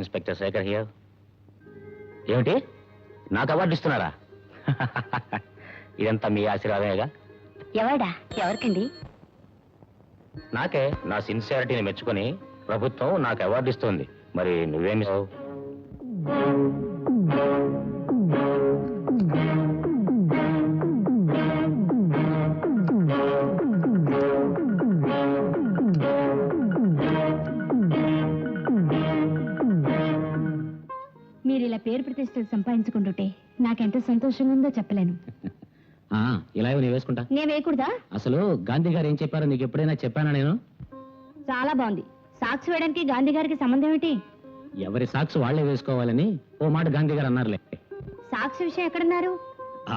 Inspector Shekhar here. ఏమిటి, నాకు award ఇస్తున్నారా? ఇదంతా మీ ఆశీర్వాదమేగా. ఎవడా? ఎవరికండి? నాకే. నా సిన్సియారిటీని మెచ్చుకొని ప్రభుత్వం నాకు అవార్డు ఇస్తుంది. మరి నువ్వేమి? మీరు ఇలా పేరు ప్రతిష్టలు సంపాదించుకుంటుంటే నాకెంత సంతోషంగా ఉందో చెప్పలేను. ఇలా నీ వేసుకుంటా. నేను వేయకూడదా? అసలు గాంధీ గారు ఏం చెప్పారో నీకు ఎప్పుడైనా చెప్పానా నేను? చాలా బాగుంది. సాక్స్ వేయడానికి గాంధీ గారికి సంబంధం ఏంటి? ఎవరి సాక్స్ వాళ్లే వేసుకోవాలని ఓ మాట గాంధీ గారు అన్నారులే. సాక్స్ విషయం ఎక్కడన్నారు?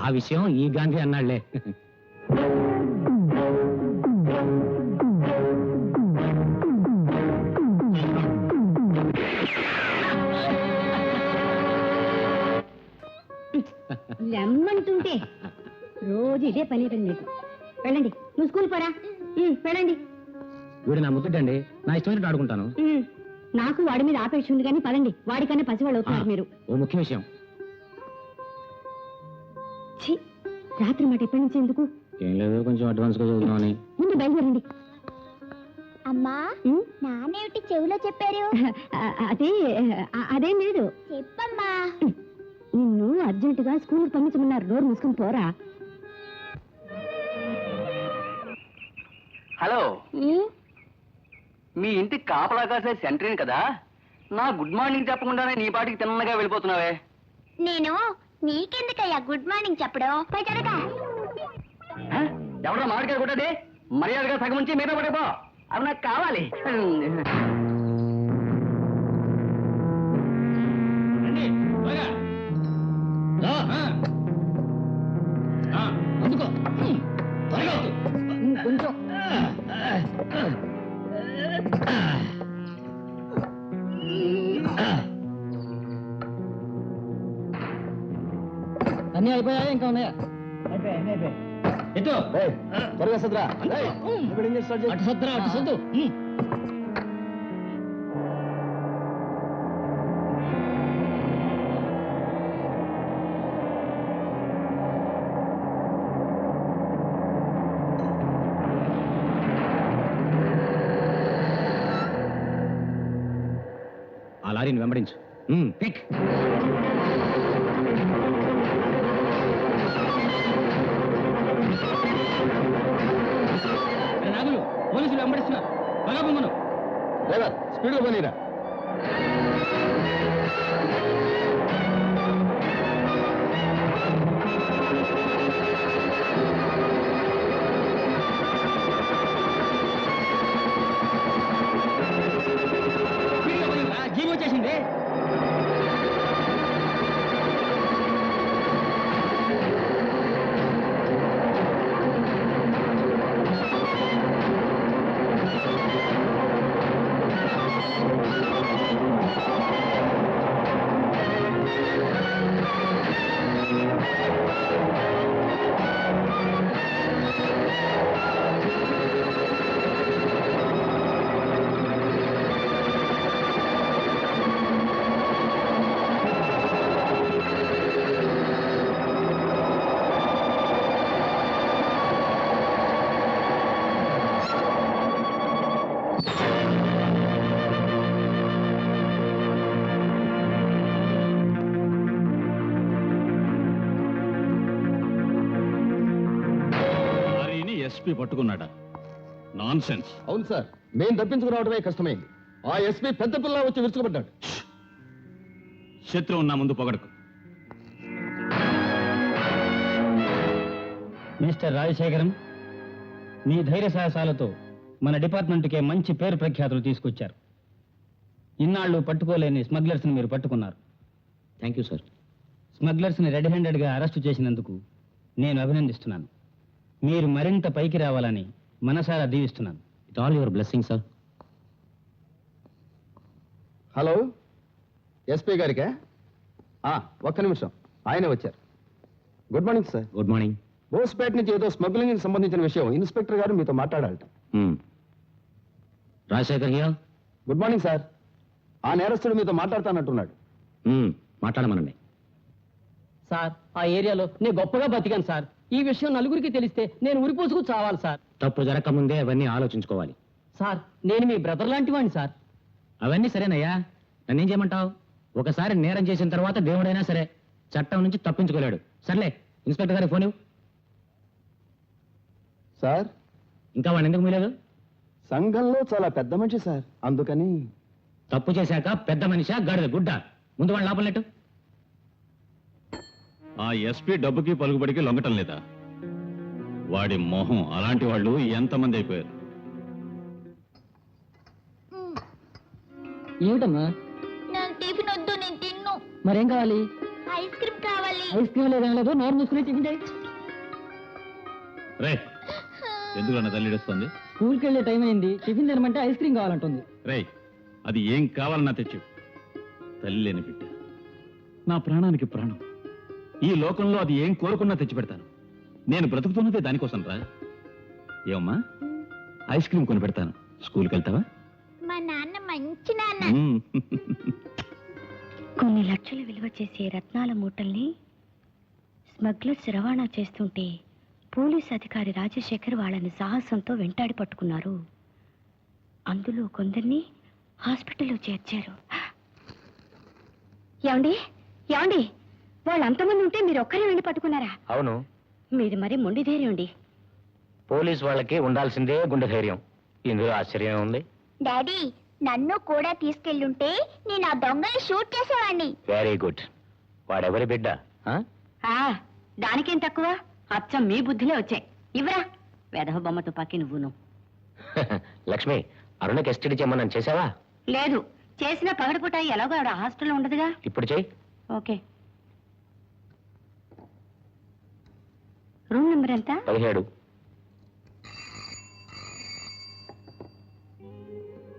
ఆ విషయం ఈ గాంధీ అన్నాళ్లే. లెమ్మంటుంటే రోజు ఇదే పని మీకు. వెళ్ళండి, నువ్వు స్కూల్ పోరా. వెళ్ళండి. వీడు నా ముద్దుటండి, నా ఇష్టమైనట్టు ఆడుకుంటాను. నాకు వాడి మీద ఆపేక్ష ఉంది కానీ పదండి, వాడికన్నా పసివాళ్ళు అవుతున్నారు మీరు. ఓ ముఖ్య విషయం. రాత్రి మాట ఎప్పటి నుంచి ఎందుకు? ఏం లేదు, కొంచెం అడ్వాన్స్ గా చదువుతున్నామని. ముందు బయలుదేరండి. అమ్మా, నానేమిటి చెవిలో చెప్పారు? అదేం లేదు. చెప్పమ్మా. నిన్ను అర్జెంటుగా స్కూల్కి పంపించమన్నారు. డోర్ మూసుకుని పోరా. హలో, మీ ఇంటికి కాపలా కాసే సెంటరీని కదా. నా గుడ్ మార్నింగ్ చెప్పకుండానే నీ పాటికి తిన్నగా వెళ్ళిపోతున్నావే. నేను నీకెందుకయ్యా గుడ్ మార్నింగ్ చెప్పడం? ఎవడో మామిడికాయ కొట్టది, మర్యాదగా సగం నుంచి మీద పడిపో. అవి నాకు కావాలి. కొంచెం అన్నీ అయిపోయాయి, ఇంకా ఉన్నాయా? త్వరగా సద్రా. అటు సద్రా, అటు సద్దు. ఆ లారీని వెంబడించు. పిక్. నాగులు, పోలీసులు వెంబడిస్తున్నారు. త్వరగా పొమ్మను. స్పీడ్గా పోనీరా. జీవి వచ్చేసింది. ఎస్పీ పట్టుకున్నాడా? Nonsense. అవును సార్, మేము తప్పించుకురావడమే కష్టమైంది. ఆ ఎస్పీ పెద్ద పిల్ల వచ్చి విరుచుకుపడ్డాడు. శత్రువు నా ముందు పొగడకు. మిస్టర్ రాజశేఖరం, మీ ధైర్య సాహసాలతో మన డిపార్ట్మెంట్కే మంచి పేరు ప్రఖ్యాతులు తీసుకొచ్చారు. ఇన్నాళ్ళు పట్టుకోలేని స్మగ్లర్స్ని మీరు పట్టుకున్నారు. Thank you sir. స్మగ్లర్స్ని రెడ్ హ్యాండెడ్గా అరెస్టు చేసినందుకు నేను అభినందిస్తున్నాను. మీరు మరింత పైకి రావాలని మనసారా దీవిస్తున్నాను. It all your blessing sir. Hello, SP గారికా? ఒక్క నిమిషం, ఆయనే వచ్చారు. Good morning sir. Good morning. Bospeta నుంచి ఏదో స్మగ్లింగ్ సంబంధించిన విషయం ఇన్స్పెక్టర్ గారు మీతో మాట్లాడాలట. Rajasekhar here. Good morning sir. ఆ నేరస్తుడు మీతో మాట్లాడతానంటున్నాడు. మాట్లాడమనండి. సార్ ఆ ఏరియాలో నేను గొప్పగా బతికాను సార్. ఈ విషయం నలుగురికి తెలిస్తే నేను ఉరిపోసుకు చావాలి సార్. తప్పు జరగకముందే అవన్నీ ఆలోచించుకోవాలి. సార్ నేను మీ బ్రదర్ లాంటి వాడిని సార్. అవన్నీ సరేనయ్యా, నన్నేం చేయమంటావు? ఒకసారి నేరం చేసిన తర్వాత దేవుడైనా సరే చట్టం నుంచి తప్పించుకోలేడు. సర్లే, ఇన్స్పెక్టర్ గారికి ఫోన్ ఇవ్వు. సార్, ఇంకా వాడిని ఎందుకు మీలేదు? సంఘంలో చాలా పెద్ద మనిషి సార్, అందుకని. తప్పు చేశాక పెద్ద మనిషా గాడిద గుడ్డ? ముందు వాడిని లోపల నెట్టు. ఆ ఎస్పీ డబ్బుకి పలుకుబడికి లొంగటం లేదా? వాడి మొహం, అలాంటి వాళ్ళు ఎంతమంది అయిపోయారు. ఏమిటమ్మా? నాకు టిఫిన్ వద్దు, నేను తిన్ను. మరేం కావాలి? ఐస్ క్రీమ్ కావాలి. ఐస్ క్రీమ్ లేదేం లేదు, నోరు మూసుకుని టిఫిన్ చేయి. రే, ఎందుకు అన్న తల్లిడుస్తుంది? స్కూల్కి వెళ్ళే టైం అయింది, టిఫిన్ తినమంటే ఐస్ క్రీమ్ కావాలంటుంది. రే, అది ఏం కావాలన్నా తెచ్చు. తల్లి లేని బిడ్డ, నా ప్రాణానికి ప్రాణం. ఈ లోకంలో అది ఏం కోరుకున్నా తెచ్చి పెడతాను. నేను బ్రతుకుతున్నదే దానికోసం రా. ఏమమ్మా, ఐస్ క్రీమ్ కొని పెడతాను. స్కూల్కి వెళ్తావా? మా నాన్న మంచి నాన్న. కొన్ని లక్షల విలువ చేసే రత్నాల మూటల్ని స్మగ్లర్స్ రవాణా చేస్తుంటే పోలీస్ అధికారి రాజశేఖర్ వాళ్ళని సాహసంతో వెంటాడి పట్టుకున్నారు. అందులో కొందరిని హాస్పిటల్లో చేర్చారు. ఏమండి ఏమండి, వాళ్ళు అంతమంది ఉంటే మీరు ఒక్కరే వెళ్ళి పట్టుకున్నారా? అవును, మీది మరి మొండి ధైర్యం అండి. పోలీస్ వాళ్ళకి ఉండాల్సిందే గుండె ధైర్యం. ఇందులో ఆశ్చర్యం ఉంది. డాడీ, నన్ను కూడా తీసుకెళ్ళుంటే నేను ఆ దొంగని షూట్ చేసేవాడిని. Very good. వాడెవరి బిడ్డ? దానికేం తక్కువ, అచ్చం మీ బుద్ధిలే వచ్చాయి. ఇవ్వరా వేధవ బొమ్మతో పక్కి నువ్వును. లక్ష్మి, అరుణకి ఎస్టీడీ చేయమని చేసావా? లేదు, చేసిన పగడపుట ఎలాగో ఆవిడ హాస్టల్లో ఉండదుగా. ఇప్పుడు చెయ్యి. ఓకే. రూమ్ నెంబర్ ఎంత? 17.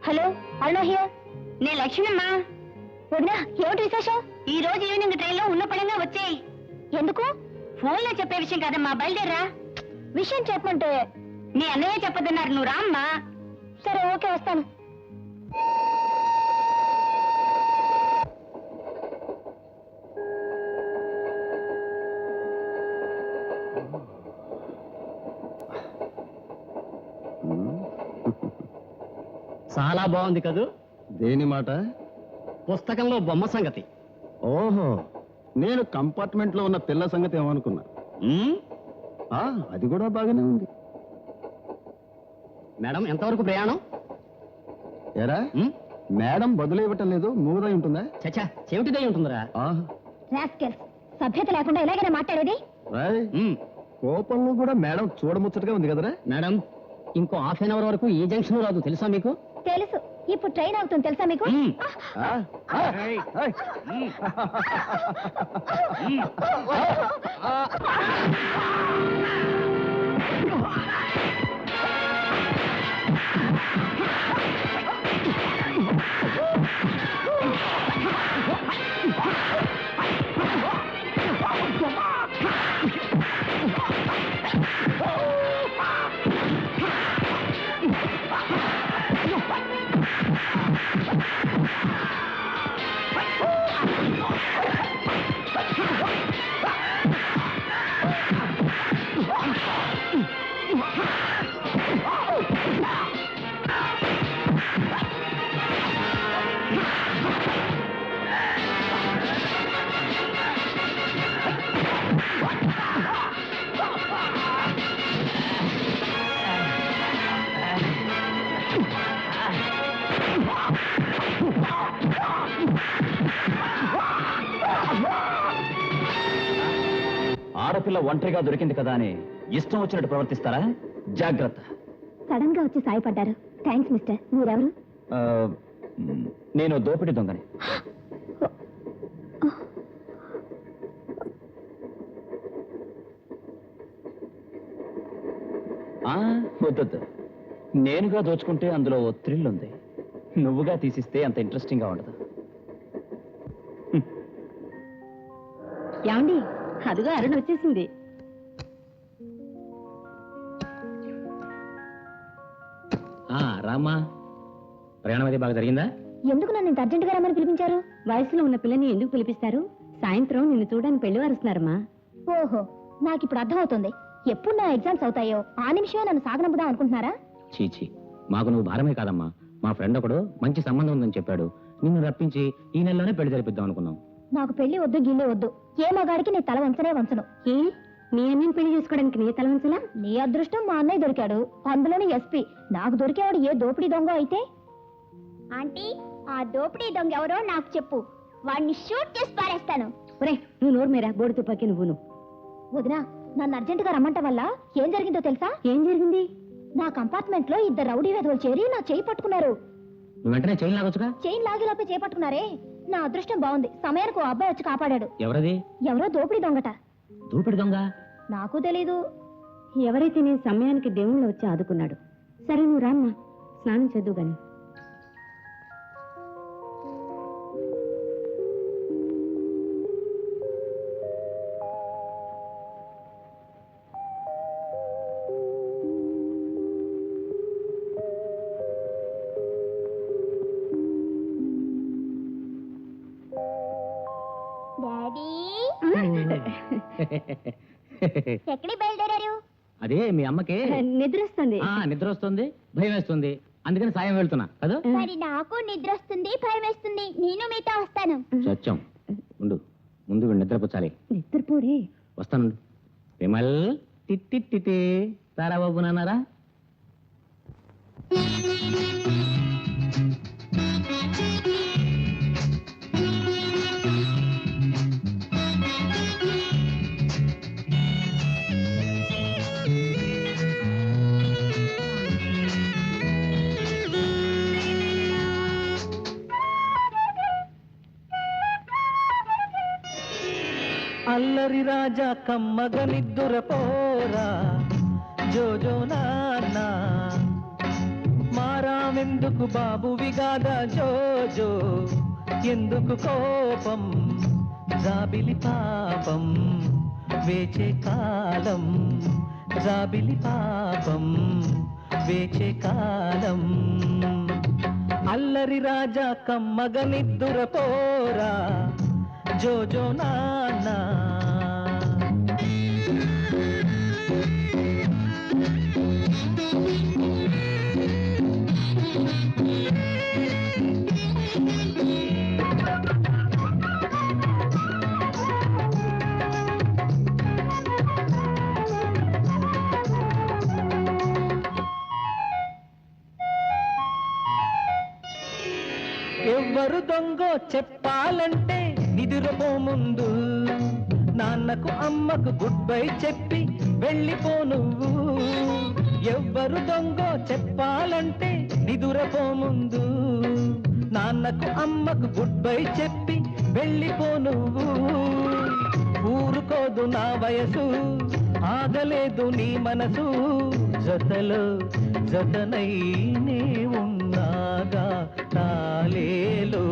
Hello, Aruna here. నే లక్ష్మమ్మా. వదినా, ఏమిటి విశేషం? ఈ రోజు ఈవినింగ్ ట్రైన్ లో ఉన్న పడంగా వచ్చేయి. ఎందుకు? ఫోన్ లో చెప్పే విషయం కాదమ్మా, బయలుదేరా. విషయం చెప్పమంటే మీ అన్నయ్య చెప్పదన్నారు, నువ్వు రామ్మా. సరే, ఓకే, వస్తాను. చాలా బాగుంది కదూ. దేని మాట? పుస్తకంలో బొమ్మ సంగతి. ఓహో, నేను కంపార్ట్మెంట్ లో ఉన్న పిల్ల సంగతి ఏమనుకున్నా. అది కూడా బాగానే ఉంది. మేడం, ఎంతవరకు ప్రయాణం? ఏరా, మేడం బదులు ఇవ్వటం లేదు, మూగదై ఉంటుందా? చచ్చా, చెవిటిదై ఉంటుందిరా. రాస్కెల్స్, సభ్యత లేకుండా ఎలాగైనా మాట్లాడేది? రాయ్, కోపంలో కూడా మేడం చూడముచ్చటగా ఉంది కదరా. మేడం, ఇంకో హాఫ్ అన్ అవర్ వరకు ఏ జంక్షన్ రాదు, తెలుసా మీకు? తెలుసు. ఇప్పుడు ట్రైన్ అవుతుంది, తెలుసా మీకు? ఆడపిల్ల ఒంటరిగా దొరికింది కదా అని ఇష్టం వచ్చినట్టు ప్రవర్తిస్తారా? జాగ్రత్త. సడన్ గా వచ్చి సాయపడ్డారు. Thanks mister. మీరెవరు? నేను దోపిడి దొంగని. వద్దొద్దు, నేనుగా దోచుకుంటే అందులో ఓ థ్రిల్ ఉంది. నువ్వుగా తీసిస్తే అంత ఇంట్రెస్టింగ్ గా ఉండదు. ఏమండి, అదిగో అరుణ్ వచ్చేసింది. రామ్మా, ప్రయాణం అది బాగా జరిగిందా? ఎందుకు నన్ను ఇంత అర్జెంటుగా రమ్మని పిలిపించారు? వయసులో ఉన్న పిల్లని ఎందుకు పిలిపిస్తారు? సాయంత్రం నిన్ను చూడడానికి పెళ్లి వారుస్తున్నారమ్మా. ఓహో, నాకు ఇప్పుడు అర్థమవుతుంది. ఎప్పుడు నా ఎగ్జామ్స్ అవుతాయో ఆ నిమిషమే నన్ను సాగనంపుదాం అనుకుంటున్నారా? చీచి, మాకు నువ్వు భారమే కాదమ్మా. మా ఫ్రెండ్ ఒకడు మంచి సంబంధం ఉందని చెప్పాడు. నిన్ను రప్పించి ఈ నెలలోనే పెళ్లి జరిపిద్దాం అనుకున్నాం. నాకు పెళ్లి వద్దు, గిల్లే వద్దు. ఏ మగాడికి నీ తల వంచనే వంచను. ఏ నీ అన్నయ్యని పెళ్లి చేసుకోవడానికి నీ తలవంచలా? నీ అదృష్టం మా అన్నయ్య దొరికాడు, అందులోని ఎస్పీ. నాకు దొరికేవాడు ఏ దోపిడీ దొంగ అయితే. ఆంటీ, ఆ దోపిడీ దొంగ ఎవరో నాకు చెప్పు. వాడిని షూట్ చేసి పారేస్తాను. ఒరే, నువ్వు నోరు మీరా, బోర్డు తుపాకి నువ్వును. వదినా, నన్ను అర్జెంటుగా రమ్మంట వల్ల ఏం జరిగిందో తెలుసా? ఏం జరిగింది? నా కంపార్ట్మెంట్ లో 2 రౌడీ వెధవలు చేరి నా చేయి పట్టుకున్నారు. నువ్వు వెంటనే చైన్ లాగొచ్చుగా. చైన్ లాగేలోపే చేయి పట్టుకున్నారే. నా అదృష్టం బాగుంది, సమయానికి ఓ అబ్బాయి వచ్చి కాపాడాడు. ఎవరది? ఎవరో దోపిడీ దొంగట. దూపిడి దొంగ? నాకు తెలీదు. ఎవరైతే నీ సమయానికి దేవుళ్ళు వచ్చి ఆదుకున్నాడు. సరే నువ్వు రామ్మా, స్నానం చేద్దు గాని. డాడీ, ఎక్కడికి బయలుదేరారు? అదే మీ అమ్మకి నిద్ర వస్తుంది. నిద్ర వస్తుంది, భయం వేస్తుంది, అందుకని సాయం వెళ్తున్నా కదా. మరి నాకు నిద్ర వస్తుంది, భయం వేస్తుంది. నేను మీతో వస్తాను. సత్యం ఉండు, ముందు వీడు నిద్రపుచ్చాలి. నిద్రపోడే. వస్తాను. విమల్ టిట్టి తారా బాబు నాన్నారా? అల్లరి రాజా కమ్మగ నిద్దుర పోరా జోజో నాన్న, మారామెందుకు బాబు విగాదా జోజో, ఎందుకు కోపం జాబిలి పాపం, వేచే కాలం జాబిలి పాపం, వేచే కాలం. అల్లరి రాజా కమ్మగ నిద్దుర పోరా జోజో నాన్న. ఎవ్వరు దొంగో చెప్పాలంటే నిదురపో ముందు, నాన్నకు అమ్మకు గుడ్ బై చెప్పి వెళ్ళిపో నువ్వు. ఎవ్వరు దొంగో చెప్పాలంటే నిదురపో ముందు, నాన్నకు అమ్మకు గుడ్ బై చెప్పి వెళ్ళిపో నువ్వు. ఊరుకోదు నా వయసు, ఆగలేదు నీ మనసు, జతలో జతనైనే ఉన్నాగా తాలేలో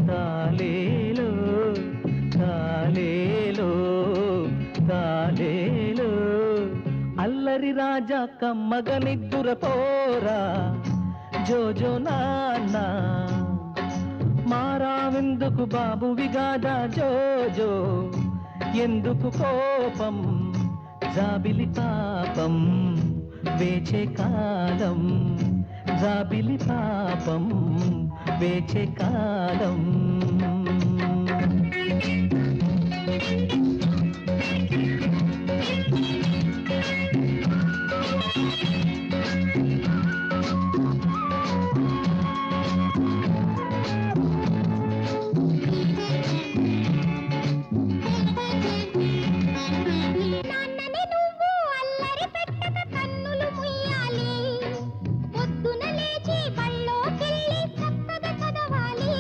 తాలేలో తాలేలో తాలేలో. అల్లరి రాజా కమ్మగ నిద్దుర పోరా జోజో నాన్న, మారావెందుకు బాబు విగాదా జోజో, ఎందుకు కోపం జాబిలి పాపం, వేచే కాలం జాబిలి పాపం, వేచే కాలం. నాన్నని నువ్వు అల్లరి పెట్టక కన్నులు ముయ్యాలి, పొద్దున లేచి బళ్ళోకెళ్ళి చక్కగా చదవాలి.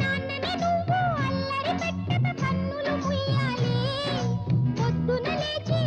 నాన్నని నువ్వు అల్లరి పెట్టక కన్నులు ముయ్యాలి, పొద్దున లేచి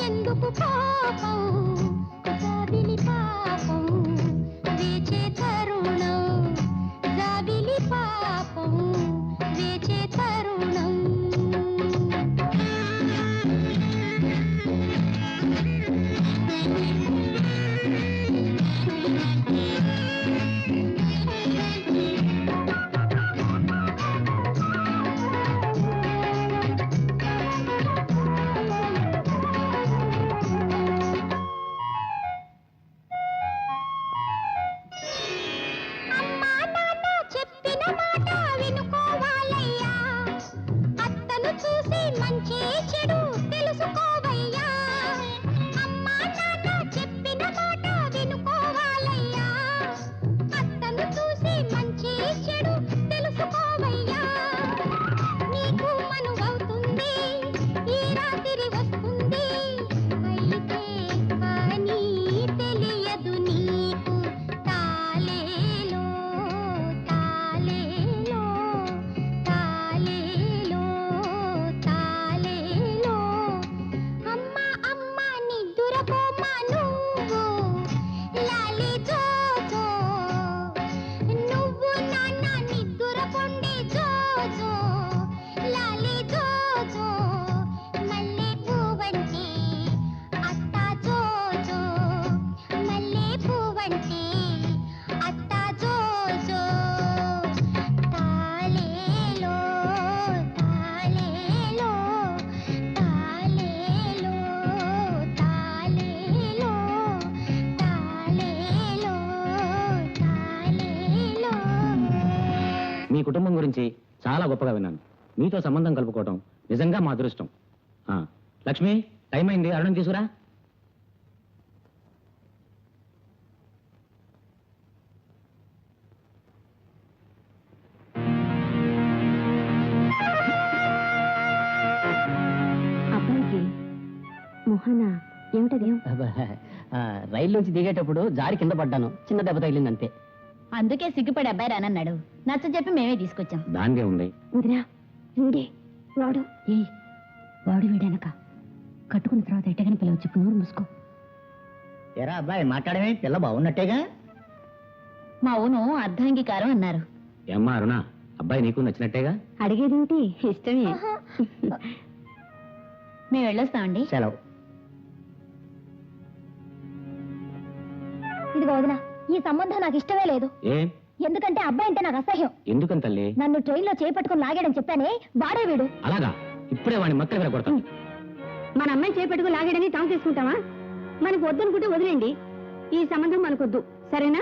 ఎందుకు కోపం జాబిలి పాపం వేచే తరుణం జాబిలి పాపం వేచే తరుణం మీ కుటుంబం గురించి చాలా గొప్పగా విన్నాను. మీతో సంబంధం కలుపుకోవటం నిజంగా మా అదృష్టం. లక్ష్మి, టైం అయింది, అరుణం తీసుకురా. అబ్బాయికి మొహన ఏమిటది? రైల్లోంచి దిగేటప్పుడు జారి కింద పడ్డాను, చిన్న దెబ్బ తగిలింది అంతే. అందుకే సిగ్గుపడి అబ్బాయి రానన్నాడు. నచ్చ చెప్పి మేమే తీసుకొచ్చాం. దానిదే ఉంది. వదినా, వీడే వాడు. వాడు వీడనక కట్టుకున్న తర్వాత ఎట్టగానే పిల్లలు చెప్పు, నోరు మూసుకో. ఎరా అబ్బాయి, మాట్లాడమే, పిల్ల బాగున్నట్టేగా? మా ఊను అర్ధాంగీకారం అన్నారు. ఏమ్మా అరుణ, అబ్బాయి నీకు నచ్చినట్టేగా? అడిగేదేమిటి, ఇష్టమే. మేము వెళ్ళొస్తామండి. సెలవు. ఇదిగో వదినా, ఈ సంబంధం నాకు ఇష్టమే లేదు. ఏం? ఎందుకంటే అబ్బాయి అంటే నాకు అసహ్యం. ఎందుకని తల్లి? నన్ను ట్రైన్ లో చేపట్టుకుని లాగాడని చెప్పానే, వాడే వీడు. అలాగా? ఇప్పుడే వాడిని మక్కలు విరగొడతాను. మన అమ్మాయిని చేపెట్టుకు లాగాడని తాము తీసుకుంటావా? మనకు వద్దనుకుంటే వదిలేండి. ఈ సంబంధం మనకొద్దు, సరేనా?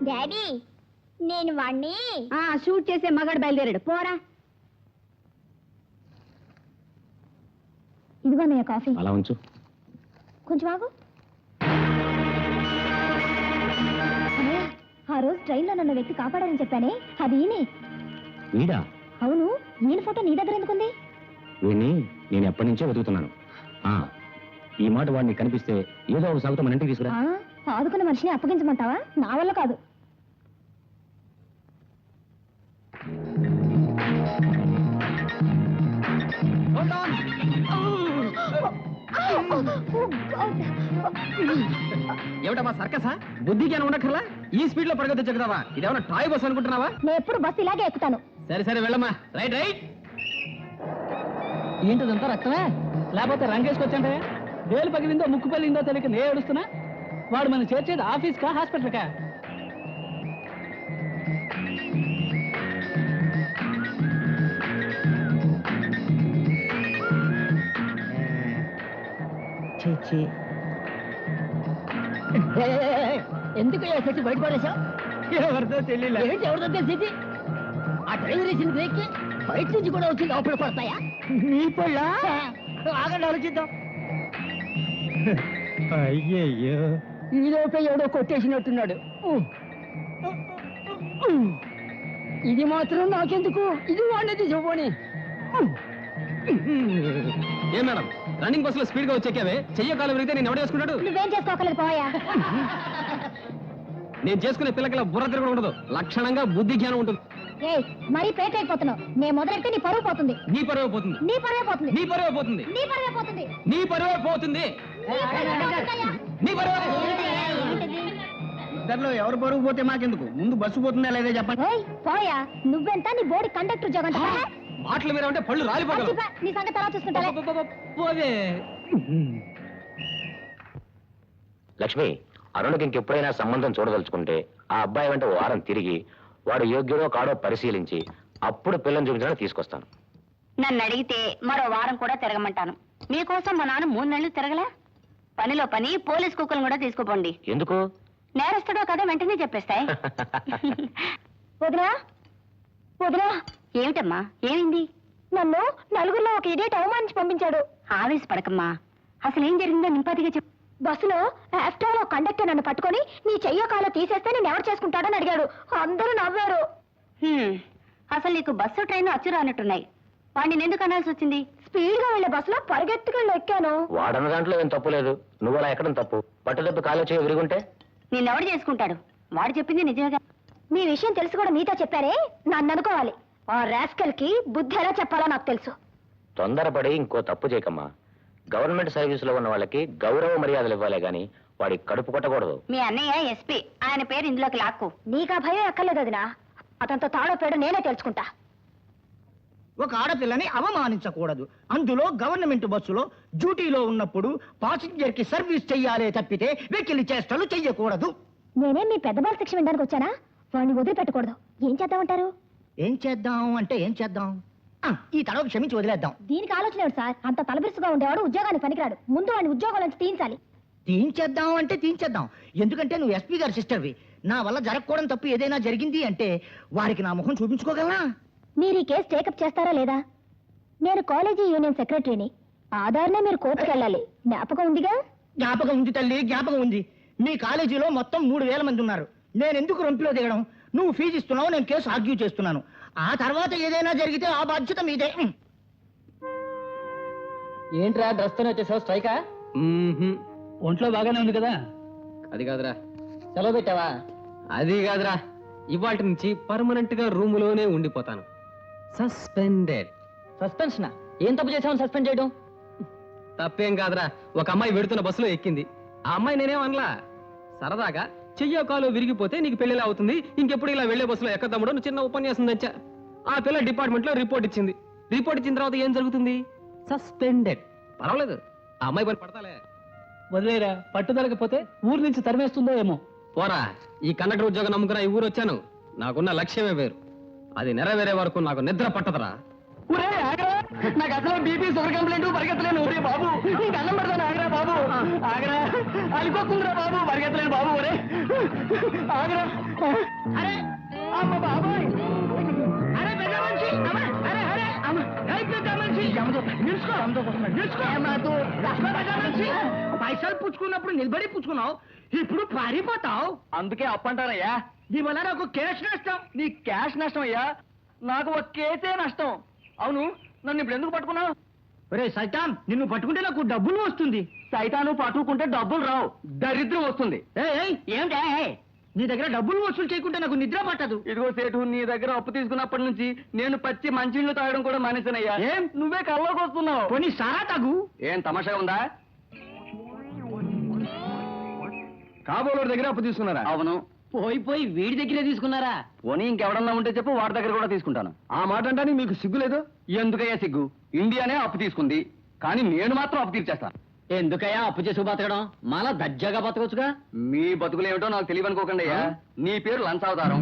డాడీ, నేను వాణ్ణి షూట్ చేసే మగాడు బయలుదేరాడు, పోరా. ఇదిగో అన్నయ్య కాఫీ. అలా ఉంచు. కొంచెం ఆగు. అన్నయ్య, ఆ రోజు ట్రైన్లో నన్ను వ్యక్తి కాపాడని చెప్పానే, అది ఈయనే. వీడా? అవును, ఈయన ఫోటో నీ దగ్గర ఎందుకుంది? వీడిని నేను ఎప్పటి నుంచో వెతుకుతున్నాను. ఈ మాట వాడిని కనిపిస్తే ఏదో ఒక సాగుతో మన ఇంటికి తీసుకురా. ఆదుకున్న మనిషిని అప్పగించమంటావా? నా వల్ల కాదు. ఏమిటమ్మా సర్కసా? బుద్ధికి అని ఉండక్కర్లా? ఈ స్పీడ్ లో పడగొద్దు చెక్కుతావా? ఇదేమన్నా టాయ్ బస్ అనుకుంటున్నావా? నేను ఎప్పుడు బస్సు ఇలాగే ఎక్కుతాను. సరే సరే వెళ్ళమ్మా. Right right. ఏంటిదంతా రక్తమే? లేకపోతే రంగేసుకొచ్చంటే వేలు పగిలిందో ముక్కు పగిలిందో తెలియక నే ఏడుస్తున్నా. వాడు మనం చేర్చేది ఆఫీస్ కా హాస్పిటల్ కా? ఎందుకు చచ్చి బయట పడేశావు? ఎవరితో తెలియలే. ఎవరితో తెలిసి ఆ డ్రైవర్ వేసిన బ్రేక్ బయట నుంచి కూడా వచ్చి లోపల పడతాయా? నీ పళ్ళ ఆగండి, ఆలోచిద్దాం. అయ్యయ్యో, ఈ లోపల ఎవడో కొట్టేసినట్టున్నాడు. ఇది మాత్రం నాకెందుకు, ఇది వాడినది చూపోని. ఏం మేడం, రన్నింగ్ బస్ లో స్పీడ్ గా వచ్చేకావే, చెయ్యకాలం విరిగితే నేను ఎవడు చేసుకున్నాడు? నువ్వేం చేసుకోకలేదు పోయా. నేను చేసుకునే పిల్లకల బుర్ర తిరగడం ఉండదు, లక్షణంగా బుద్ధి జ్ఞానం ఉంటుంది. ఏయ్ మరీ పేట అయిపోతున్నావు నేను మొదలెడితే నీ పరువు పోతుంది నీ పరువే పోతుంది, నీ పరువే పోతుంది నీ పరువే పోతుంది, నీ పరువే పోతుంది నీ పరువే పోతుంది, నీ పరువే ఇద్దరిలో ఎవరు బరువు పోతే మాకెందుకు? ముందు బస్సు పోతుందా లేదా చెప్పండి. ఏయ్ పోయా నువ్వెంత నీ బోడి కండక్టర్ ఉద్యోగం అంత పో. మాటల మీద అంటే పళ్ళు రాలిపోగలవు. అచ్చిపా, నీ సంగతి తర్వాత చూసుకుంటా పోవే. లక్ష్మి, అరుణ్కి ఇంకెప్పుడైనా సంబంధం చూడదలుచుకుంటే ఆ అబ్బాయి వెంట వారం తిరిగి వాడు యోగ్యుడో కాడో పరిశీలించి అప్పుడు పిల్లని చూపించడానికి తీసుకొస్తాను. నన్ను అడిగితే మరో వారం కూడా తిరగమంటాను. మీకోసం మా నాన్న 3 నెలలు తిరగలా? పనిలో పని పోలీస్ కుక్కలను కూడా తీసుకోపోండి. ఎందుకు? నేరస్తుడో కదా వెంటనే చెప్పేస్తాయి. వదినా వదినా ఏమిటమ్మా, ఏమైంది? నన్ను నలుగురిలో ఒక ఇడియట్ అవమానించి పంపించాడు. ఆవేశపడకమ్మా, అసలు ఏం జరిగిందో నింపాదిగా చెప్పు. బస్సులో ఆఫ్టర్ కండక్టర్ నన్ను పట్టుకొని నీ చెయ్యో కాలో తీసేస్తే నేను ఎవరు చేసుకుంటాడని అడిగాడు. అందరూ నవ్వారు. అసలు నీకు బస్సు ట్రైన్ అచ్చురా అన్నట్టున్నాయి. వాడిని ఎందుకు అనాల్సి వచ్చింది? స్పీడ్ గా వెళ్లే బస్సులో పరిగెత్తుకెళ్ళి ఎక్కాను. వాడన్న దాంట్లో ఏం తప్పు లేదు. నువ్వు అలా ఎక్కడం తప్పు. పట్టుదప్పు కాలో చేయ విరుగుంటే నిన్నెవడు చేసుకుంటాడు? వాడు చెప్పింది నిజమేగా. మీ విషయం తెలుసు కూడా మీతో చెప్పారే, నన్ను అనుకోవాలి. ఆ రాస్కల్ కి బుద్ధి ఎలా చెప్పాలో నాకు తెలుసు. తొందరపడి ఇంకో తప్పు చేయకమ్మా. గవర్నమెంట్ సర్వీసులో ఉన్న వాళ్ళకి గౌరవ మర్యాదలు ఇవ్వాలే గాని వాడి కడుపు కొట్టకూడదు. మీ అన్నయ్య ఎస్పీ, ఆయన పేరు ఇందులోకి లాక్కు. నీకా భయం ఎక్కర్లేదు వదినా. అతనితో తాడో పేడో నేనే తెలుసుకుంటా. ఒక ఆడపిల్లని అవమానించకూడదు. అందులో గవర్నమెంట్ బస్సులో డ్యూటీలో ఉన్నప్పుడు పాసింజర్ కి సర్వీస్ చెయ్యాలే తప్పితే వెకిలి చేష్టలు చెయ్యకూడదు. నేనేం మీ పెద్ద బాల శిక్ష వినడానికి వచ్చానా? వాడిని వదిలిపెట్టకూడదు. ఏం చేద్దామంటారు? ఏం చేద్దాం అంటే ఏం చేద్దాం? ఈ తడవ క్షమించి వదిలేద్దాం. దీనికి ఆలోచన ఏమిటి సార్? అంత తలబిరుసుగా ఉండేవాడు ఉద్యోగానికి పనికిరాడు. ముందు వాడిని ఉద్యోగం నుంచి తీయించాలి. తీయించేద్దాం అంటే తీయించేద్దాం. ఎందుకంటే నువ్వు ఎస్పీ గారి సిస్టర్వి. నా వల్ల జరగకూడని తప్పు ఏదైనా జరిగింది అంటే వారికి నా ముఖం చూపించుకోగలనా? మీరు ఈ కేసు టేకప్ చేస్తారా లేదా? నేను కాలేజీ యూనియన్ సెక్రటరీని. ఆధార్నే మీరు కోర్టుకు వెళ్ళాలి. జ్ఞాపకం ఉందిగా? జ్ఞాపకం ఉంది తల్లి, జ్ఞాపకం ఉంది. మీ కాలేజీలో మొత్తం 3000 మంది ఉన్నారు. నేను ఎందుకు రొంపిలో దిగడం? నువ్వు ఫీజు ఇస్తున్నావు, నేను కేసు ఆర్గ్యూ చేస్తున్నాను. ఆ తర్వాత ఏదైనా జరిగితే ఆ బాధ్యత మీదే. ఏంట్రా డ్రెస్తోనే వచ్చేసావు? స్ట్రైకా? ఒంట్లో బాగానే ఉంది కదా? అది కాదురా. సెలవు పెట్టావా? అది కాదురా, ఇవాటి నుంచి పర్మనెంట్ గా రూములోనే ఉండిపోతాను. సస్పెండెడ్. సస్పెన్షనా? ఏం తప్పు చేసామని సస్పెండ్ చేయడం? తప్పేం కాదురా, ఒక అమ్మాయి వెడుతున్న బస్సులో ఎక్కింది. ఆ అమ్మాయి నేనేం అనలా, సరదాగా చెయ్యో కాలు విరిగిపోతే నీకు పెళ్లిలా అవుతుంది, ఇంకెప్పుడు ఇలా వెళ్లే బస్సులో ఎక్కదమ్ముడు నువ్వు చిన్న ఉపన్యాసం తెచ్చా. ఆ పిల్ల డిపార్ట్మెంట్ లో రిపోర్ట్ ఇచ్చింది. రిపోర్ట్ ఇచ్చిన తర్వాత ఏం జరుగుతుంది? సస్పెండెడ్. పర్వాలేదు, ఆ అమ్మాయి పని పడతాలే. వదిలేరా, పట్టుదలకపోతే ఊరు నుంచి తరిమేస్తుందో ఏమో. పోరా, ఈ కండక్టర్ ఉద్యోగం నమ్ముకున్న ఈ ఊరు వచ్చాను. నాకున్న లక్ష్యమే వేరు. అది నెరవేరే వరకు నాకు నిద్ర పట్టదురా. నాకు అసలు బీపీ షుగర్ కంప్లైంట్ పరిగెత్తలేను. ఒరే బాబు, నీకు అన్నం పెడతాను. ఆగరా బాబు, ఆగరా. అయిపోతుందిరా బాబు, పరిగెత్తలేను బాబు. ఒరే ఆగరా. అరే అమ్మ బాబోయ్, అరే పెద్ద మనిషి, అరే అరే అమ్మ, పెద్ద మనిషి పైసలు పుచ్చుకున్నప్పుడు నిలబడి పుచ్చుకున్నావు, ఇప్పుడు పారిపోతావు. అందుకే అప్పంటారయ్యా. దీనివల్ల నాకు క్యాష్ నష్టం. నీ క్యాష్ నష్టం అయ్యా, నాకు ఒక కేసే నష్టం. అవును, నన్ను ఇప్పుడు ఎందుకు పట్టుకున్నావు? ఒరే సైతాన్, నిన్ను పట్టుకుంటే నాకు డబ్బులు వస్తుంది. సైతాను పట్టుకుంటే డబ్బులు రావు, దరిద్రం వస్తుంది. ఏమిటా? నీ దగ్గర డబ్బులు వసూలు చేయకుంటే నాకు నిద్ర పట్టదు. ఇదిగో సేటు, నీ దగ్గర అప్పు తీసుకున్నప్పటి నుంచి నేను పచ్చి మంచినీళ్ళు తాగడం కూడా మానేశానయ్యా. ఏం నువ్వే కల్లోకి వస్తున్నావు. పోనీ సారా తాగు. ఏం తమాషా ఉందా? కాబోలు దగ్గర అప్పు తీసుకున్నారా? అవును. పోయి వీడి దగ్గరే తీసుకున్నారా? పోనీ ఇంకెవడన్నా ఉంటే చెప్పు, వాడి దగ్గర కూడా తీసుకుంటాను. ఆ మాట అంటే మీకు సిగ్గు లేదు? ఎందుకయ్యా సిగ్గు? ఇండియానే అప్పు తీసుకుంది, కానీ నేను మాత్రం అప్పు తీర్చేస్తాను. ఎందుకయ్యా అప్పు చేసి బతకడం? మాలా దర్జాగా బతకొచ్చుగా. మీ బతుకులేమిటో నాకు తెలియనుకోకండి అయ్యా. నీ పేరు లంచావతారం,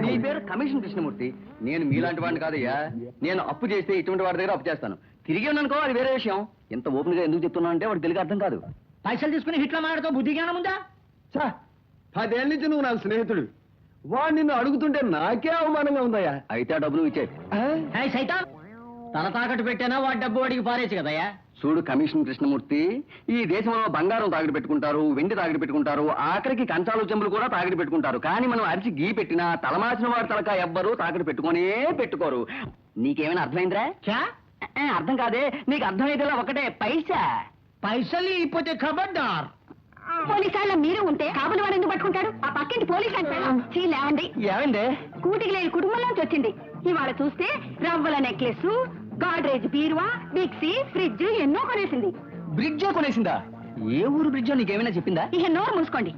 నీ పేరు కమిషన్ కృష్ణమూర్తి. నేను మీలాంటి వాడిని కాదయ్యా. నేను అప్పు చేస్తే ఇటువంటి వాడి దగ్గర అప్పు చేస్తాను. తిరిగి అనుకో, అది వేరే విషయం. ఇంత ఓపెన్ గా ఎందుకు చెప్తున్నా అంటే వాడు తెలియక అర్థం కాదు. పైసలు తీసుకుని హిట్ల మాడతో బుద్ధి జ్ఞానం ఉందా? 10 ఏళ్ళ నుంచి నువ్వు నాకు స్నేహితుడు. వాడు నిన్ను అడుగుతుంటే నాకే అవమానంగా ఉందయ్యా. అయితే ఆ డబ్బులు ఇచ్చే. సైతాన్, తల తాకట్టు పెట్టానా వాడి డబ్బు అడిగి పారేచ్చు కదయ్యా. చూడు కమిషన్ కృష్ణమూర్తి, ఈ దేశంలో బంగారం తాగిడి పెట్టుకుంటారు, వెండి తాగిడి పెట్టుకుంటారు, ఆఖరికి కంచాలు చెంబులు కూడా తాగిడి పెట్టుకుంటారు. కానీ మనం అరిచి గీ పెట్టినా తలమాసిన వాడి తలక ఎవ్వరూ తాగిడి పెట్టుకునే పెట్టుకోరు. నీకేమైనా అర్థమైందిరా? అర్థం కాదే, నీకు అర్థమైతేలా ఒకటే పైసా. పైసలు ఇపోతే ఖబర్దార్. పోలీసు వాళ్ళ మీరు ఉంటే కాబులు వాడు ఎందుకు పట్టుకుంటాడు? ఆ పక్కింటి పోలీసు అంటాడు. లేవండి, ఏమైంది? కూటికి లేని కుటుంబంలోంచి వచ్చింది. ఇవాళ చూస్తే రవ్వల నెక్లెస్, గాడ్రేజ్ బీరువా, మిక్సీ, ఫ్రిడ్జ్ ఎన్నో కొనేసింది. బ్రిడ్జ్ కొనేసిందా? ఏ ఊరు బ్రిడ్జో నీకేమైనా చెప్పిందా? ఇక నోరు మూసుకోండి.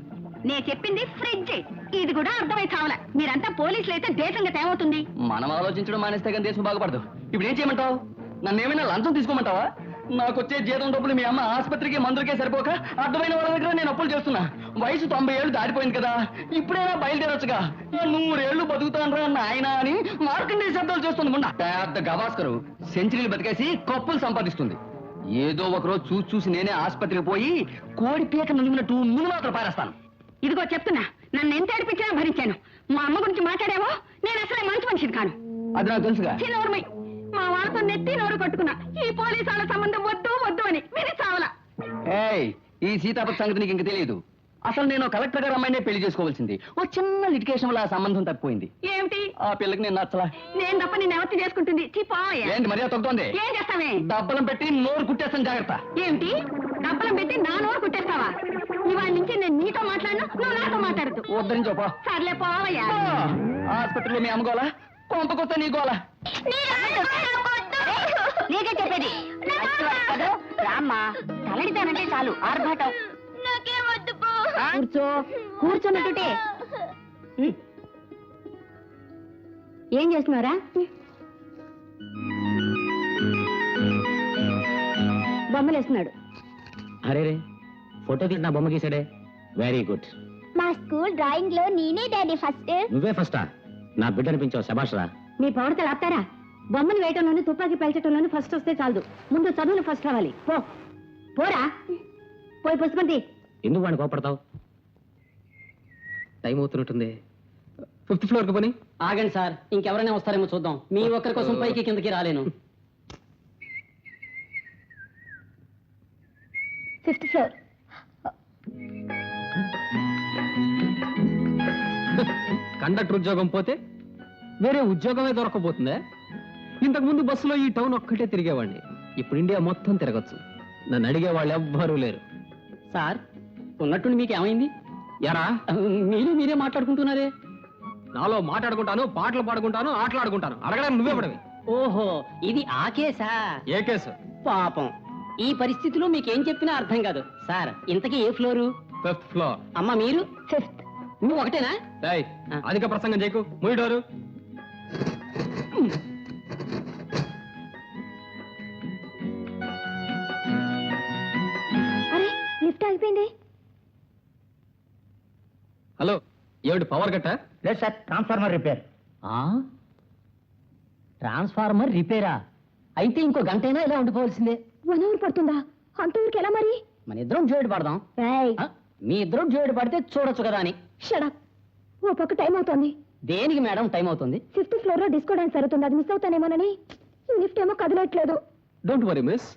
నేను చెప్పింది ఫ్రిడ్జ్. ఇది కూడా అర్థమై చావల. మీరంతా పోలీసులు అయితే దేశంగా ఏమవుతుంది? మనం ఆలోచించడం మానేస్తే కానీ దేశం బాగుపడదు. ఇప్పుడు ఏం చేయమంటావు? నన్ను ఏమైనా లంచం తీసుకోమంటావా? నాకు వచ్చే జీతం డబ్బులు మీ అమ్మ ఆసుపత్రికి మందులకే సరిపోక అర్థమైన వాళ్ళ దగ్గర నేను అప్పులు చేస్తున్నా. వయసు 90 ఏళ్ళు దాటిపోయింది కదా, ఇప్పుడైనా బయలుదేరొచ్చుగా. 100 ఏళ్ళు బతుకుతానరా నాయనా అని మార్కండే శబ్దాలు చేస్తుంది. ముండా పెద్ద గవాస్కరు సెంచరీలు బతికేసి కప్పులు సంపాదిస్తుంది. ఏదో ఒకరోజు చూసి నేనే ఆసుపత్రికి పోయి కోడి పీక నులిమినట్టు ముందు మాత్రం పారేస్తాను. ఇదిగో చెప్తున్నా, నన్ను ఎంత ఏడిపించినా భరించాను. మా అమ్మ గురించి మాట్లాడావో నేను అసలే మంచి మనిషిని కాను. అది నాకు తెలుసుగా. చిన్నూర్మై, మా వాళ్ళతో నెత్తి నోరు కొట్టుకున్నా. ఈ పోలీసు వాళ్ళ సంబంధం వద్దు వద్దు అని మీరు చావలా. ఏయ్, ఈ సీతాపతి సంగతి నీకు ఇంక తెలియదు. అసలు నేను కలెక్టర్ గారు అమ్మాయినే పెళ్లి చేసుకోవాల్సింది. ఓ చిన్న లిటికేషన్ వల్ల ఆ సంబంధం తప్పిపోయింది. ఏమిటి? ఆ పిల్లకి నేను నచ్చలా. నేను తప్ప నేను ఎవరిని చేసుకుంటుంది? చిపోయా. ఏంటి మర్యాద తగ్గుతోంది? ఏం చేస్తావే? డబ్బలం పెట్టి నోరు కుట్టేస్తాను, జాగ్రత్త. ఏమిటి? డబ్బలం పెట్టి నా నోరు కుట్టేస్తావా? ఇవాళ నుంచి నేను నీతో మాట్లాడను, నువ్వు నాతో మాట్లాడదు. ఉద్ధరించోపా. సర్లే పోవయ్యా. హాస్పిటల్లో మీ అమ్మగోలా, కొంపకొస్తే నీ గోలా. నీకే చెప్పేది. రామ్మా, తలడితానంటే చాలు ఆర్భాటం. కూర్చో, కూర్చోన్నట్టుంటే. ఏం చేస్తున్నారా? బొమ్మలు వేస్తున్నాడు. అరే రే, ఫోటో తీసి నా బొమ్మ గీసాడే. Very good. మా స్కూల్ డ్రాయింగ్ లో నేనే డాడీ ఫస్ట్. నువ్వే ఫస్టా? నా బిడ్డ అనిపించావు, శభాష్ రా. మీ పౌడతలు ఆపుతారా? బొమ్మలు వేయటంలోనూ తుపాకీ పెంచటంలోనూ ఫస్ట్ వస్తే చాలదు. ముందు చదువులు ఫస్ట్ రావాలి. పోరా, పోయి పుస్తకం తీ. ఎందుకు వాడిని కోపడతావు? టైం అవుతున్నట్టుంది. 5th ఫ్లోర్కి పోనీ. ఆగండి సార్, ఇంకెవరైనా వస్తారేమో చూద్దాం. మీ ఒక్కరి కోసం పైకి కిందకి రాలేను. 5th floor. కండక్టర్ ఉద్యోగం పోతే వేరే ఉద్యోగమే దొరకబోతుందా? ఇంతకు ముందు బస్సులో ఈ టౌన్ ఒక్కటే తిరిగేవాడిని. ఇప్పుడు ఇండియా మొత్తం తిరగచ్చు. నన్ను అడిగే వాళ్ళు ఎవ్వరూ లేరు. సార్, ఉన్నట్టుండి మీకు ఏమైంది? యారా, మీరే మాట్లాడుకుంటున్నారే. నాలో మాట్లాడుకుంటాను, పాటలు పాడుకుంటాను, ఆటలాడుకుంటాను. అడగడానికి నువ్వే పడవి. ఓహో, ఇది ఆ కేసా? ఏ కేసు? పాపం, ఈ పరిస్థితిలో మీకేం చెప్పినా అర్థం కాదు. సార్, ఇంతకీ ఏ ఫ్లోరు? 5th floor. అమ్మ మీరు? 5th. నువ్వు ఒకటేనా? ఏయ్, అధిక ప్రసంగం చేయకు. ముయిడోరు. అరే, లిఫ్ట్ ఆగిపోయింది. హలో, ఏమిటి పవర్ కట్టా? లేదు సార్, ట్రాన్స్ఫార్మర్ రిపేర్. ట్రాన్స్ఫార్మర్ రిపేరా? అయితే ఇంకో గంటైనా ఇలా ఉండిపోవాల్సిందే. 1 అవర్ పడుతుందా? అంత ఊరికి ఎలా మరి? మన ఇద్దరం జోడు పడదాం. మీ ఇద్దరం జోడు పడితే చూడొచ్చు కదా అని. షడప్. ఓ పక్క టైం అవుతోంది. దేనికి మేడం టైం అవుతుంది? 5th ఫ్లోర్ లో డిస్కో డాన్స్ జరుగుతుంది. అది మిస్ అవుతానేమోనని. ఈ లిఫ్ట్ ఏమో కదలట్లేదు. డోంట్ వరీ మిస్,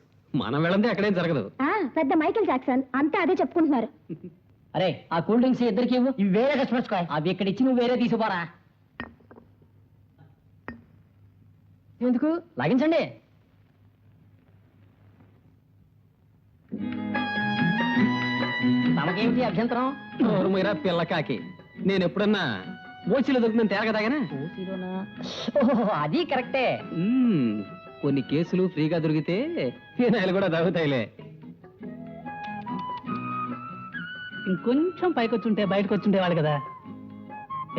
మనం వెళ్ళందే అక్కడేం జరగదు. పెద్ద మైకేల్ జాక్సన్ అంతా అదే చెప్పుకుంటున్నారు. అరే, ఆ కూల్ డ్రింక్స్ ఇద్దరికి ఇవ్వు. ఇవి వేరే కస్టమర్స్. అవి ఇక్కడ ఇచ్చి నువ్వు వేరే తీసుకోరా. ఎందుకు లాగించండి. తమకేమిటి అభ్యంతరం? మీరా పిల్ల కాకి. నేను ఎప్పుడన్నా ఓసీలో దొరుకుతుందని తేరగదాగానా? ఓహో, అది కరెక్టే. కొన్ని కేసులు ఫ్రీగా దొరికితే ఫినాయిల్ కూడా తగ్గుతాయిలే. ఇంకొంచెం పైకి వచ్చుంటే బయటకు వచ్చుంటేవాళ్ళు కదా.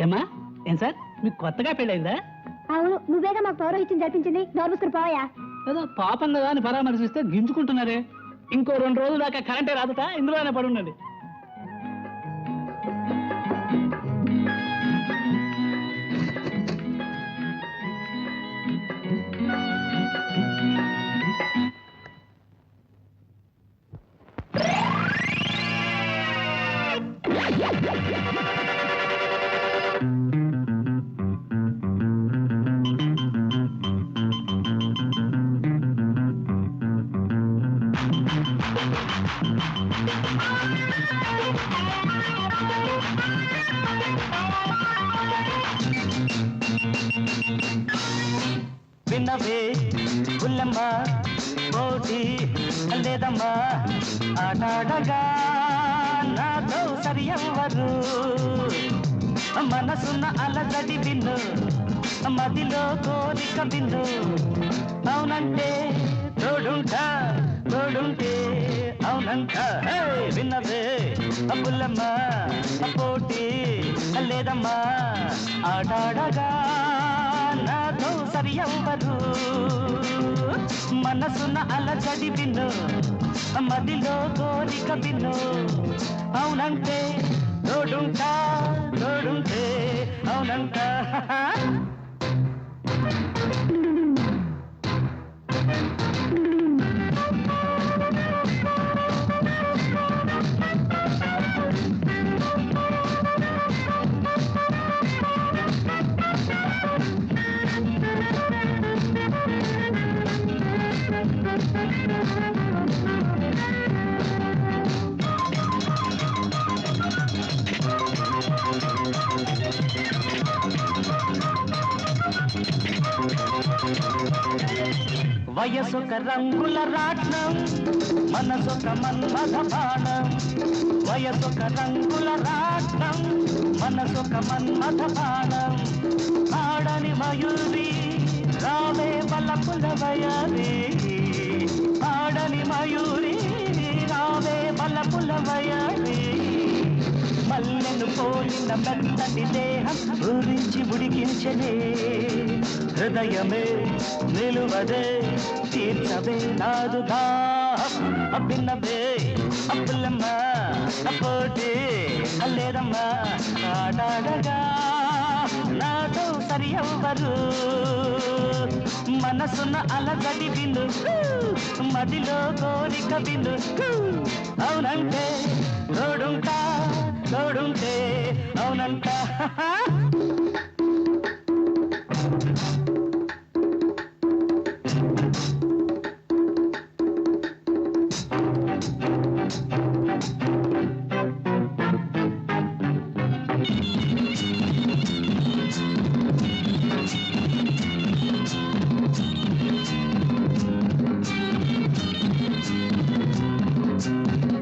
ఏమా, ఏం సార్, మీకు కొత్తగా పెళ్ళైందా? అవును, నువ్వేగా మాకు పౌరోహిత్యం జరిపించింది. నోర్ముసుకుని పోయా. ఏదో పాపం కదా అని పరామర్శిస్తే గింజుకుంటున్నారే. ఇంకో 2 రోజుల దాకా కరెంటే రాదుట, ఇందులోనే పడున్నది. విన్నవే పుల్లమ్మ, పోటీ లేదమ్మా, ఆటాడగా నాతో సరి ఎవ్వరు మనసున్న అలజడి విన్ను మదిలో కోరిక విన్ను అవునంటే తోడుంటా తోడుంటే అవునంట విన్నవే బుల్లమ్మ పోటీ లేదమ్మా ఆడాడగా నాతో సరి ఎవ్వరు మనసున్న అలజడి విన్ను మదిలో కోరిక విన్ను అవునంటే తోడుంటా తోడుంటే అవునంట వయసొక రంగుల రాట్నం మనసొక మన్మథ బాణం వయసొక రంగుల రాట్నం మనసొక మన్మథ బాణం ఆడని మయూరి రావే బలపుల వయరి ఆడని మయూరి రావే బలపుల వయరి మల్లెను పోలిన మెత్తటి దేహం ఊరించి ఉడికించనే హృదయమే నిలువదే తీర్చవే నాదు దాహం అభిన్నవే అప్పులమ్మ పోటీ లేదమ్మా ఆడాడగా నాతో సరి ఎవ్వరు మనసున్న అలజడి విను మదిలో కోరిక విను అవునంటే తోడుంటా తోడుంటే అవునంట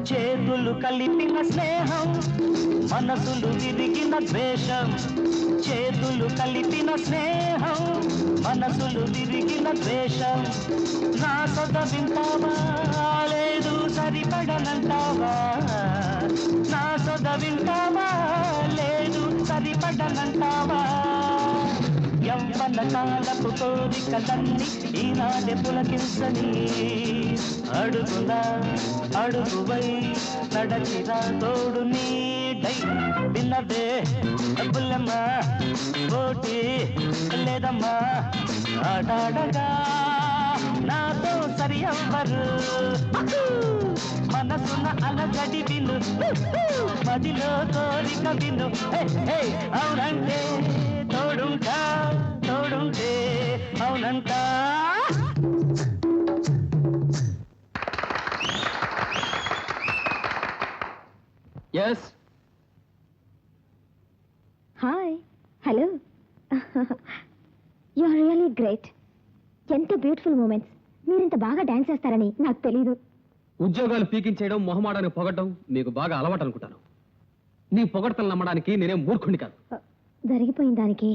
చేతులు కలిపిన స్నేహం మనసులు విరిగిన ద్వేషం చేతులు కలిపిన స్నేహం మనసులు విరిగిన ద్వేషం నా సొద వింటావా లేదు సరిపడనంటావా నా సొద వింటావా లేదు సరిపడనంటావా యవ్వన కాలపు కోరికలన్నీ ఈనాడే పులకించని అడుగునా అడుగువై నడచిరా తోడు నీడై విన్నదే బుల్లమ్మ పోటీ లేదమ్మా ఆడాడగా నాతో సరి ఎవ్వరు మనసున్న అలజడి విను మదిలో కోరిక విను అవునంటే తోడుంటా తోడుంటే అవునంట yes hi hello you are really great ఎంత బ్యూటిఫుల్ మూమెంట్స్ మీరు ఇంత బాగా డాన్స్ చేస్తారని నాకు తెలీదు ఉద్యోగాలు పీకించేయడం మొహమాడానికి పొగటం నీకు బాగా అలవాటు అనుకుంటాను నీ పొగడతలు నమ్మడానికి నేనేం మూర్ఖుని కాదు జరిగిపోయిన దానికి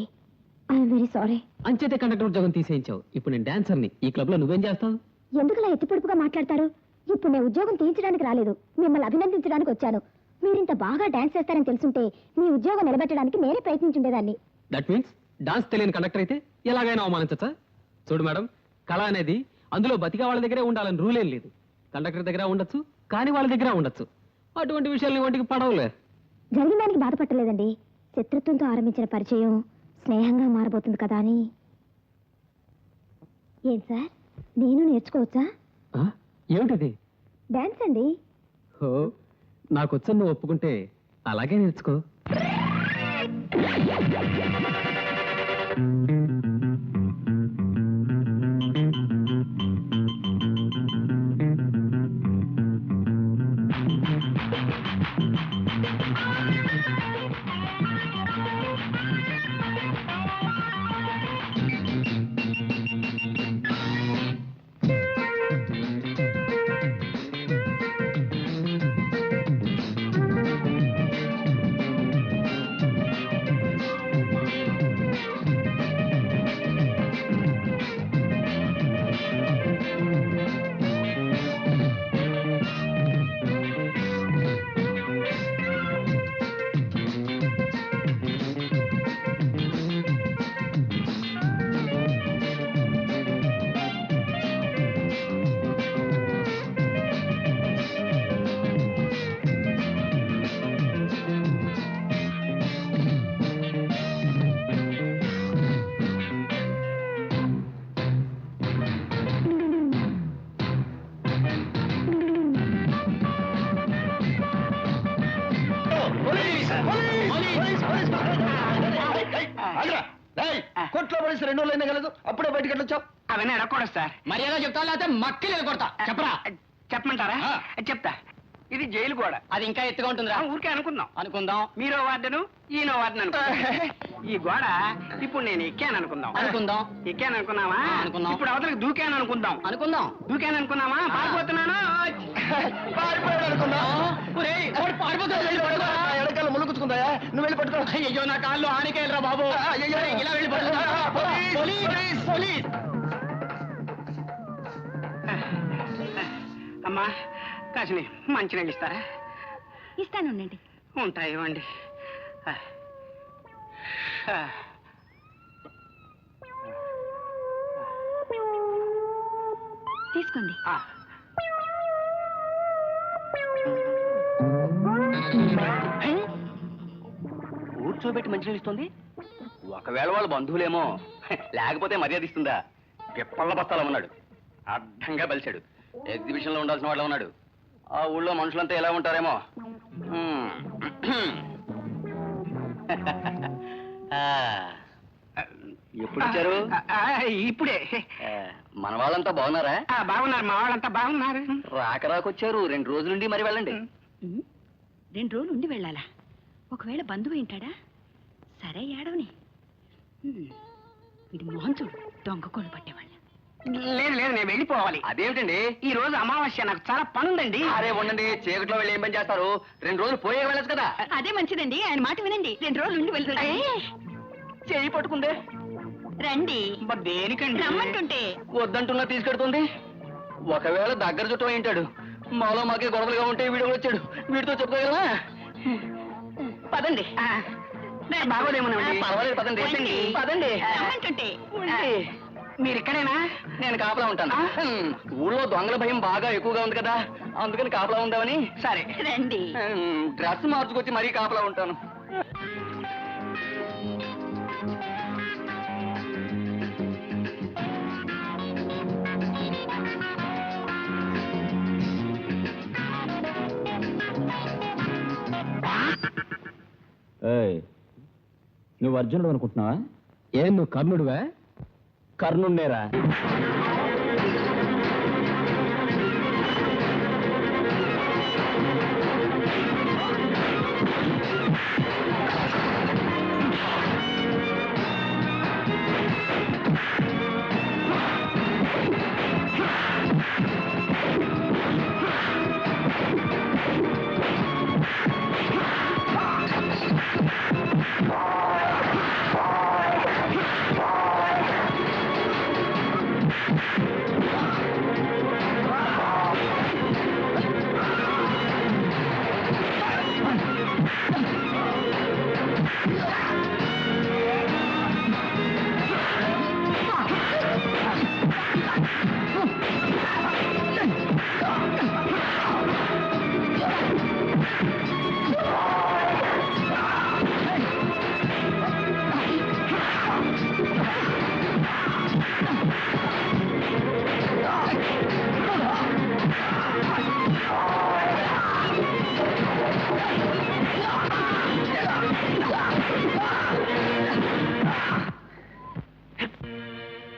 ఐఎమ్ వెరీ సారీ అంచేతే కండక్టర్ ఉద్యోగం తీసేయించావు ఇప్పుడు నేను డాన్సర్ని ఈ క్లబ్ లో నువ్వేం చేస్తావు ఎందుకలా ఎత్తిపొడుపుగా మాట్లాడతారు ఇప్పుడు నేను ఉద్యోగం తీయించడానికి రాలేదు మిమ్మల్ని అభినందించడానికి వచ్చాను మీరు ఇంత బాగా డాన్స్ చేస్తారని తెలుసుంటే మీ ఉద్యోగం నిలబెట్టడానికి నేనే ప్రయత్నించుండేదాన్ని దట్ మీన్స్ డాన్స్ తెలియని కండక్టర్ అయితే ఎలాగైనా అవమానించచ్చా చూడు మేడం కళ అనేది అందులో బతికా వాళ్ళ దగ్గరే ఉండాలని రూల్ ఏం లేదు కండక్టర్ దగ్గర ఉండొచ్చు కానీ వాళ్ళ దగ్గర ఉండొచ్చు అటువంటి విషయాలు వంటికి పడవలే జరిగిన దానికి బాధపట్టలేదండి శత్రుత్వంతో ఆరంభించిన పరిచయం స్నేహంగా మారబోతుంది కదా అని ఏం సార్ నేను నేర్చుకోవచ్చా ఏమిటది డాన్స్ అండి ఓ నాకు వచ్చని నువ్వు ఒప్పుకుంటే అలాగే నేర్చుకో కొట్లో పడేసి 2 రోజులు అయినా కలదు అప్పుడే బయటకు వెళ్ళొచ్చావు. అవన్నీ అడగకూడదు సార్. మర్యాద చెప్తా లేకపోతే మక్కిలు కొడతా చెప్పరా. చెప్పమంటారా? చెప్తా. ఇది జైలు గోడ. అది ఇంకా ఎత్తుగా ఉంటుందిరా. ఊరికే అనుకుందాం. అనుకుందాం. మీరో వార్డెను ఈయనో వార్డెన్ అనుకుందాం. ఈ గోడ ఇప్పుడు నేను ఎక్కాను అనుకుందాం. అనుకుందాం. ఎక్కాను అనుకున్నావా? అనుకున్నాం. ఇప్పుడు అవతలకి దూకాను అనుకుందాం. అనుకుందాం. దూకాను అనుకున్నావా? పారిపోతున్నాను. పారిపోయాడు అనుకున్నా. ఎడకాల ములుగుచ్చుకుందా? నువ్వు వెళ్ళి పట్టుకో. అయ్యో నా కాళ్ళు ఆనికేళ్ళరా బాబు. అయ్యో, ఇలా వెళ్ళి పట్టుకో. పోలీస్. అమ్మా కాసిని మంచినీళ్ళు ఇస్తారా? ఇస్తానుండండి. ఉంటాయి ఇవ్వండి. తీసుకోండి. కూర్చోబెట్టి మంచినీళ్ళు ఇస్తుంది. ఒకవేళ వాళ్ళ బంధువులేమో, లేకపోతే మర్యాద ఇస్తుందా? పిప్పళ్ళ బస్తాలో ఉన్నాడు, అడ్డంగా బలిచాడు. ఎగ్జిబిషన్ లో ఉండాల్సిన వాళ్ళ ఉన్నాడు. ఆ ఊళ్ళో మనుషులంతా ఎలా ఉంటారేమో. ఎప్పుడు వచ్చారు? ఇప్పుడే. మన వాళ్ళంతా బాగున్నారా? బాగున్నారు. మా వాళ్ళంతా బాగున్నారు. రాకరాకొచ్చారు. 2 రోజుల నుండి మరి వెళ్ళండి. 2 రోజులు ఉండి వెళ్ళాలా? ఒకవేళ బంధువు ఏంటాడా? సరే ఏడవని. వీడి మోహన్ చూడు, దొంగ కోళ్ళు పట్టేవాళ్ళ. లేదు నేను వెళ్ళిపోవాలి. అదేమిటండి? ఈ రోజు అమావాస్య, నాకు చాలా పనుందండి. అరే ఉండండి, చీకట్లో వెళ్ళి ఏం పని చేస్తారు? 2 రోజులు పోయే వెళ్ళచ్చు కదా. అదే మంచిదండి. ఆయన మాట వినండి. 2 రోజులు ఉండి వెళ్తాడు. చేయి పట్టుకుందే. రండి. దేనికండి? రమ్మంటుంటే. వద్దంటున్నా తీసుకెడుతుంది. ఒకవేళ దగ్గర చుట్టూ ఏంటాడు. మాలో మాకే గొడవలుగా ఉంటే వీడు వచ్చాడు. వీడితో చెప్పుకోగలవా? పదండి. బాగోదేమోనండి. పర్వాలేదు, పదండి. పదండి. రమ్మంటుంటే. మీరు ఇక్కడేనా? నేను కాపలా ఉంటాను. ఊళ్ళో దొంగల భయం బాగా ఎక్కువగా ఉంది కదా, అందుకని కాపలా ఉందామని. సరే రండి. డ్రెస్ మార్చుకొచ్చి మరీ కాపలా ఉంటాను. నువ్వు అర్జునుడు అనుకుంటున్నావా? ఏం నువ్వు కర్ణుడువా? కర్ణుణ్ణేరా.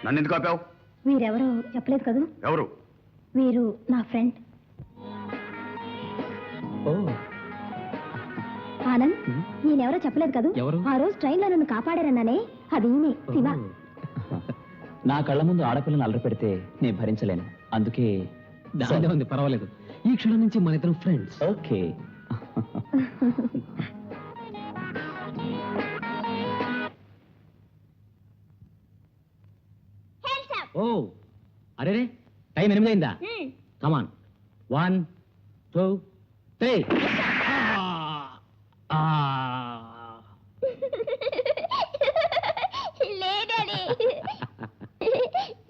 నన్ను ఎందుకు ఆపావు? వీరెవరో చెప్పలేదు కదా? ఎవరు? వీరు నా ఫ్రెండ్ ఆనంద్. ఈయనెవరో చెప్పలేదు కదా? ఎవరు? ఆ రోజు ట్రైన్ లో నన్ను కాపాడారన్నానే, అది ఈయనే, శివ. నా కళ్ళ ముందు ఆడపిల్లని అల్లరి పెడితే నేను భరించలేను. అందుకే ఉంది. పర్వాలేదు. ఈ క్షణం నుంచి మన ఇద్దరం ఫ్రెండ్స్. ఓకే. ఓ అరే రే, టైం 8 అయిందా? కమాన్. 1 2 3.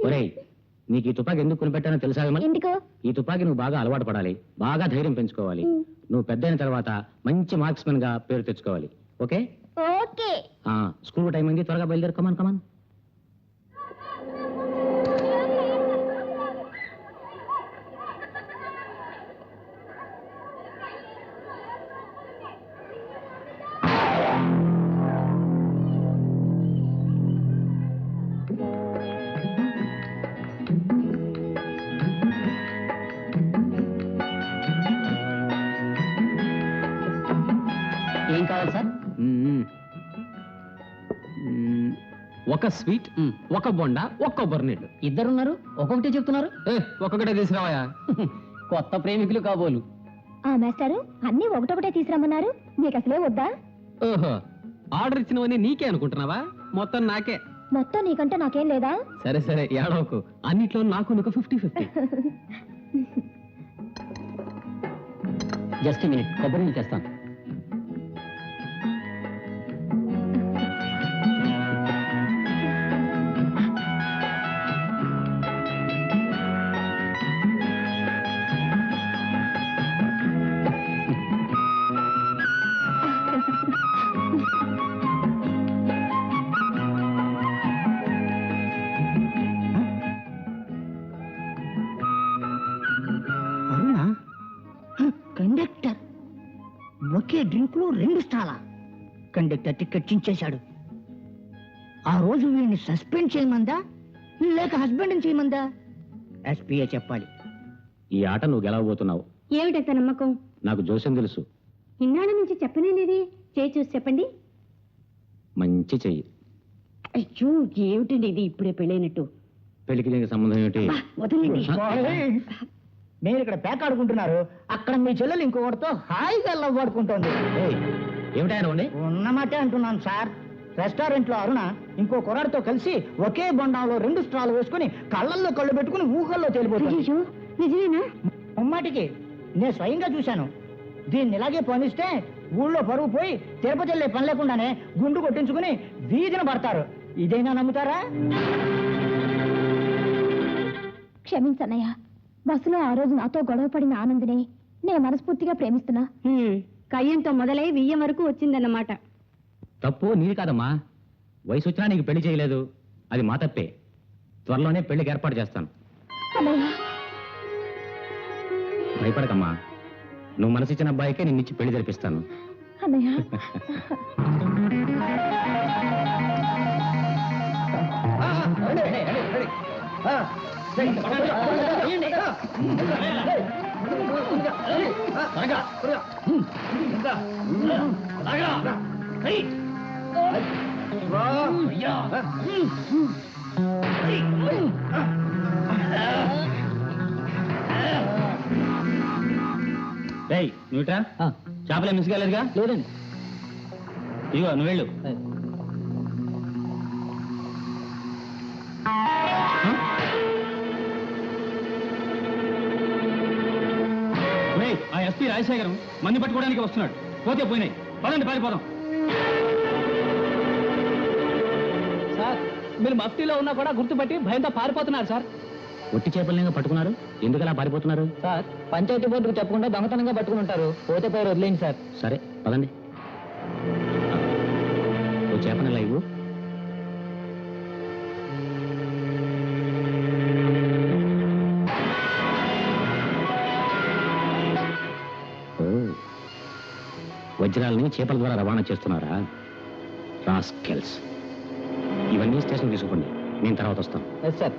ఒరేయ్, నీకు ఈ తుపాకీ ఎందుకు కొనిపెట్టానో తెలుసా? ఎందుకు? ఈ తుపాకీ నువ్వు బాగా అలవాటు పడాలి, బాగా ధైర్యం పెంచుకోవాలి. నువ్వు పెద్ద అయిన తర్వాత మంచి మార్క్స్మెన్ గా పేరు తెచ్చుకోవాలి. ఓకే? ఓకే. స్కూల్ టైం అయింది, త్వరగా బయలుదేరు. కమాన్ కమాన్. ఏం కావాలి సార్? ఒక స్వీట్, ఒక బొండా, ఒక కొబ్బరి నీళ్ళు. ఇద్దరున్నారు, ఒక్కొక్కటి చెప్తున్నారు. ఒక్కొక్కటే తీసుకురావయా. కొత్త ప్రేమికులు కాబోలు. ఆ మాస్టారు అన్నీ ఒకటొకటే తీసుకురమ్మన్నారు, మీకు అసలే వద్దా? ఓహో, ఆర్డర్ ఇచ్చినవన్నీ నీకే అనుకుంటున్నావా? మొత్తం నాకే. మొత్తం నీకంటే నాకేం లేదా? సరే సరే, ఏడవకు. అన్నిట్లో నాకు నీకు 50-50. జస్ట్ మినిట్, కొబ్బరి నీళ్ళు తెస్తాను. అవునా? కండక్టర్ ఒకే డ్రింక్ లో 2 స్టాలా? Conductor ticket చించేశాడు. ఆ రోజు వీడిని సస్పెండ్ చేయమందా లేక హస్బెండ్ చేయమందా? ఎస్పీఏ చెప్పాలి. ఈ ఆట నువ్వు గెలవబోతున్నావు. ఏమిటంత నమ్మకం? నాకు జోస్యం తెలుసు. ఇన్నాళ్ళ నుంచి చెప్పనే లేదే. చేయి చూసి చెప్పండి. మంచి చెయ్యి. అయ్యో, ఏమిటండి ఇది ఇప్పుడే పెళ్ళైనట్టు? పెళ్లికి దీనికి సంబంధం ఏమిటి? వదలండి. మీరు ఇక్కడ పేకాడుకుంటున్నారు, అక్కడ మీ చెల్లెలు ఇంకొకటితో హాయిగా లవ్వాడుకుంటోంది. ఏమిటాయన ఉండి? ఉన్నమాటే అంటున్నాను సార్. రెస్టారెంట్ లో అరుణ ఇంకో కుర్రాడితో కలిసి ఒకే బొండంలో 2 స్ట్రాలు వేసుకుని కళ్ళల్లో కళ్ళు పెట్టుకుని ఊహల్లో తేలిపోతుంది. అయ్యో, నిజమేనా? అమ్మాటికి నేను స్వయంగా చూశాను. దీన్ని ఇలాగే పనిస్తే ఊళ్ళో పరువు పోయి తిరుపతి వెళ్ళే పని లేకుండానే గుండు కొట్టించుకుని వీధిన పడతారు. ఇదైనా నమ్ముతారా? క్షమించన్నయ్య, బస్సులో ఆ రోజు నాతో గొడవ పడిన ఆనందిని నేను మనస్ఫూర్తిగా ప్రేమిస్తున్నా. కయ్యంతో మొదలై వియ్యం వరకు వచ్చిందన్నమాట. తప్పు నీది కాదమ్మా. వయసు వచ్చినా నీకు పెళ్లి చేయలేదు, అది మా తప్పే. త్వరలోనే పెళ్లికి ఏర్పాటు చేస్తాను. అన్నయ్య, భయపడకమ్మా, నువ్వు మనసిచ్చిన అబ్బాయికే నిన్నిచ్చి పెళ్లి జరిపిస్తాను. అన్నయ్య. నువ్వుట్రా, చేపలే మిస్ కాలేదుగా? లేదండి. ఇదిగో నువ్వు వెళ్ళు. ఆ ఎస్పీ రాజశేఖరం మంది పట్టుకోవడానికి వస్తున్నాడు. పోతే పోయినాయి, పదండి పారిపోదాం. సార్, మీరు మఫ్టీలో ఉన్నా కూడా గుర్తుపట్టి భయంతో పారిపోతున్నారు సార్. ఒట్టి చేపలనే పట్టుకున్నారు, ఎందుకు అలా పారిపోతున్నారు? సార్, పంచాయతీ బోర్డుకు చెప్పకుండా దొంగతనంగా పట్టుకుని ఉంటారు. పోతే పోయి వదిలేండి సార్. సరే పదండి. ఓ చేపని లైవ్. వజ్రాలని చేపల ద్వారా రవాణా చేస్తున్నారా? రాస్కెల్స్. ఇవన్నీ స్టేషన్ తీసుకోండి, నేను తర్వాత వస్తాను. Yes sir.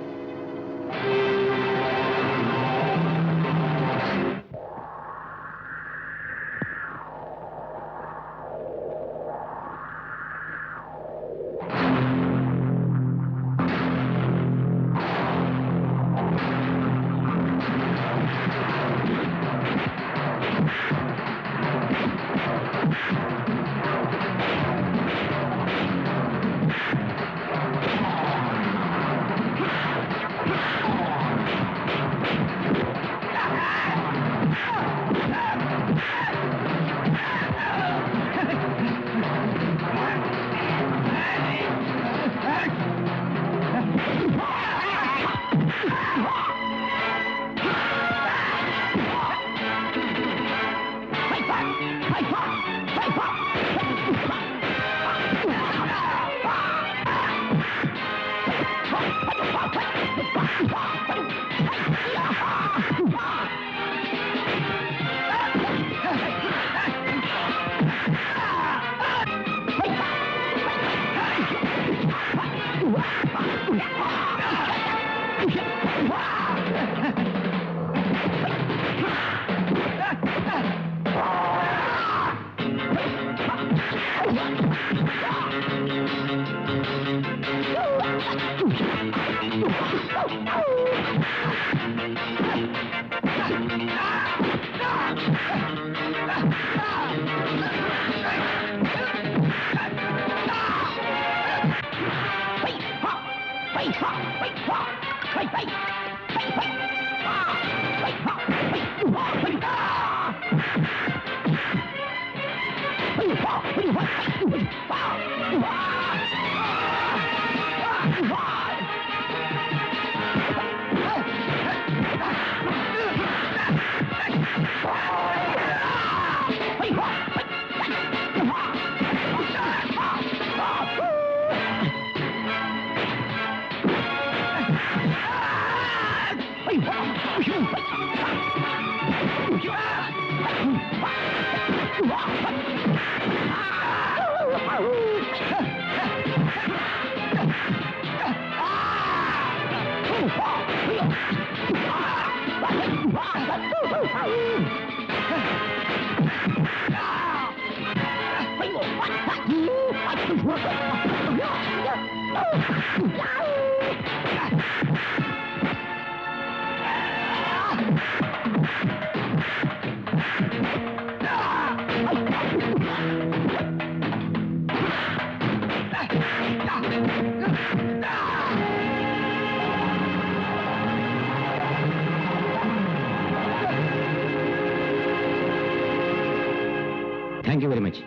Thank you very much.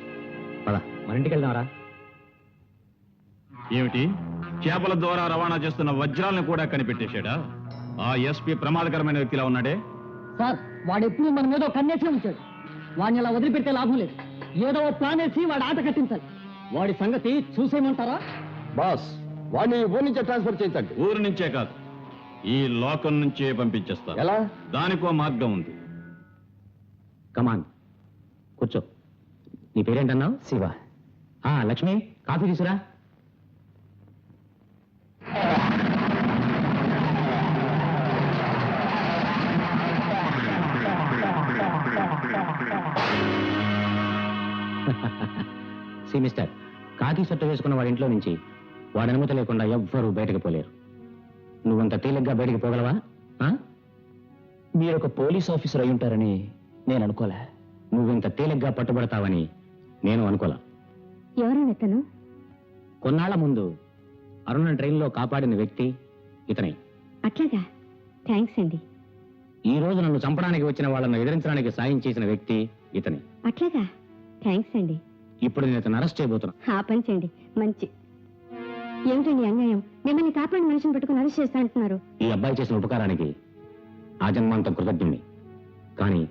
పద మన ఇంటికి వెళ్దాంరా. ఏమిటి, చేపల ద్వారా రవాణా చేస్తున్న వజ్రాలను కూడా కనిపెట్టేశాడా? ఆ ఎస్పీ ప్రమాదకరమైన వ్యక్తిలా ఉన్నాడే. సార్ వాడు ఎప్పుడు మన మీద కన్నేసే ఉంచాడు. వాడిని అలా వదిలిపెడితే లాభం లేదు. ఏదో ప్లాన్ వేసి వాడు ఆట కట్టించాలి. వాడి సంగతి చూసేయమంటారా? బాస్, వాడిని ఊరి నుంచే ట్రాన్స్ఫర్ చేయించండి. ఊరు నుంచే కాదు, ఈ లోకం నుంచే పంపించేస్తా. ఎలా? దానికో మార్గం ఉంది. కమాన్ కూర్చో. నీ పేరేంటన్నావు? శివ. లక్ష్మి, కాఫీ తీసురా. సి మిస్టర్, కాకి షర్టు వేసుకున్న వాడి ఇంట్లో నుంచి వాడి అనుమతి లేకుండా ఎవ్వరూ బయటకు పోలేరు. నువ్వంత తేలిగ్గా బయటకు పోగలవా? మీరొక పోలీస్ ఆఫీసర్ అయి ఉంటారని నేను అనుకోలే. నువ్వింత తేలిగ్గా పట్టుబడతావని నేను అనుకోలా. ఎవరైనా తను? కొన్నాళ్ల ముందు అరుణ ట్రైన్లో కాపాడిన వ్యక్తి ఇతనే. అట్లాగా, థ్యాంక్స్ అండి. ఈ రోజు నన్ను చంపడానికి వచ్చిన వాళ్ళను ఎదిరించడానికి సాయం చేసిన వ్యక్తి ఇతనే. అట్లాగా, థ్యాంక్స్ అండి. ఇప్పుడు నేను ఇతను అరెస్ట్ చేయబోతున్నా. ఆ పని చేయండి, మంచి. ఏమిటండి అన్యాయం? మిమ్మల్ని కాపాడిన మనిషిని పట్టుకుని అరెస్ట్ చేస్తా అంటున్నారు. ఈ అబ్బాయి చేసిన ఉపకారానికి ఆజన్మాంతం కృతజ్ఞుణ్ణి. కానీ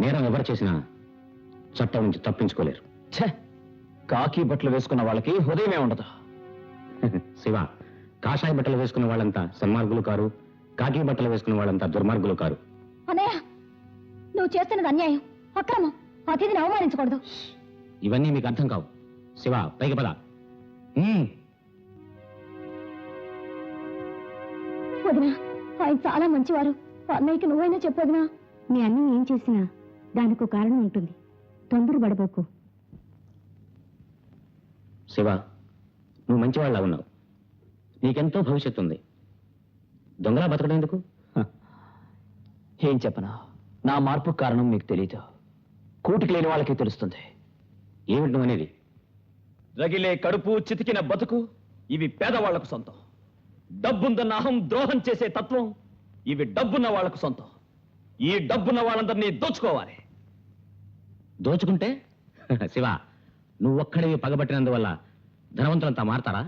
నేరం ఎవరు చేసినా చట్టం నుంచి తప్పించుకోలేరు. కాకి బట్టలు వేసుకున్న వాళ్ళకి హృదయమే ఉండదు. శివ, కాషాయ బట్టలు వేసుకున్న వాళ్ళంతా సన్మార్గులు కారు, కాకి బట్టలు వేసుకున్న వాళ్ళంతా దుర్మార్గులు కారు. అన్నయ్య, నువ్వు చేస్తున్నది అన్యాయం, అక్రమం. అతిథిని అవమానించకూడదు. ఇవన్నీ మీకు అర్థం కావు. శివ, పైకి పద. వదినా, ఆయన చాలా మంచివారు. అన్నయ్యకి నువ్వైనా చెప్పొదినా. మీ అన్నయ్య ఏం చేసినా దానికో కారణం ఉంటుంది. తొందరపడబోకు. శివ, నువ్వు మంచివాళ్ళ ఉన్నావు. నీకెంతో భవిష్యత్తు ఉంది. దొంగలా బతకడం ఎందుకు? ఏం చెప్పనా, నా మార్పు కారణం మీకు తెలీదు. కూటికి లేని వాళ్ళకి తెలుస్తుంది. ఏమిటి నువ్వు అనేది? రగిలే కడుపు, చితికిన బతుకు ఇవి పేదవాళ్లకు సొంతం. డబ్బుందన్న అహం, ద్రోహం చేసే తత్వం ఇవి డబ్బున్న వాళ్లకు సొంతం. ఈ డబ్బున్న వాళ్ళందరినీ దోచుకోవాలి. దోచుకుంటే? శివ, నువ్వొక్కడివి పగబట్టినందువల్ల ధనవంతులంతా మారతారా?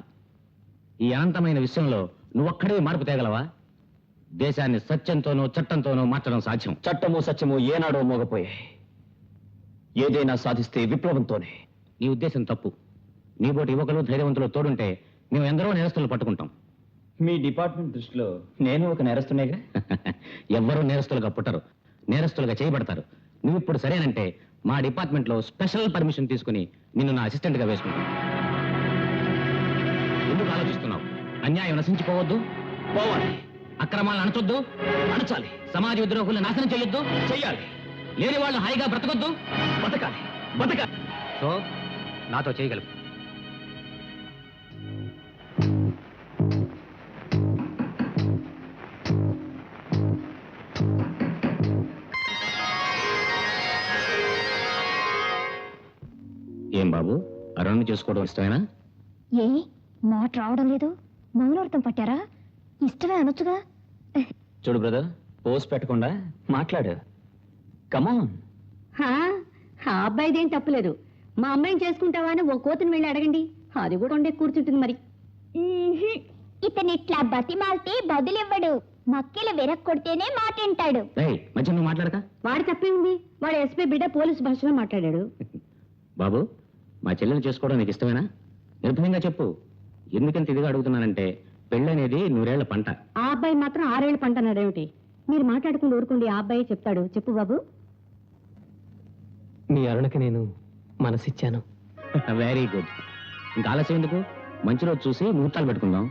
ఈ అనంతమైన విషయంలో నువ్వొక్కడివి మార్పు తేగలవా? దేశాన్ని సత్యంతోనో చట్టంతోనో మార్చడం సాధ్యం. చట్టము సత్యము ఏనాడో మోగపోయాయి. ఏదైనా సాధిస్తే విప్లవంతోనే. నీ ఉద్దేశం తప్పు. నీబోటి యువకులు, ధైర్యవంతులు తోడుంటే మేము ఎందరో నేరస్తులు పట్టుకుంటాం. మీ డిపార్ట్మెంట్ దృష్టిలో నేను ఒక నేరస్తునేగా? ఎవ్వరూ నేరస్తులుగా పుట్టరు, నేరస్తులుగా చేయబడతారు. నువ్వు ఇప్పుడు సరేనంటే మా డిపార్ట్మెంట్లో స్పెషల్ పర్మిషన్ తీసుకుని నిన్ను నా అసిస్టెంట్గా వేసుకుంటాను. ఎందుకు ఆలోచిస్తున్నావు? అన్యాయం నశించిపోవద్దు, పోవాలి. అక్రమాలను అణచొద్దు, అణచాలి. సమాజ విద్రోహులను నాశనం చేయొద్దు, చెయ్యాలి. లేని వాళ్ళు హాయిగా బ్రతకొద్దు, బతకాలి. బతకాలి. సో నాతో చేయగలవు. ఏం బాబు, అరుణ్ చేసుకోవడం ఇష్టమేనా? ఏ మాట రావడం లేదు? మౌనార్థం పట్టారా? ఇష్టమే అనొచ్చుగా. చూడు బ్రదర్, పోస్ట్ పెట్టకుండా మాట్లాడు. కమాన్. ఆ అబ్బాయిదేం తప్పులేదు. మా అమ్మాయిని చేసుకుంటావా అని ఓ కోతిని వెళ్ళి అడగండి, అది కూడా ఉండే కూర్చుంటుంది మరి. ఇతను ఇట్లా బతిమాలితే బదులివ్వడు. మక్కెలు విరక్కొడితేనే మాట వింటాడు. మధ్య నువ్వు మాట్లాడక. వాడు తప్పే ఉంది. వాడు ఎస్పీ బిడ్డ పోలీసు భాషలో మాట్లాడాడు. బాబు, మా చెల్లెలు చేసుకోవడం నీకు ఇష్టమేనా? నిర్భయంగా చెప్పు. ఎందుకంత ఇదిగా అడుగుతున్నానంటే పెళ్ళనేది 100 ఏళ్ల పంట. ఆ అబ్బాయి మాత్రం 6 ఏళ్ళు పంట అన్నాడేమిటి? మీరు మాట్లాడుకుంటూ ఊరుకోండి, ఆ అబ్బాయి చెప్తాడు. చెప్పు బాబు. మీ అరుణకి నేను మనసిచ్చాను. Very good. ఇంకా ఆలస్యం ఎందుకు? మంచి రోజు చూసి ముహూర్తాలు పెట్టుకుందాం.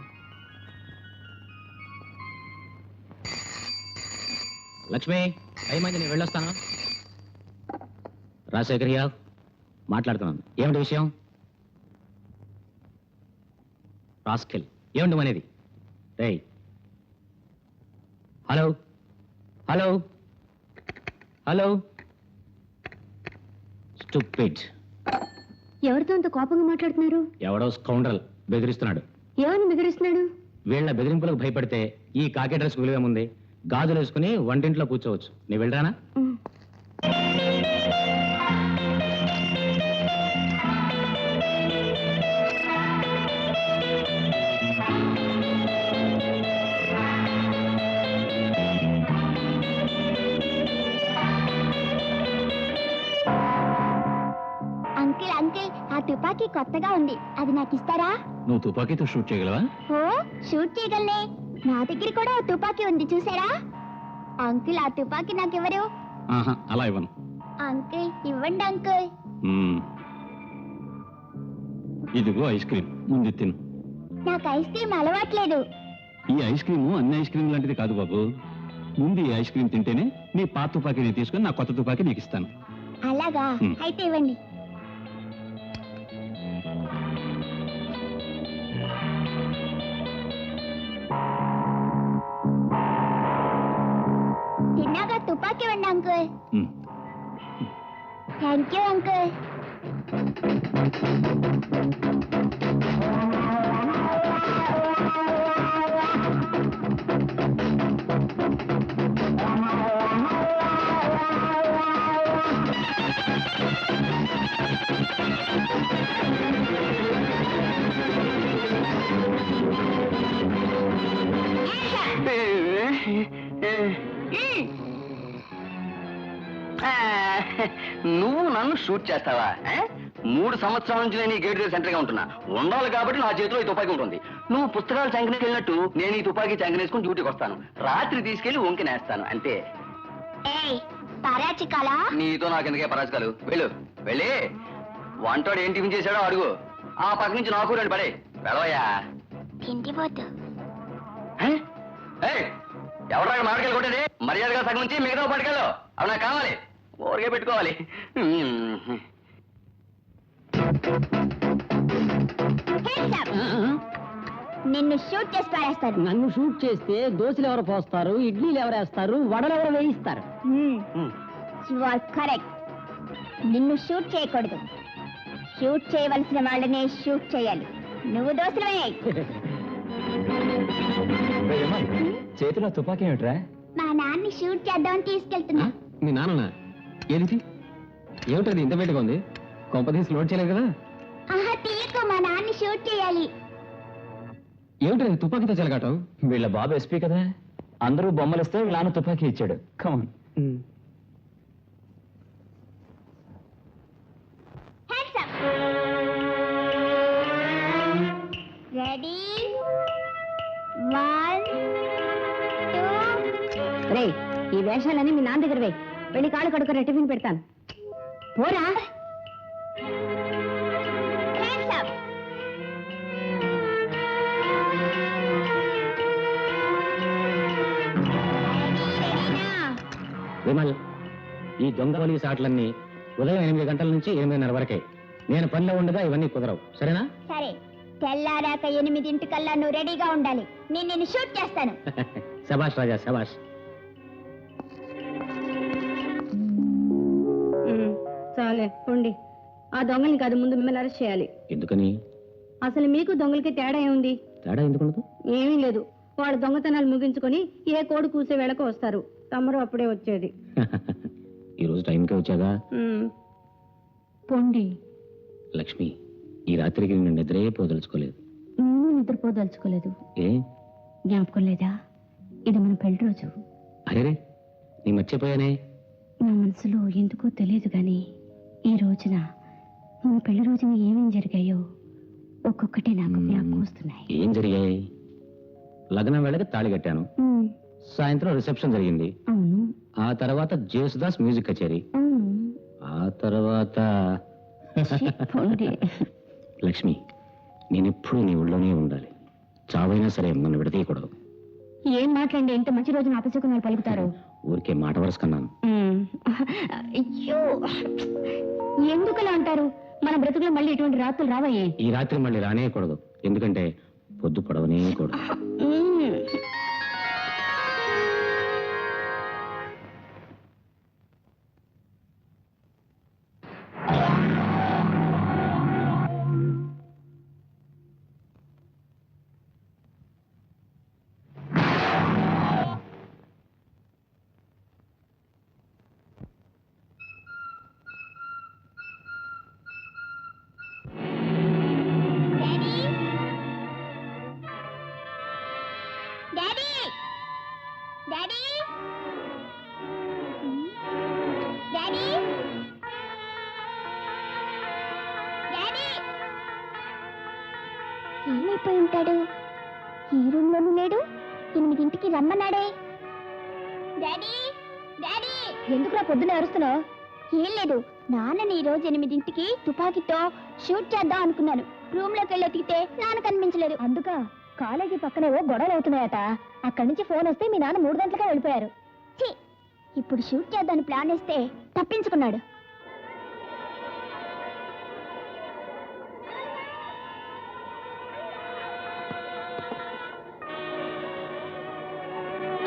లక్ష్మి, అయ్యమంది, నేను వెళ్ళొస్తాను. రాజశేఖర్య మాట్లాడుతున్నాను. ఏమిటి విషయం? రాస్కెల్, ఏమిటి అనేది? రేయ్, హలో హలో హలో. స్టూపిడ్. ఎవరితో అంత కోపంగా మాట్లాడుతున్నారు? ఎవడో స్కౌండ్రల్ బెదిరిస్తున్నాడు. ఏమని బెదిరిస్తున్నాడు? వీళ్ళ బెదిరింపులకు భయపడితే ఈ కాకి డ్రెస్ విలువేముంది? గాజులు వేసుకుని వంటింట్లో కూర్చోవచ్చు. నీ వెళ్ళరానా? అంకిల్ అంకిల్, ఆ తుపాకీ కొత్తగా ఉంది, అది నాకు ఇస్తారా? నువ్వు తుపాకీతో షూట్ చేయగలవా? ఓ, షూట్ చేయగలనే. నా దగ్గర కూడా ఓ తుపాకీ ఉంది, చూసారా? అంకిల్, ఆ తుపాకీ నాకు ఎవరు? ఆహా, అలా ఇవ్వను. అంకిల్, ఇవ్వండి అంకిల్. ఇదిగో ఐస్ క్రీమ్, ముందు తిను. నాకు ఐస్ క్రీమ్ అలవాట్లేదు. ఈ ఐస్ క్రీము అన్ని ఐస్ క్రీమ్ లాంటిది కాదు బాబు. ముందు ఈ ఐస్ క్రీమ్ తింటేనే నీ పాత తుపాకీని తీసుకుని నా కొత్త తుపాకీ నీకు ఇస్తాను. అలాగా? అయితే ఇవ్వండి. తిన్నాక తుపాకీ ఇవ్వండి అంకుల్. Thank you uncle. నువ్వు నన్ను షూట్ చేస్తావా? 3 సంవత్సరాల నుంచి నేను ఈ గేట్ దగ్గర సెంటర్గా ఉంటున్నా. ఉండాలి కాబట్టి నా చేతిలో ఈ తుపాకీ ఉంటుంది. నువ్వు పుస్తకాలు చంకనేసి వెళ్ళినట్టు నేను ఈ తుపాకీ చంకనేసుకుని డ్యూటీకి వస్తాను. రాత్రి తీసుకెళ్లి వంకినేస్తాను, అంతే. పరాచికాలా? నీతో నాకెందుకే పరాచకాలు? వెళ్ళు, వెళ్ళి వంటోడు ఏం టిఫిన్ చేశాడో అడుగు. ఆ పక్క నుంచి నాకు 2 పడే వెళ్ళవయ్యా. తిండిపోతు. ఎవరా మామిడికాయలు కొట్టేది? మర్యాదగా సగం నుంచి మిగతా పట్టుకెళ్ళు. అవి నాకు కావాలి, ఊరికే పెట్టుకోవాలి. నిన్ను షూట్ చేసి పారేస్తాను. నన్ను షూట్ చేస్తే దోశలు ఎవరు పోస్తారు, ఇడ్లీలు ఎవరు వేస్తారు, వడలు ఎవరు వేయిస్తారు? You are correct. నిన్ను షూట్ చేయకూడదు. షూట్ చేయవలసిన వాళ్ళనే షూట్ చేయాలి. నువ్వు దోశలు వేయి. చేతిలో తుపాకీ ఏమిట్రా? మా నాన్ని షూట్ చేద్దామని తీసుకెళ్తున్నా. మీ నాన్న ఏది? ఏమిటది ఇంత బయటగా ఉంది? కొంపదీసి లోడ్ చేయలేదు కదా? ఆహా, తీయకు. మా నాన్ని షూట్ చేయాలి. ఏమిటది తుపాకీతో చెలగాటం? వీళ్ళ బాబు ఎస్పీ కదా, అందరూ బొమ్మలు ఇస్తే వీళ్ళ నాన్న తుపాకీ ఇచ్చాడు. కమాన్. రెడీ, 1 2. రే, ఈ వేషాలన్నీ మీ నాన్న దగ్గర వే. వెళ్ళి కాళ్ళు కడుక్కుని టిఫిన్ పెడతాను. పోరా. విమల్, ఈ దొంగ పోలీస్ ఆటలన్నీ ఉదయం 8 గంటల నుంచి 8:30 వరకే. నేను పనిలో ఉండగా ఇవన్నీ కుదరవు, సరేనా? సరే. తెల్లారాక 8 నువ్వు రెడీగా ఉండాలి. నేను నిన్ను షూట్ చేస్తాను. శబాష్ రాజా, శబాష్. చాలే ఉండి. ఆ దొంగల్ని కాదు, ముందు మిమ్మల్ని అరెస్ట్ చేయాలి. ఎందుకని? అసలు మీకు దొంగలకి తేడా ఏముంది? తేడా ఎందుకుండదు? ఏమీ లేదు. వాడు దొంగతనాలు ముగించుకొని ఏ కోడి కూసే వేళకు వస్తారు. తమరు అప్పుడే వచ్చేది. ఈ రోజు టైంకే వచ్చాగా. పొండి. లక్ష్మి, ఈ రాత్రికి నేను నిద్రే పోదలుచుకోలేదు. నేను నిద్రపోదలుచుకోలేదు. ఏ జ్ఞాపకం లేదా? ఇది మన పెళ్లి రోజు. అరే, నీ మర్చిపోయానే. నా మనసులో ఎందుకో తెలియదు గాని ఈ రోజున మన పెళ్లి రోజున ఏమేం జరిగాయో ఒక్కొక్కటి నాకు జ్ఞాపకం వస్తున్నాయి. ఏం జరిగాయి? లగ్నం వేళకి తాళి కట్టాను, సాయంత్రం రిసెప్షన్ జరిగింది, అవును. ఆ తర్వాత జేసుదాస్ మ్యూజిక్ కచేరీ, అవును. ఆ తర్వాత లక్ష్మి, నేనెప్పుడు నీ ఊళ్ళోనే ఉండాలి. చావైనా సరే నన్ను విడదీయకూడదు. ఏం మాట్లాడి ఇంత మంచి రోజున అపశకునాలు పలుకుతారు? ఊరికే మాట వరుసకన్నాను. అయ్యో, ఎందుకలా అంటారు? మన బ్రతుకులో మళ్ళీ ఇటువంటి రాత్రులు రావయ్యే. ఈ రాత్రి మళ్ళీ రానేయకూడదు, ఎందుకంటే పొద్దు పొడవనేయకూడదు. ఏమైపోయి ఉంటాడు? ఈ రూమ్ లోనూ లేడు. 8ంటికి రమ్మన్నాడే. డాడీ, డాడీ, ఎందుకురా పొద్దున అరుస్తున్నావు? ఏం లేదు, నాన్నని ఈ రోజు 8ంటికి తుపాకీతో షూట్ చేద్దాం అనుకున్నాను. రూమ్ లోకి వెళ్ళి ఎతికితే నాన్న కనిపించలేదు. అందుక కాలేజీ పక్కనేవో గొడవలు అవుతున్నాయట. అక్కడి నుంచి ఫోన్ వస్తే మీ నాన్న 3 గంటలకే వెళ్ళిపోయారు. ఇప్పుడు షూట్ చేద్దామని ప్లాన్ వేస్తే తప్పించుకున్నాడు.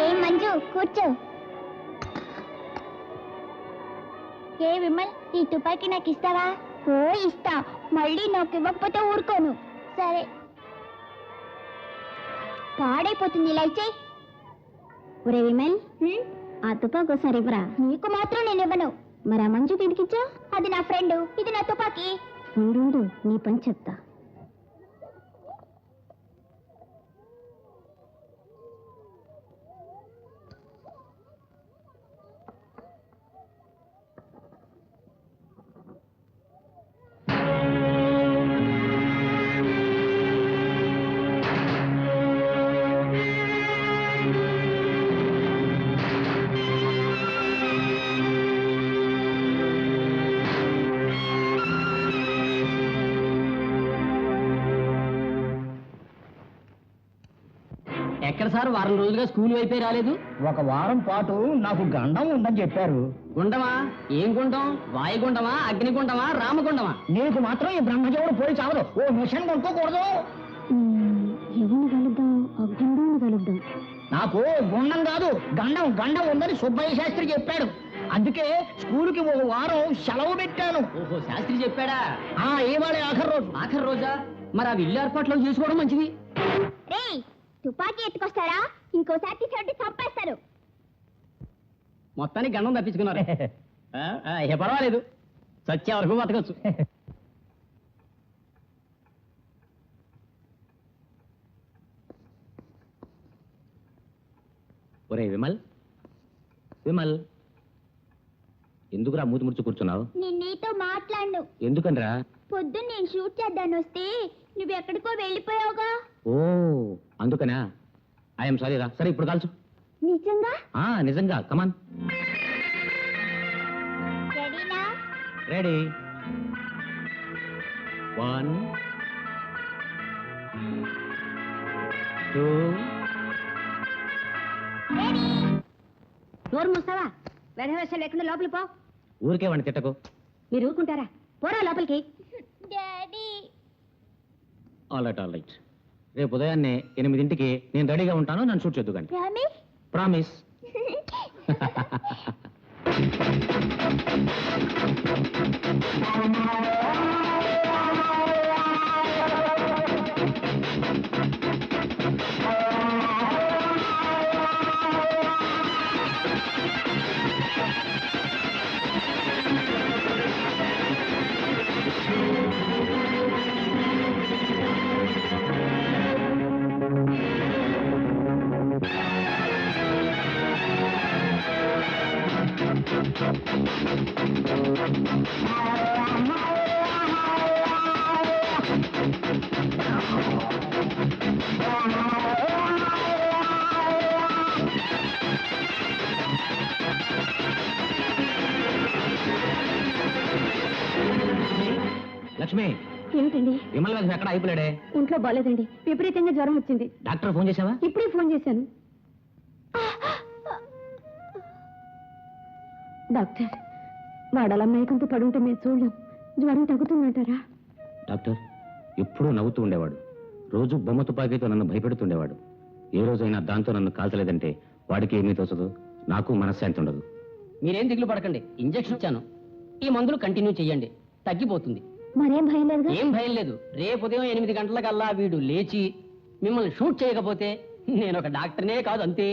ఏం మంజు, కూర్చో. ఏ విమల్, ఈ తుపాకీ నాకు ఇస్తావా? ఓ ఇస్తా, మళ్ళీ నాకు ఇవ్వకపోతే ఊరుకోను. సరే. పాడైపోతుంది, ఇలా ఇచ్చేయి. ఒరే విమల్, ఆ తుపాకీ ఒకసారి ఇవ్వరా. నీకు మాత్రం నేను ఇవ్వను. మరి ఆ మంజు తిరిగిచ్చా? అది నా ఫ్రెండ్, ఇది నా తుపాకీ. ఉండు, నీ పని చెప్తా. ఎక్కడ సార్, వారం రోజులుగా స్కూల్ వైపే రాలేదు? ఒక వారం పాటు నాకు గండం ఉందని చెప్పారు. గుండమా? ఏం గుండం? వాయుగుండమా, అగ్నిగుండమా, రామగుండమా? నీకు మాత్రం ఈ బ్రహ్మదేవుడు పోయి చావదు. ఓ మిషన్ కొనుక్కోకూడదు. ఎవరిని కలుద్దాం? అగ్గుండాన్ని కలుద్దాం. నాకు గుండం కాదు, గండం గండం ఉందని సుబ్బయ్య శాస్త్రి చెప్పాడు. అందుకే స్కూలుకి ఒక వారం సెలవు పెట్టాను. ఓహో, శాస్త్రి చెప్పాడా? ఇవాళ ఆఖరి రోజు. ఆఖరి రోజా? మరి ఆ ఇల్లు ఏర్పాట్లు చేసుకోవడం మంచిది. తుపాకీ ఎత్తుకొస్తారా? ఇంకోసారి తీసుకుంటే చంపేస్తారు. మొత్తానికి గండం తప్పించుకున్నారు. ఏ పర్వాలేదు, సత్య వరకు బతకచ్చు. ఒరే విమల్, విమల్, ఎందుకురా మూతి ముడుచు కూర్చున్నావు? నేను నీతో మాట్లాడను. ఎందుకనరా? పొద్దున్న నేను షూట్ చేద్దాను వస్తే నువ్వు ఎక్కడికో వెళ్ళిపోయావుగా. ఓ, అందుకనా? ఐఎమ్ సారీ రా. సరే, ఇప్పుడు కాల్చు. నిజంగా? నిజంగా. కమాన్. రెడీనా? రెడీ. 1 2 రెడీ. నోరు మూస్తావా? వెధవేషాలు లేకుండా లోపలికి పో. ఊరికే వాడిని తిట్టకు. మీరు ఊరుకుంటారా? పోరా లోపలికి. డాడీ. All right. రేపు ఉదయాన్నే 8ంటికి నేను రెడీగా ఉంటాను. నన్ను షూట్ చేద్దు కానీ. ప్రామిస్? ప్రామిస్. లక్ష్మి, ఏమిటండి? విమల్ గారు ఎక్కడ అయిపోయాడే? ఒంట్లో బాలేదండి, విపరీతంగా జ్వరం వచ్చింది. డాక్టర్ ఫోన్ చేసావా? ఇప్పుడే ఫోన్ చేశాను. డాక్టర్, వాడలా మేకంతో పడుంటే మేము చూడలేం. జ్వరం తగ్గుతుందంటారా? డాక్టర్ ఎప్పుడూ నవ్వుతూ ఉండేవాడు. రోజు బొమ్మ తుపాకీతో నన్ను భయపెడుతుండేవాడు. ఏ రోజైనా దాంతో నన్ను కాల్చలేదంటే వాడికి ఏమీ తోచదు, నాకు మనశ్శాంతి ఉండదు. మీరేం దిగులు పడకండి, ఇంజెక్షన్ ఇచ్చాను. ఈ మందులు కంటిన్యూ చెయ్యండి, తగ్గిపోతుంది. మరేం భయం లేదు. ఏం భయం లేదు. రేపు ఉదయం 8 గంటలకల్లా వీడు లేచి మిమ్మల్ని షూట్ చేయకపోతే నేను ఒక డాక్టర్నే కాదు, అంతే.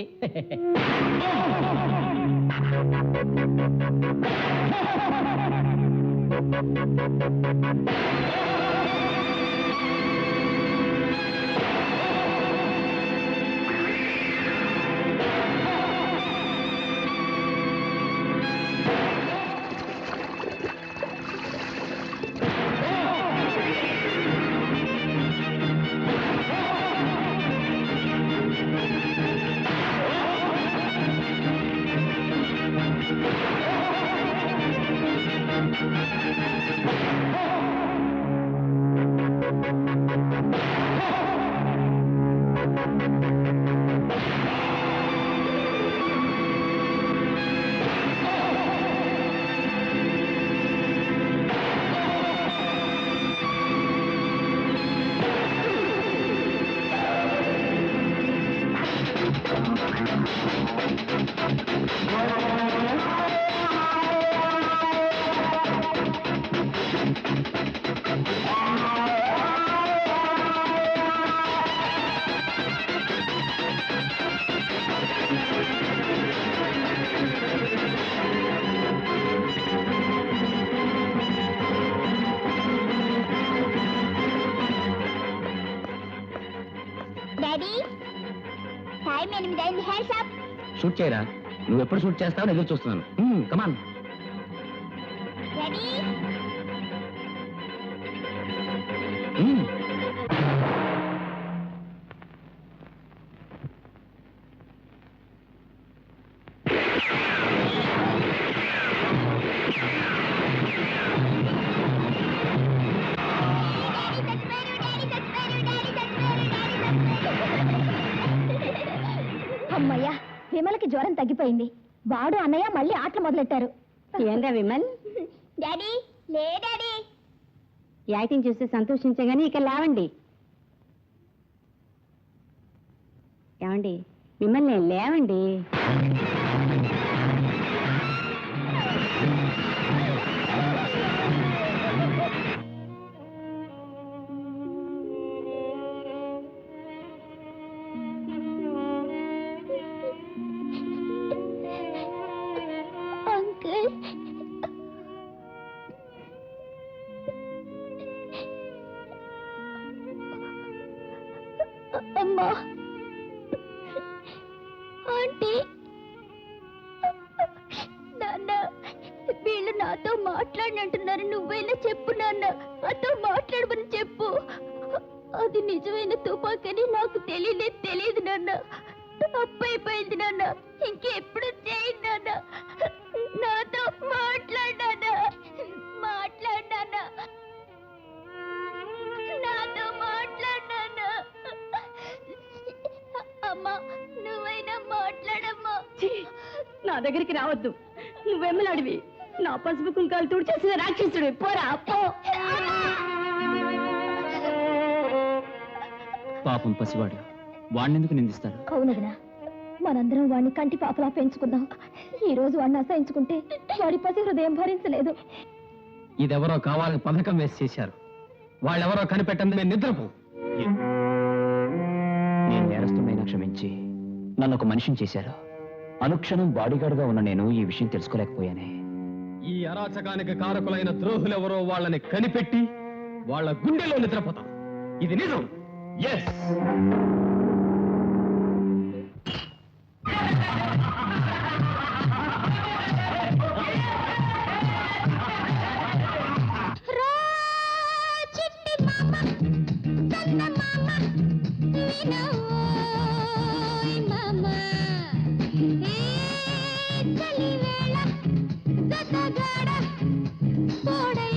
డాడీ, టైం 8 అయింది. Hands up. షూట్ చేయరా? నువ్వు ఎప్పుడు షూట్ చేస్తావని ఎదురు చూస్తున్నాను. కమాన్. డాడీ, అమ్మయ్యా, విమలకి జ్వరం తగ్గిపోయింది. వాడు అన్నయ్య మళ్ళీ ఆటలు మొదలెట్టారు. ఏందా విమల్, డాడీ, లే డాడీ. యాక్టింగ్ చూస్తే సంతోషించగానే ఇక లేవండి. ఏమండి, మిమ్మల్ని లేవండి. అంకుల్, అమ్మా, ఆంటీ, నాన్న, వీళ్ళు నాతో మాట్లాడినంటున్నారు. నువ్వైనా చెప్పు నాన్న, నాతో మాట్లాడమని చెప్పు. అది నిజమైన తుపాకని నాకు తెలియదు నాన్న. తప్పైపోయింది నాన్న, ఇంకెప్పుడు చేయండి నాన్న. నాతో మాట్లాడానా? నాతో మాట్లాడానా? అమ్మా, నువ్వైనా మాట్లాడమ్మా. నా దగ్గరికి రావద్దు. నువ్వెమ్మలాడివి, నా పసుపు కుంకాలు తుడిచేసిన రాక్షసుడు. పోరా పో. పాపం పసివాడు, వాణ్ణెందుకు నిందిస్తారు? అవునదనా, మనందరం వాడిని కంటి పాపలా పెంచుకున్నాం. ఈ రోజు వాడిని అసహించుకుంటే వాడి పసి హృదయం భరించలేదు. ఇదెవరో కావాలని పథకం వేసి చేశారు. వాళ్ళెవరో కనిపెట్టండి, నేను నిద్రపో. నేను నేరస్తుడైనా క్షమించి నన్ను ఒక మనిషిని చేశారు. అనుక్షణం బాడీగార్డ్గా ఉన్న నేను ఈ విషయం తెలుసుకోలేకపోయానే. ఈ అరాచకానికి కారకులైన ద్రోహులెవరో వాళ్ళని కనిపెట్టి వాళ్ళ గుండెలో నిద్రపోతాం. ఇది నిజం. ఎస్. జతగాడ తోడై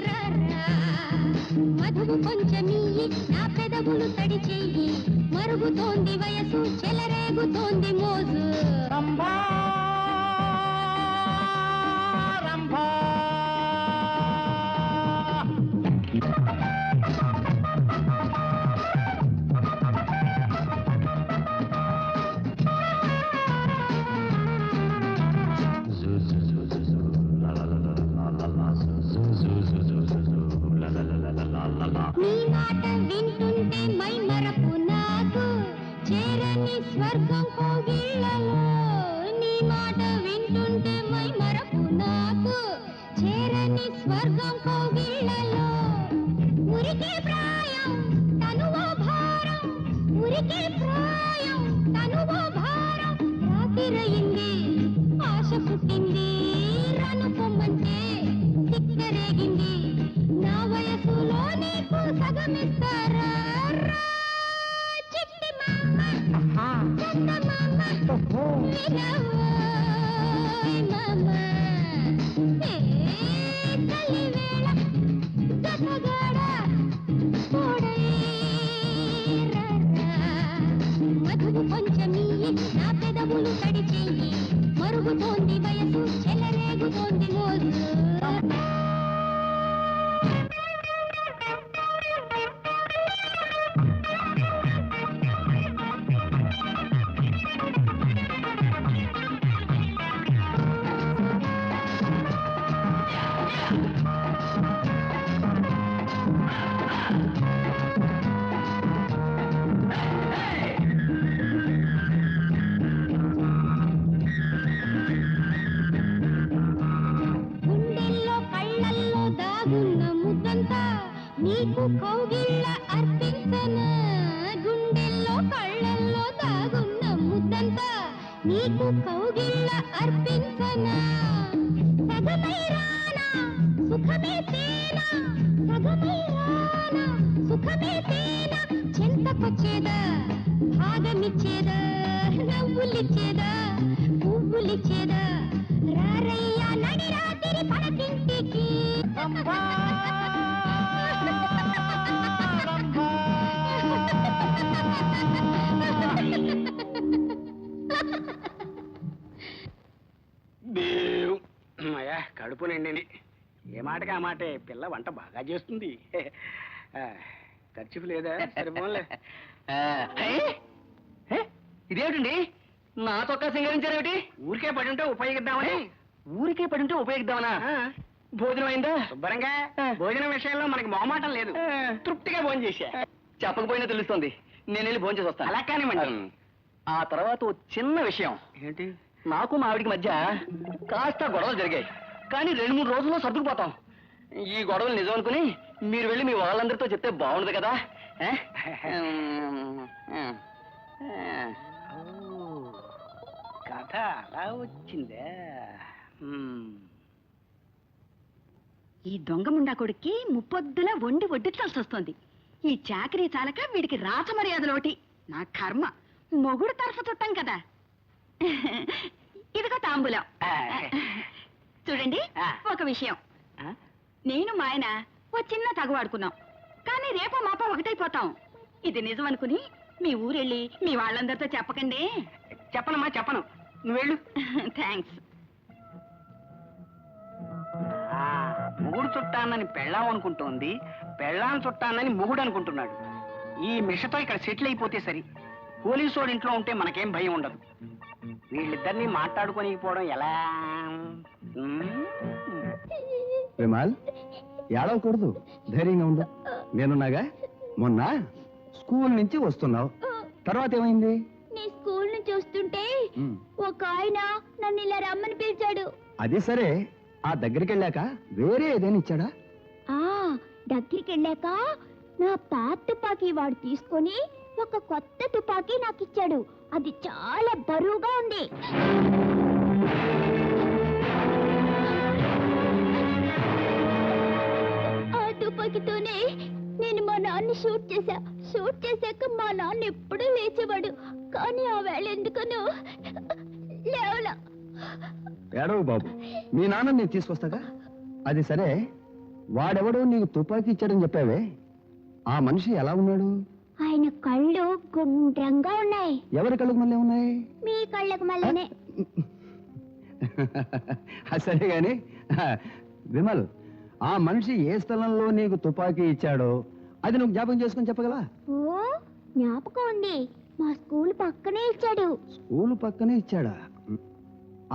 రా కొంచెమియ్యి నా పెదవులు తడి చెయ్యి మరుగుతోంది వయసు చెలరేగుతోంది మోజు రంభా రంభా నీ మాట వింటుంటే మై మరపు నాకు చేరని స్వర్గం కోగిళ్ళలో నీ మాట వింటుంటే మై మరపు నాకు చేరని స్వర్గం కోగిళ్ళలో ఉరికే ప్రాయం తనువో భారం ఉరికే ప్రాయం తనువో భారం రాతిరయింది ఆశ పుట్టింది రను పొమ్మంటే తిక్కరేగింది నా వయసులో నీకు సగమిస్తారా చిట్టి మామ చంద మామ వినవోయ్ మామ తల్లి వేళ జతగాడ తోడై మధువు కొంచెమియ్యి నా పెదవులు తడి చెయ్యి మరుగుతోంది వయసు చెలరేగుతోంది మోజు నీకు కౌగిళ్ళ అర్పించన గుండెల్లో కళ్ళల్లో దాగున్న ముద్దంతా నీకు కౌగిళ్ళ అర్పించన సగమై రానా సుఖమే తేనా సగమై రానా సుఖమే తేనా చెంతకొచ్చేదా భాగమిచ్చేదా నవ్వులిచ్చేదా పువ్వులిచ్చేదా రారయ్యా నడి రాత్రి పడకింటికి అయ్యా కడుపు నిండింది ఏ మాటకి ఆ మాటే పిల్ల వంట బాగా చేస్తుంది ఖర్చు లేదా సరిపోలే ఇదేమిటండి నా తొక్క సింగరించారేమిటి ఊరికే పడి ఉంటే ఉపయోగిద్దామనా భోజనం అయిందా శుభ్రంగా భోజనం విషయంలో మనకి మొహమాటం లేదు తృప్తిగా భోజనం చేశా చెప్పకపోయినా తెలుస్తుంది నేను వెళ్ళి భోజనం చేసి వస్తాను అలా కానివ్వండి ఆ తర్వాత ఓ చిన్న విషయం ఏంటి నాకు మా ఆవిడికి మధ్య కాస్త గొడవలు జరిగాయి కానీ 2-3 రోజుల్లో సర్దుకుపోతాం ఈ గొడవలు నిజం అనుకుని మీరు వెళ్ళి మీ వాళ్ళందరితో చెప్తే బాగుండదు కదా కథ అలా వచ్చిందే ఈ దొంగ ముండా కొడుక్కి ముప్పొద్దులా వండి వడ్డించాల్సి వస్తుంది ఈ చాకరీ చాలక వీడికి రాచ మర్యాదలోటి నా కర్మ మొగుడు తరఫు చుట్టాం కదా ఇదిగో తాంబూలం చూడండి ఒక విషయం నేను మా ఆయన ఓ చిన్న తగువాడుకున్నాం కానీ రేపో మాపో ఒకటైపోతాం ఇది నిజం అనుకుని మీ ఊరెళ్ళి మీ వాళ్ళందరితో చెప్పకండి చెప్పనమ్మా చెప్పను నువ్వు వెళ్ళు థ్యాంక్స్ మొగుడు చుట్టానని పెళ్ళాం అనుకుంటోంది పెళ్ళాం చుట్టానని మొగుడు అనుకుంటున్నాడు ఈ మిషతో ఇక్కడ సెటిల్ అయిపోతే సరి పోలీసు వాడు ఇంట్లో ఉంటే మనకేం భయం ఉండదు వీళ్ళిద్దరినీ మాట్లాడుకోనిపోవడం ఎలా విమాల్ ఏడవకూడదు ధైర్యంగా ఉండు నేనున్నాగా మొన్న స్కూల్ నుంచి వస్తున్నావు తర్వాత ఏమైంది నీ స్కూల్ నుంచి వస్తుంటే ఒక ఆయన నన్ను ఇలా రమ్మని పిలిచాడు అది సరే ఆ దగ్గరికి వెళ్ళాక వేరే ఏదైనా ఇచ్చాడా దగ్గరికి వెళ్ళాక నా పాత తుపాకీ వాడు తీసుకొని ఒక కొత్త తుపాకీ నాకు ఇచ్చాడు అది చాలా బరువుగా ఉంది ఆ తుపాకీతోనే నేను మా నాన్ని షూట్ చేశాక మా నాన్న ఎప్పుడూ లేచేవాడు కానీ ఆ వేళ ఎందుకనో లేవలా ఏడవు బాబు మీ నాన్న నేను తీసుకొస్తాగా అది సరే వాడెవడో నీకు తుపాకీ ఇచ్చాడని చెప్పావే ఆ మనిషి ఎలా ఉన్నాడు? ఆయన కళ్ళు గుండ్రంగా ఉన్నాయి. ఎవరి కళ్ళకు మళ్ళీ ఉన్నాయి? మీ కళ్ళకు మళ్ళీనే. సరే గాని విమల్, ఆ మనిషి ఏ స్థలంలో నీకు తుపాకీ ఇచ్చాడో అది నువ్వు జ్ఞాపకం చేసుకుని చెప్పగలవా? ఓ, జ్ఞాపకం ఉంది. మా స్కూల్ పక్కనే ఇచ్చాడు. స్కూల్ పక్కనే ఇచ్చాడా?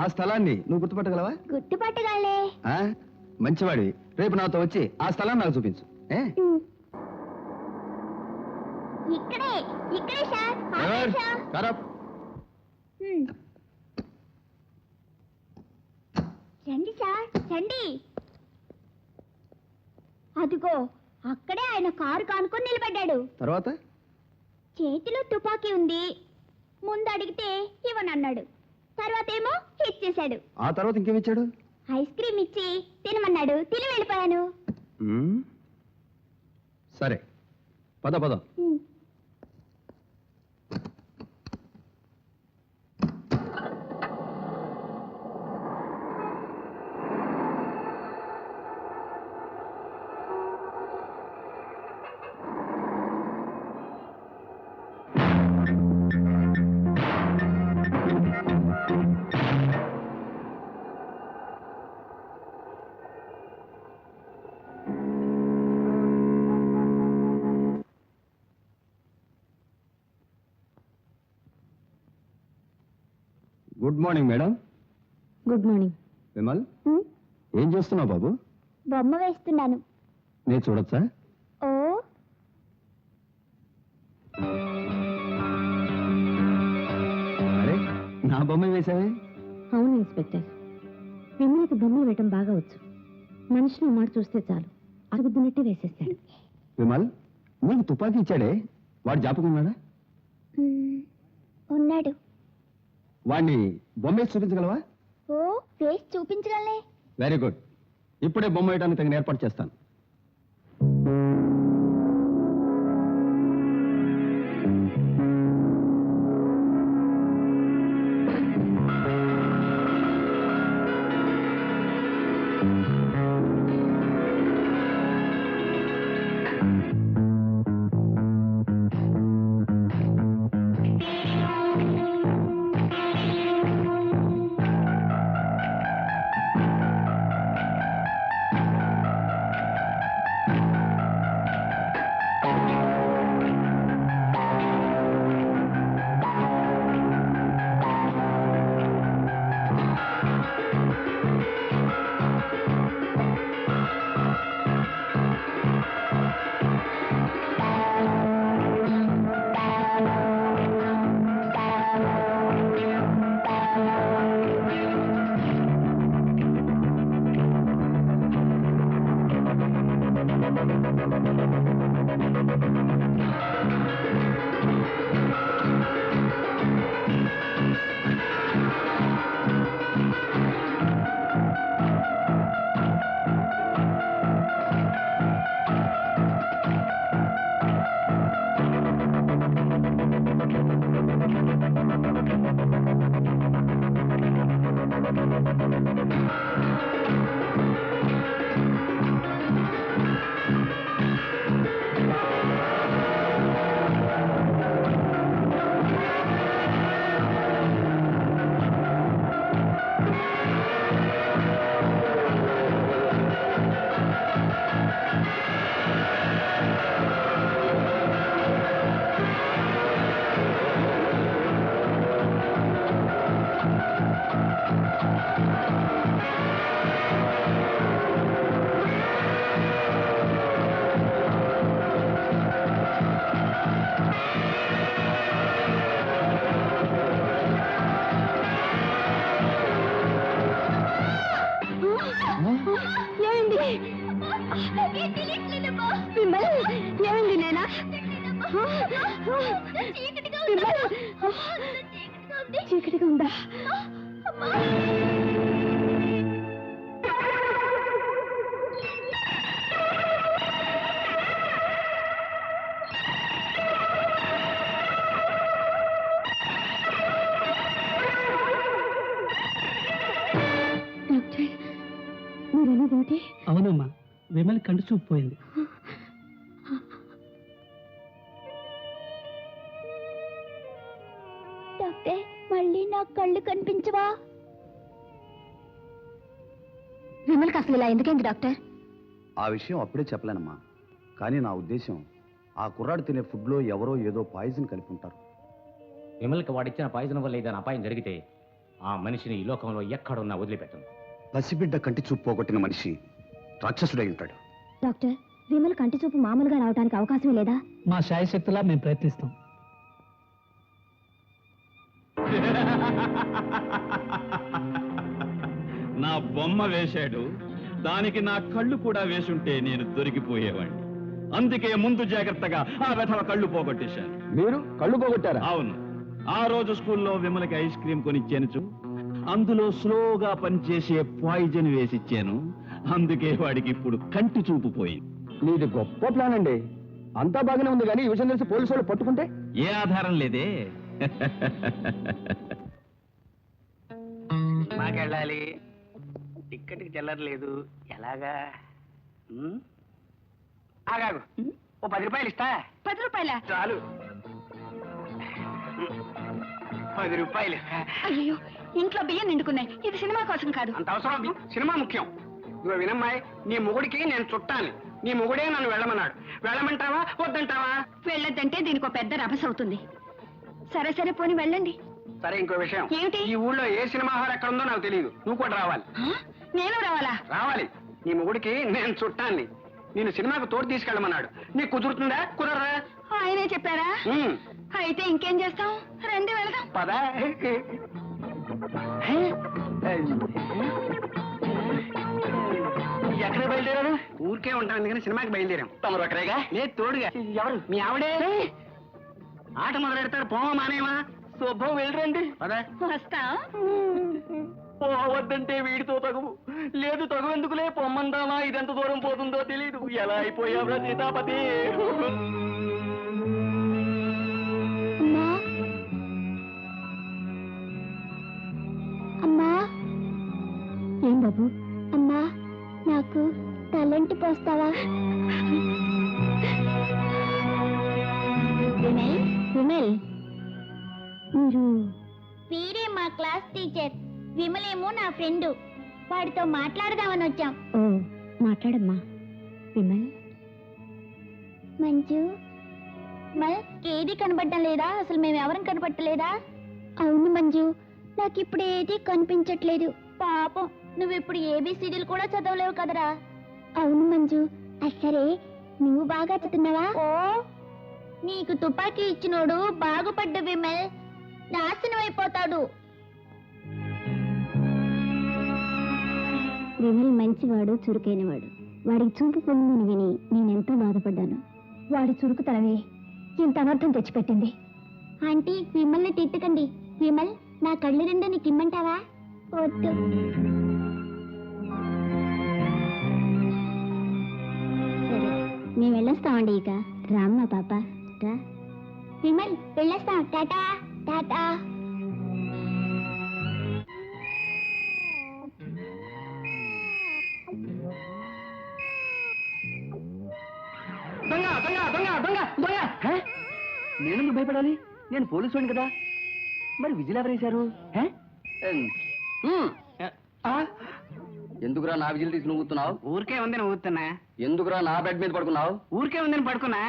ఆ స్థలాన్ని నువ్వు గుర్తుపట్టగలవా? గుర్తుపట్టగలే. మంచివాడి, రేపు నాతో వచ్చి ఆ స్థలాన్ని నాకు చూపించు. ఇక్కడే ఇక్కడే సార్. ఆపండి సార్. రండి సార్, రండి. అదిగో అక్కడే ఆయన కారు కానుకొని నిలబడ్డాడు. తర్వాత చేతిలో తుపాకీ ఉంది. ముందు అడిగితే ఇవ్వనన్నాడు. తర్వాత ఏమో ఇచ్చేశాడు. ఆ తర్వాత ఇంకేమిచ్చాడు? ఐస్ క్రీమ్ ఇచ్చి తినమన్నాడు. తిని వెళ్ళిపోయాను. సరే, పద పద. Good morning madam. Good morning. Vimal, ఏం చేస్తున్నావు బాబు? బొమ్మ వేస్తున్నాను. నేను చూడొచ్చా? ఓ, అరే, నా బొమ్మ వేసావే? అవును ఇన్స్పెక్టర్, విమలకి బొమ్మలు వేయటం బాగా వచ్చు. మనిషిని మాట చూస్తే చాలు అరుగుద్దునట్టే వేసేస్తాడు. విమల్, నీకు తుపాకీ ఇచ్చాడే, వాడు జ్ఞాపకం ఉన్నాడా? ఉన్నాడు. వాడిని బొమ్మ వేసి చూపించగలవా? ఓ, వేసి చూపించగలనే. Very good. ఇప్పుడే బొమ్మ వేయడానికి తగిన ఏర్పాటు చేస్తాను. ఏమైంది నేనా? చీకటిగా ఉందా? మీరనేదేమిటి? అవునమ్మా, విమల్ కంటి చూపు పోయింది. కళ్ళు కనిపించవా? విమల్కి అసలు ఇలా ఎందుకైంది డాక్టర్? ఆ విషయం అప్పుడే చెప్పలేనమ్మా, కానీ నా ఉద్దేశం ఆ కుర్రాడు తినే ఫుడ్లో ఎవరో ఏదో పాయిజన్ కలిపి ఉంటారు. విమల్కి వాడిచ్చిన పాయిజన్ వల్ల ఏదైనా అపాయం జరిగితే ఆ మనిషిని ఈ లోకంలో ఎక్కడున్నా వదిలిపెట్టను. పసిబిడ్డ కంటి చూపు పోగొట్టిన మనిషి రాక్షసుడై ఉంటాడు. డాక్టర్, విమల్ కంటి చూపు మామూలుగా రావడానికి అవకాశమే లేదా? మా శాయశక్తులా మేము ప్రయత్నిస్తాం. నా బొమ్మ వేశాడు, దానికి నా కళ్ళు కూడా వేసుంటే నేను దొరికిపోయేవాడిని. అందుకే ముందు జాగ్రత్తగా ఆ వెధవ కళ్ళు పోగొట్టేశాను. మీరు కళ్ళు పోగొట్టారా? అవును, ఆ రోజు స్కూల్లో విమలకి ఐస్ క్రీమ్ కొనిచ్చాను. అందులో స్లోగా పనిచేసే పాయిజన్ వేసిచ్చాను. అందుకే వాడికి ఇప్పుడు కంటి చూపు పోయింది. నీది గొప్ప ప్లాన్ అండి. అంతా బాగానే ఉంది, కానీ ఈ విషయం తెలిసి పోలీసు వాళ్ళు పట్టుకుంటే? ఏ ఆధారం లేదే. మాకెళ్ళాలి, టిక్కెట్కి చెల్లర్లేదు, ఎలాగా? ఆగాగు, ఓ 10 రూపాయలు ఇస్తా. 10 రూపాయలా? చాలు, 10 రూపాయలు. అయ్యో, ఇంట్లో బియ్యం నిండుకున్నాయి. ఇది సినిమా కోసం కాదు. అంత అవసరం? సినిమా ముఖ్యం. ఇదిగో వినమ్మాయి, నీ మొగుడికి నేను చుట్టాను. నీ మొగుడే నన్ను వెళ్ళమన్నాడు. వెళ్ళమంటావా వద్దంటావా? వెళ్ళొద్దంటే దీనికి ఒక పెద్ద రభస అవుతుంది. సరే సరే, పోని వెళ్ళండి. సరే, ఇంకో విషయం. ఏమిటి? ఈ ఊళ్ళో ఏ సినిమా హాల్ ఎక్కడ ఉందో నాకు తెలియదు. నువ్వు కూడా రావాలి. నేను రావాలా? రావాలి. నీ మొగుడికి నేను చుట్టాన్ని. నేను సినిమాకు తోడు తీసుకెళ్ళమన్నాడు. నీకు కుదురుతుందా కుదరరా? ఆయనే చెప్పారా? అయితే ఇంకేం చేస్తాం, రండి వెళదాం. పదా. ఎక్కడ బయలుదేరారు? ఊరికే ఉంటాం, ఎందుకని సినిమాకి బయలుదేరాం. తమరు అక్కడేగా? లేదు, తోడుగా. ఎవరు? మీ ఆవిడే. ఆట మొదలెడతారు, పోమా మానేమా? శుభం, వెళ్ళరండి. పదా. వస్తా. పోవద్దంటే వీడితో తగువు లేదు. తగువు ఎందుకులే, పొమ్మందామా? ఇదెంత దూరం పోతుందో తెలీదు. ఎలా అయిపోయావురా సీతాపతి? అమ్మా. ఏం బాబు? అమ్మా, నాకు తలంటి పోస్తావా? విమల్, మీరు? వీరే మా క్లాస్ టీచర్. విమలేమో నా ఫ్రెండ్. వాడితో మాట్లాడదామని వచ్చాం. ఓ, మాట్లాడమ్మా. విమల్. మంజు, ఏది కనబడటం లేదా? అసలు మేము ఎవరం కనబడలేదా? అవును మంజు, నాకు ఇప్పుడు ఏది కనిపించట్లేదు. పాపం, నువ్వు ఇప్పుడు ఏబిసిడీలు కూడా చదవలేవు కదరా. అవును మంజు. సరే, నువ్వు బాగా చదువుతున్నావా? ఓ, నీకు తుపాకీ ఇచ్చినోడు బాగుపడ్డ విమల్ నాశనం అయిపోతాడు. విమల్ మంచివాడు, చురుకైనవాడు. వాడికి చూపు పొందని విని నేనెంతో బాధపడ్డాను. వాడి చురుకుతనమే ఇంత అనర్థం తెచ్చిపెట్టింది. ఆంటీ, విమల్ని తిట్టకండి. విమల్, నా కళ్ళు రెండు నీకు ఇమ్మంటావా? వద్దు. సరే, మేము వెళ్ళొస్తామండి. ఇక రామ్మా పాప, రా. విమల్, వెళ్ళొస్తాం. టాటా టాటా. దొంగ దొంగ దొంగ దొంగ దొంగ. నేనెందుకు భయపడాలి? నేను పోలీసు వాడిని కదా. మరి విజిల్ ఎవరేశారు? ఎందుకురా నా విజిల్ తీసి నువ్వుతున్నావు? ఊరికే ఉంది నువ్వుతున్నా. ఎందుకురా నా బెడ్ మీద పడుకున్నావు? ఊరికే ఉందని పడుకున్నా.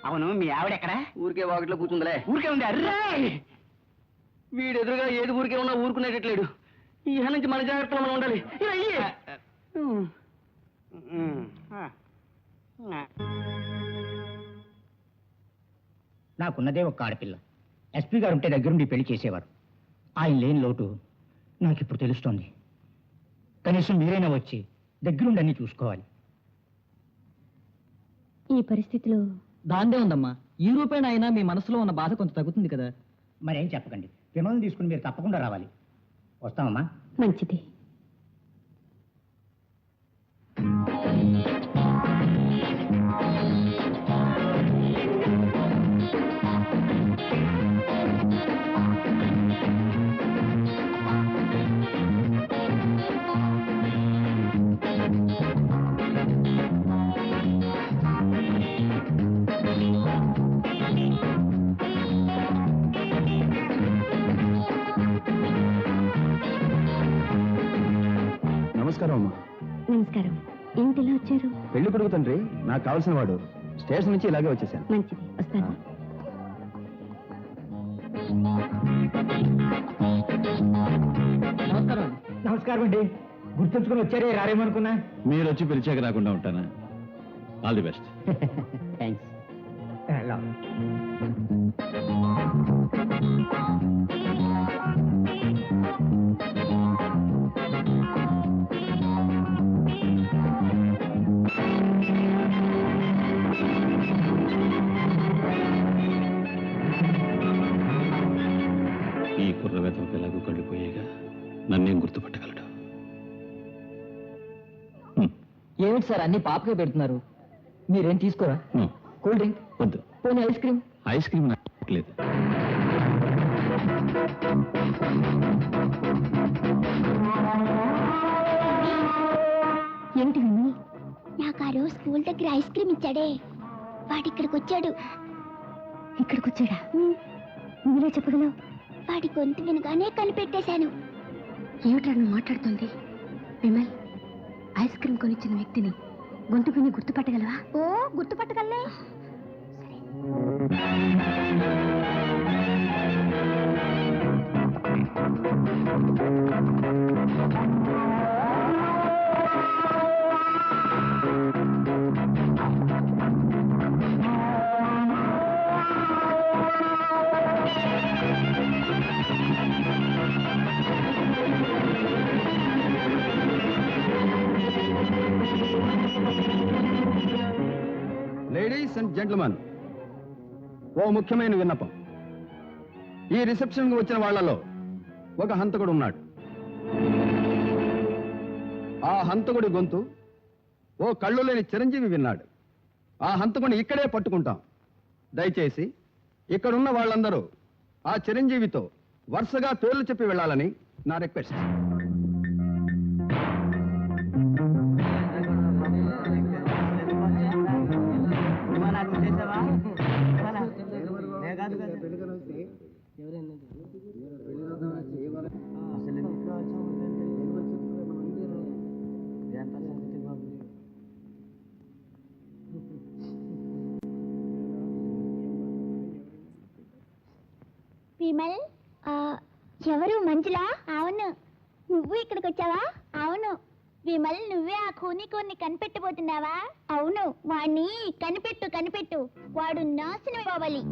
అవును, మీ ఆవిడ ఎక్కడ? ఊరికే వాకిట్లో కూర్చుందిలే. ఊరికే ఉంది. అర్రే, వీడు ఎదురుగా ఏది ఊరికే ఉన్నా ఊరుకునేటట్లేడు. ఈ నుంచి మన జాగ్రత్తలో మనం ఉండాలి. నాకున్నదే ఒక ఆడపిల్ల. ఎస్పీ గారు ఉంటే దగ్గరుండి పెళ్లి చేసేవారు. ఆయన లేని లోటు నాకు ఇప్పుడు తెలుస్తోంది. కనీసం మీరైనా వచ్చి దగ్గరుండి అన్ని చూసుకోవాలి. ఈ పరిస్థితిలో దాందే ఉందమ్మా. ఈ రూపేణ అయినా మీ మనసులో ఉన్న బాధ కొంత తగ్గుతుంది కదా. మరేం చెప్పకండి. విమల్ని తీసుకుని మీరు తప్పకుండా రావాలి. వస్తామమ్మా. మంచిది. నమస్కారం అమ్మా. నమస్కారం. ఏంటిలా వచ్చారు? పెళ్లి కొడుకు తండ్రి, నాకు కావాల్సిన వాడు. స్టేషన్ నుంచి ఇలాగే వచ్చేసాను. మంచిది, వస్తాను. నమస్కారం అండి. గుర్తుంచుకుని వచ్చారే, రారేమనుకున్నా. మీరు వచ్చి పిలిచాక రాకుండా ఉంటానా? All the best. థ్యాంక్స్. ఈ కుర్ర వెతవకు ఎలాగో కళ్ళు పోయేగా నన్నేం గుర్తుపట్టగలడు? ఏమిటి సార్ అన్ని పాపకే పెడుతున్నారు? మీరేం తీసుకోరా? కూల్ డ్రింక్ వద్దు. పోనీ ఐస్ క్రీమ్? ఐస్ క్రీమ్ నాకు లేదు. ఏమిటి విని? నాకు ఆ రోజు స్కూల్ దగ్గర ఐస్ క్రీమ్ ఇచ్చాడే, వాడు ఇక్కడికి వచ్చాడు. ఇక్కడికి వచ్చాడా? మీరే చెప్పగలవు. వాడి గొంతు వినగానే కనిపెట్టేశాను. ఏమిటా నువ్వు మాట్లాడుతుంది? విమల్, ఐస్ క్రీమ్ కొనిచ్చిన వ్యక్తిని గొంతు విని గుర్తుపట్టగలవా? ఓ, గుర్తుపట్టగలనే. లేడీస్ అండ్ జెంట్మెన్, ఓ ముఖ్యమైన విన్నపం. ఈ రిసెప్షన్కి వచ్చిన వాళ్ళలో ఒక హంతకుడు ఉన్నాడు. ఆ హంతకుడి గొంతు ఓ కళ్ళు లేని చిరంజీవి విన్నాడు. ఆ హంతకుడిని ఇక్కడే పట్టుకుంటాం. దయచేసి ఇక్కడున్న వాళ్ళందరూ ఆ చిరంజీవితో వరుసగా పేర్లు చెప్పి వెళ్ళాలని నా రిక్వెస్ట్. విమల్, ఎవరు? మంజులా? అవును. నువ్వు ఇక్కడికి వచ్చావా? అవును. విమల్, నువ్వే ఆ కూని కనిపెట్టబోతున్నావా? అవును. వాణ్ణి కనిపెట్టు. వాడు నాశనం అవ్వాలి.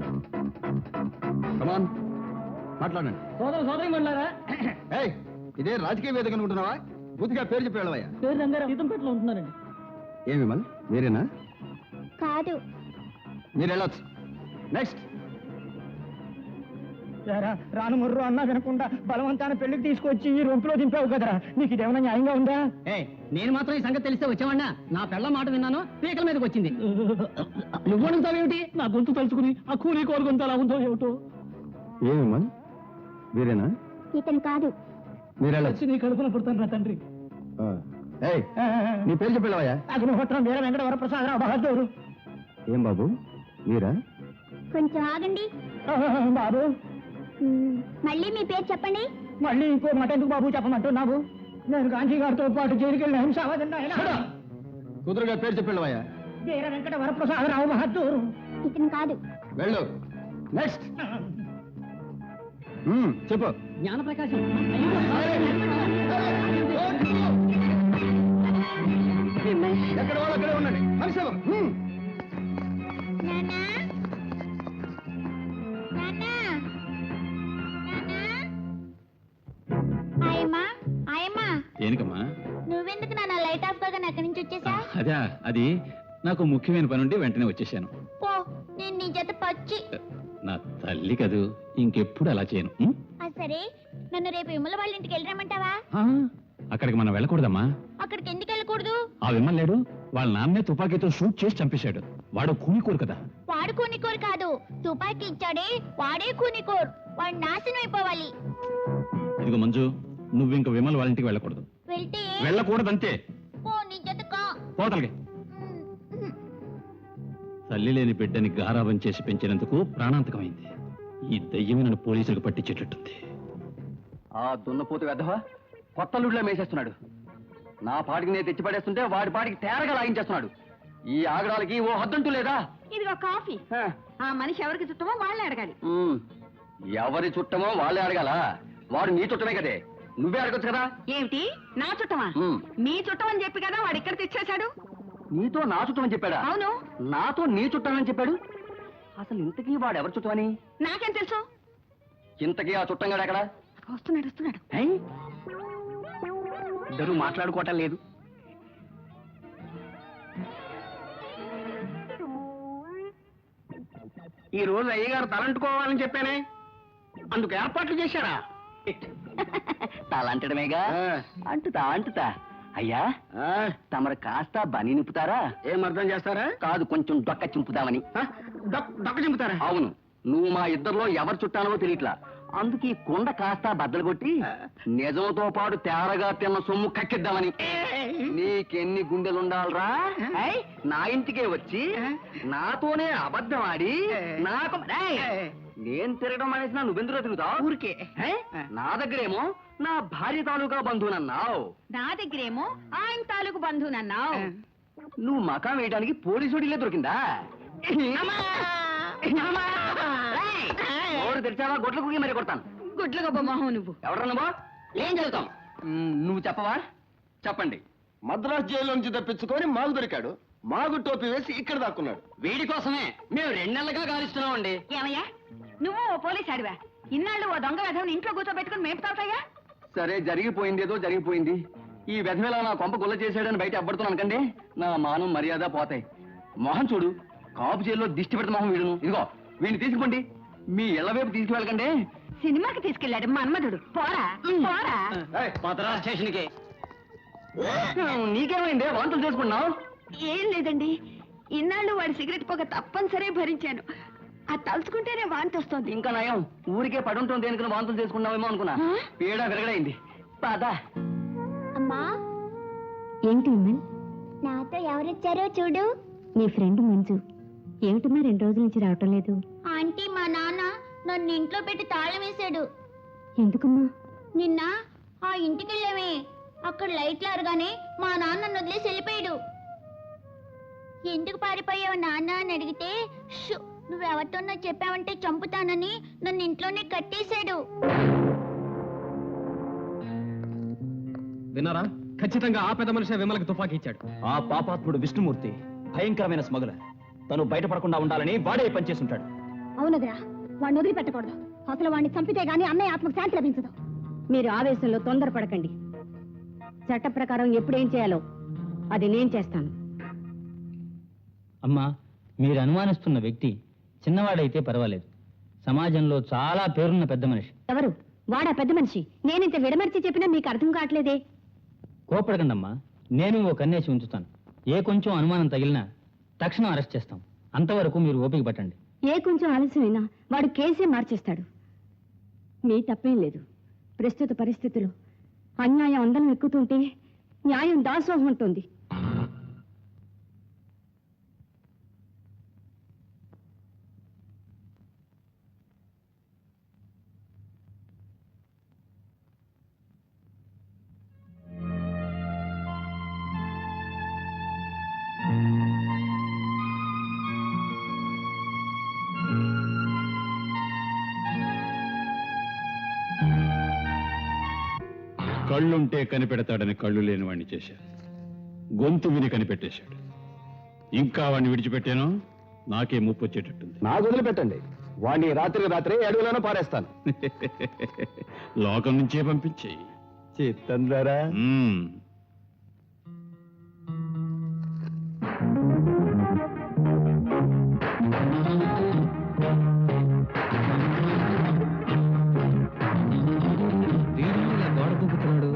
మాట్లాడండి. సోదరి మండలారా, ఏయ్, ఇదే రాజకీయ వేదిక అనుకుంటున్నావా? బుద్ధిగా పేరు చెప్పి వెళ్ళవయ్యా. పేరు రంగారావు, సీతంపేటలో ఉంటున్నారండి. ఏమి విమల్, మీరేనా? కాదు. మీరు వెళ్ళొచ్చు. నెక్స్ట్. రాను ముర్రు అన్నా వినకుండా బలవంతాన పెళ్లికి తీసుకొచ్చి ఈ రొంపులో దింపావు కదరా, నీకు ఇదేమన్నా న్యాయంగా ఉందా? నేను మాత్రం ఈ సంగతి తెలిస్తే వచ్చావన్నా. నా పెళ్ళ మాట విన్నాను, పీకల మీదకి వచ్చింది. నువ్వు అడుగుతావేమిటి? నా గొంతు తలుచుకుని ఆ కూలీ కోరు గొంతు అలా ఉందో ఏమిటో. ఏమి విమల్, మీరేనా? ఇతను కాదు. మీరు వెళ్ళొచ్చు. నీ కడుపున పుడతాను నా తండ్రి. ఏయ్, నీ పేరు చెప్పి వెళ్ళవయ్యా. అగ్నిహోత్రం వీర వెంకట వరప్రసాదరావు బహదూరు. ఏం బాబు, మీరా? కొంచెం ఆగండి. బాబు, మళ్ళీ మీ పేరు చెప్పండి. మళ్ళీ ఇంకో మాట ఎందుకు బాబు చెప్పమంటున్నావు? నేను గాంధీ గారితో పాటు జైలుకి వెళ్ళిన హింసావాదన్నా. కుదురుగా పేరు చెప్పి వెళ్ళవయ్యా. వీర వెంకట వరప్రసాదరావు బహదూరు. ఇతను కాదు. వెళ్ళు. నెక్స్ట్. చెప్పు. జ్ఞానప్రకాశం. ఎక్కడ వాళ్ళు అక్కడే ఉండండి. హరిశవం. నాన్నా, నాన్నా, ఆయమ్మా, ఆయమ్మా. దేనికమ్మా? నువ్వెందుకు నాన్న లైట్ ఆఫ్ కాగానే అక్కడి నుంచి వచ్చేసా? అదా, అది నాకు ముఖ్యమైన పని ఉండి వెంటనే వచ్చేసాను. పో, నేను నీ జత పచ్చి. నా తల్లి కదూ, ఇంకెప్పుడు అలా చేయను. సరే, నన్ను రేపు విమల వాళ్ళ ఇంటికి వెళ్ళరమంటావా? అక్కడికి మనం వెళ్ళకూడదమ్మా. అక్కడికి ఎందుకు వెళ్ళకూడదు? ఆ విమల్ లేడు, వాళ్ళ నాన్నే తుపాకీతో షూట్ చేసి చంపేశాడు. వాడు కూనికోరు కదా. వాడు కూనికోరు కాదు, తుపాకీ ఇచ్చాడే వాడే కూనికోరు. వాడు నాశనం అయిపోవాలి. ఇదిగో మంజు, నువ్వు ఇంక విమల్ వాళ్ళ ఇంటికి వెళ్ళకూడదు. వెళ్తే వెళ్ళకూడదంతే. పో, నీ జతకా. పోతలకి. తల్లి లేని బిడ్డని గారాబం చేసి పెంచినందుకు ప్రాణాంతకమైంది. ఈ దయ్యమే నన్ను పోలీసులకు పట్టించేటట్టుంది. ఆ దున్నపోతు వెధవా కొత్త లుడ్లో మేసేస్తున్నాడు. నా పాటికి నేను తెచ్చి పడేస్తుంటే వాడి పాటికి తేరగా లాగించేస్తున్నాడు. ఈ ఆగడాలకి ఓ హద్దంటూ లేదా? ఇదిగో కాఫీ. ఆ మనిషి ఎవరికి చుట్టమో వాళ్ళే అడగాలి. ఎవరి చుట్టమో వాళ్ళే అడగాల? వాడు నీ చుట్టమే కదే, నువ్వే అడగొచ్చు కదా. ఏమిటి నా చుట్టమా? మీ చుట్టం అని చెప్పి కదా వాడు ఇక్కడ తెచ్చేశాడు. నీతో నా చుట్టమని చెప్పాడా? అవును. నాతో నీ చుట్టమని చెప్పాడు. అసలు ఇంతకీ వాడు ఎవరి చుట్టమని నాకేం తెలుసు? ఇంతకీ ఆ చుట్టంగాడు ఎక్కడ? వస్తున్నాడు. ఇద్దరు మాట్లాడుకోవటం లేదు. ఈ రోజు అయ్యగారు తలంటుకోవాలని చెప్పానే, అందుకు ఏర్పాట్లు చేశారా? తలంటడమేగా. అంటుతా అయ్యా, తమరు కాస్త బని నింపుతారా? ఏం అర్థం చేస్తారా? కాదు, కొంచెం డొక్క చింపుదామని. డొక్క చింపుతారా? అవును. నువ్వు మా ఇద్దరిలో ఎవరు చుట్టానో తెలియట్లా, అందుకు ఈ కుండ కాస్త బద్దలు కొట్టి నిజంతో పాటు తేరగా తిన్న సొమ్ము కక్కిద్దామని. నీకెన్ని గుండెలుండాలరా? నా ఇంటికే వచ్చి నాతోనే అబద్ధం ఆడి నాకు నేను తిరగడం అనేసి నువ్వెందులో తిరుగుతావు? ఊరికే నా దగ్గరేమో నా భార్య తాలూకా బంధువునన్నావు, నా దగ్గరేమో ఆయన తాలూకు బంధువునన్నావు. నువ్వు మకాం వేయడానికి పోలీసుడిలే దొరికిందా? ఓడు తెరిచావా గొడ్ల కుగి మరి కొడతాను. గుడ్ల గొప్ప మొహం నువ్వు. ఎవడన్నావా? ఏం చదువుతాం? నువ్వు చెప్పవా? చెప్పండి. మద్రాస్ జైలు నుంచి తప్పించుకొని మాకు దొరికాడు, మాకు టోపీ వేసి ఇక్కడ దాక్కున్నాడు. వీడి కోసమే మేము 2 నెలలుగా గాలిస్తున్నామండి. ఏమయ్యా, నువ్వు ఓ పోలీస్ ఆడివా? ఇన్నాళ్ళు ఓ దొంగ వెధవని ఇంట్లో కూర్చోబెట్టుకుని మేపుతావుతాయా? సరే, జరిగిపోయింది ఏదో జరిగిపోయింది. ఈ వెధవేళ నా కొంప గుల్ల చేసాడని బయట అబ్బడుతున్నాను కండి, నా మానం మర్యాద పోతాయి. మొహం చూడు, కాపు జైల్లో దిష్టి పెడత మొహం వీడును. ఇదిగో వీడిని తీసుకోండి, మీ ఇళ్ల వైపు తీసుకువెళ్ళకండి. సినిమాకి తీసుకెళ్ళాడు మన్మధుడు. పోరా. మద్రాస్ స్టేషన్కి. నీకేమైంది? వాంతులు చేసుకున్నావు? ఏం లేదండి, ఇన్నాళ్ళు వాడి సిగరెట్ పొగ తప్పనిసరి భరించాను. అది తలుచుకుంటేనే వాంతి వస్తుంది. ఇంకా నయం, ఊరికే పడుంటుంది దేనికి వాంతులు చేసుకున్నావేమో అనుకున్నా. పీడ విరగడైంది. పదా. అమ్మా, ఏంటి విమల్? నాతో ఎవరొచ్చారో చూడు. నీ ఫ్రెండ్ మంజు. ఏమిటమ్మా 2 రోజుల నుంచి రావటం లేదు? ఆంటీ, మా నాన్న నన్ను ఇంట్లో పెట్టి తాళం వేశాడు. ఎందుకమ్మా? నిన్న ఆ ఇంటికి వెళ్ళామే, అక్కడ లైట్లు అరగానే మా నాన్న నన్ను వదిలేసి వెళ్ళిపోయాడు. ఎందుకు పారిపోయావు నాన్న అని అడిగితే, షూ, నువ్వెవరితోనో చెప్పావంటే చంపుతానని నన్ను ఇంట్లోనే కట్టేశాడు. విన్నారా? ఖచ్చితంగా ఆ పెద్ద మనిషి విమలకి తుపాకీ ఇచ్చాడు. ఆ పాపాత్ముడు విష్ణుమూర్తి భయంకరమైన స్మగ్లర్. తను బయటపడకుండా ఉండాలని వాడే పనిచేస్తుంటాడు. అవునదిరా, వాడిని వదిలిపెట్టకూడదు. అసలు వాడిని చంపితే గానీ అన్నయ్య ఆత్మకు శాంతి లభించదు. మీరు ఆవేశంలో తొందరపడకండి. చట్ట ప్రకారం ఎప్పుడేం చేయాలో అది నేను చేస్తాను. అమ్మా, మీరు అనుమానిస్తున్న వ్యక్తి చిన్నవాడైతే పర్వాలేదు, సమాజంలో చాలా పేరున్న పెద్ద మనిషి. ఎవరు వాడా పెద్ద మనిషి? నేనింత విడమర్చి చెప్పినా మీకు అర్థం కావట్లేదే. కోపడకండమ్మా, నేను ఓ కన్నేసి ఉంచుతాను. ఏ కొంచెం అనుమానం తగిలినా తక్షణం అరెస్ట్ చేస్తాం. అంతవరకు మీరు ఓపిక పట్టండి. ఏ కొంచెం ఆలస్యమైనా వాడు కేసే మార్చేస్తాడు. మీ తప్పేం లేదు. ప్రస్తుత పరిస్థితుల్లో అన్యాయం అందరం ఎక్కుతుంటే న్యాయం దాసోహం ఉంటుంది. కళ్ళుంటే కనిపెడతాడని కళ్ళు లేని వాడిని చేశాడు, గొంతు విని కనిపెట్టేశాడు. ఇంకా వాడిని విడిచిపెట్టాను నాకే ముప్పు వచ్చేటట్టుంది. నాకు వదిలిపెట్టండి, వాడిని రాత్రికి రాత్రి అడవిలోనే పారేస్తాను. లోకం నుంచే పంపించేయి. చిత్తందరా. గోడ దూకుతున్నాడు.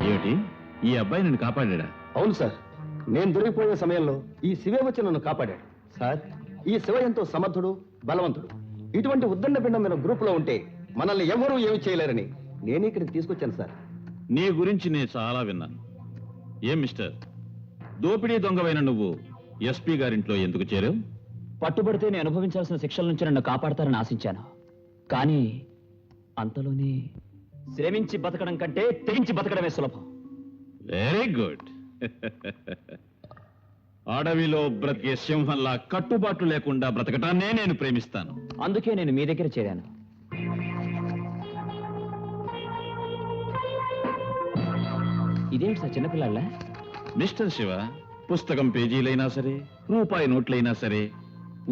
ఏమిటి ఈ అబ్బాయి నన్ను కాపాడా? అవును సార్, నేను దొరికిపోయే సమయంలో ఈ శివే వచ్చి నన్ను కాపాడాడు. సార్, ఈ శివ ఎంతో సమర్థుడు, బలవంతుడు. ఇటువంటి ఉద్దండ పిండమైన గ్రూప్ లో ఉంటే మనల్ని ఎవరూ ఏమి చేయలేరని నేను ఇక్కడికి తీసుకొచ్చాను సార్. నీ గురించి నేను చాలా విన్నాను. ఏం మిస్టర్, దోపిడీ దొంగవైన నువ్వు ఎస్పీ గారింట్లో ఎందుకు చేరావు? పట్టుబడితే నేను అనుభవించాల్సిన శిక్షల నుంచి నన్ను కాపాడతారని ఆశించాను. కానీ అంతలోనే శ్రమించి బతకడం కంటే తెగించి బతకడమే సులభం. Very good. అడవిలో బ్రతికే సింహంలా కట్టుబాట్లు లేకుండా బ్రతకటాన్నే నేను ప్రేమిస్తాను. అందుకే నేను మీ దగ్గర చేరాను. ఇదేంటి సార్ చిన్నపిల్లాళ్ళ? మిస్టర్ శివ, పుస్తకం పేజీలైనా సరే, రూపాయి నోట్లైనా సరే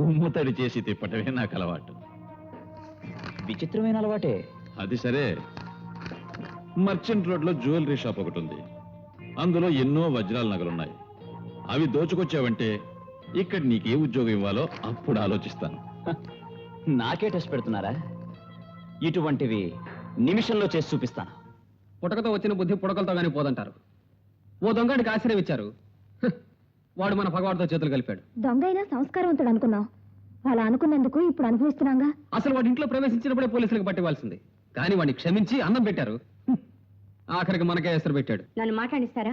ఉమ్ముతడి చేసి తిప్పటమే నాకు అలవాటు. విచిత్రమైన అలవాటే. అది సరే, మర్చెంట్ రోడ్లో జ్యువెలరీ షాప్ ఒకటి ఉంది. అందులో ఎన్నో వజ్రాల నగలున్నాయి. అవి దోచుకొచ్చావంటే ఇక్కడ నీకే ఉద్యోగం ఇవ్వాలో అప్పుడు ఆలోచిస్తాను. నాకే టెస్ట్ పెడుతున్నారా? ఇటువంటివి నిమిషంలో చేసి చూపిస్తాను. పుటకతో వచ్చిన బుద్ధి పుడకలతో గానీ పోదంటారు. ఓ దొంగడికి ఆశ్రయం ఇచ్చారు, వాడు మన పగవాడితో చేతులు కలిపాడు. దొంగ అయినా సంస్కారవంతుడు అనుకున్నాం. అలా అనుకున్నందుకు ఇప్పుడు అనుభవిస్తున్నాగా. అసలు వాడి ఇంట్లో ప్రవేశించినప్పుడే పోలీసులకు పట్టివ్వాల్సింది. కానీ వాడిని క్షమించి అన్నం పెట్టారు. ఆఖరికి మనకే ఎసరు పెట్టాడు. నన్ను మాట్లాడిస్తారా?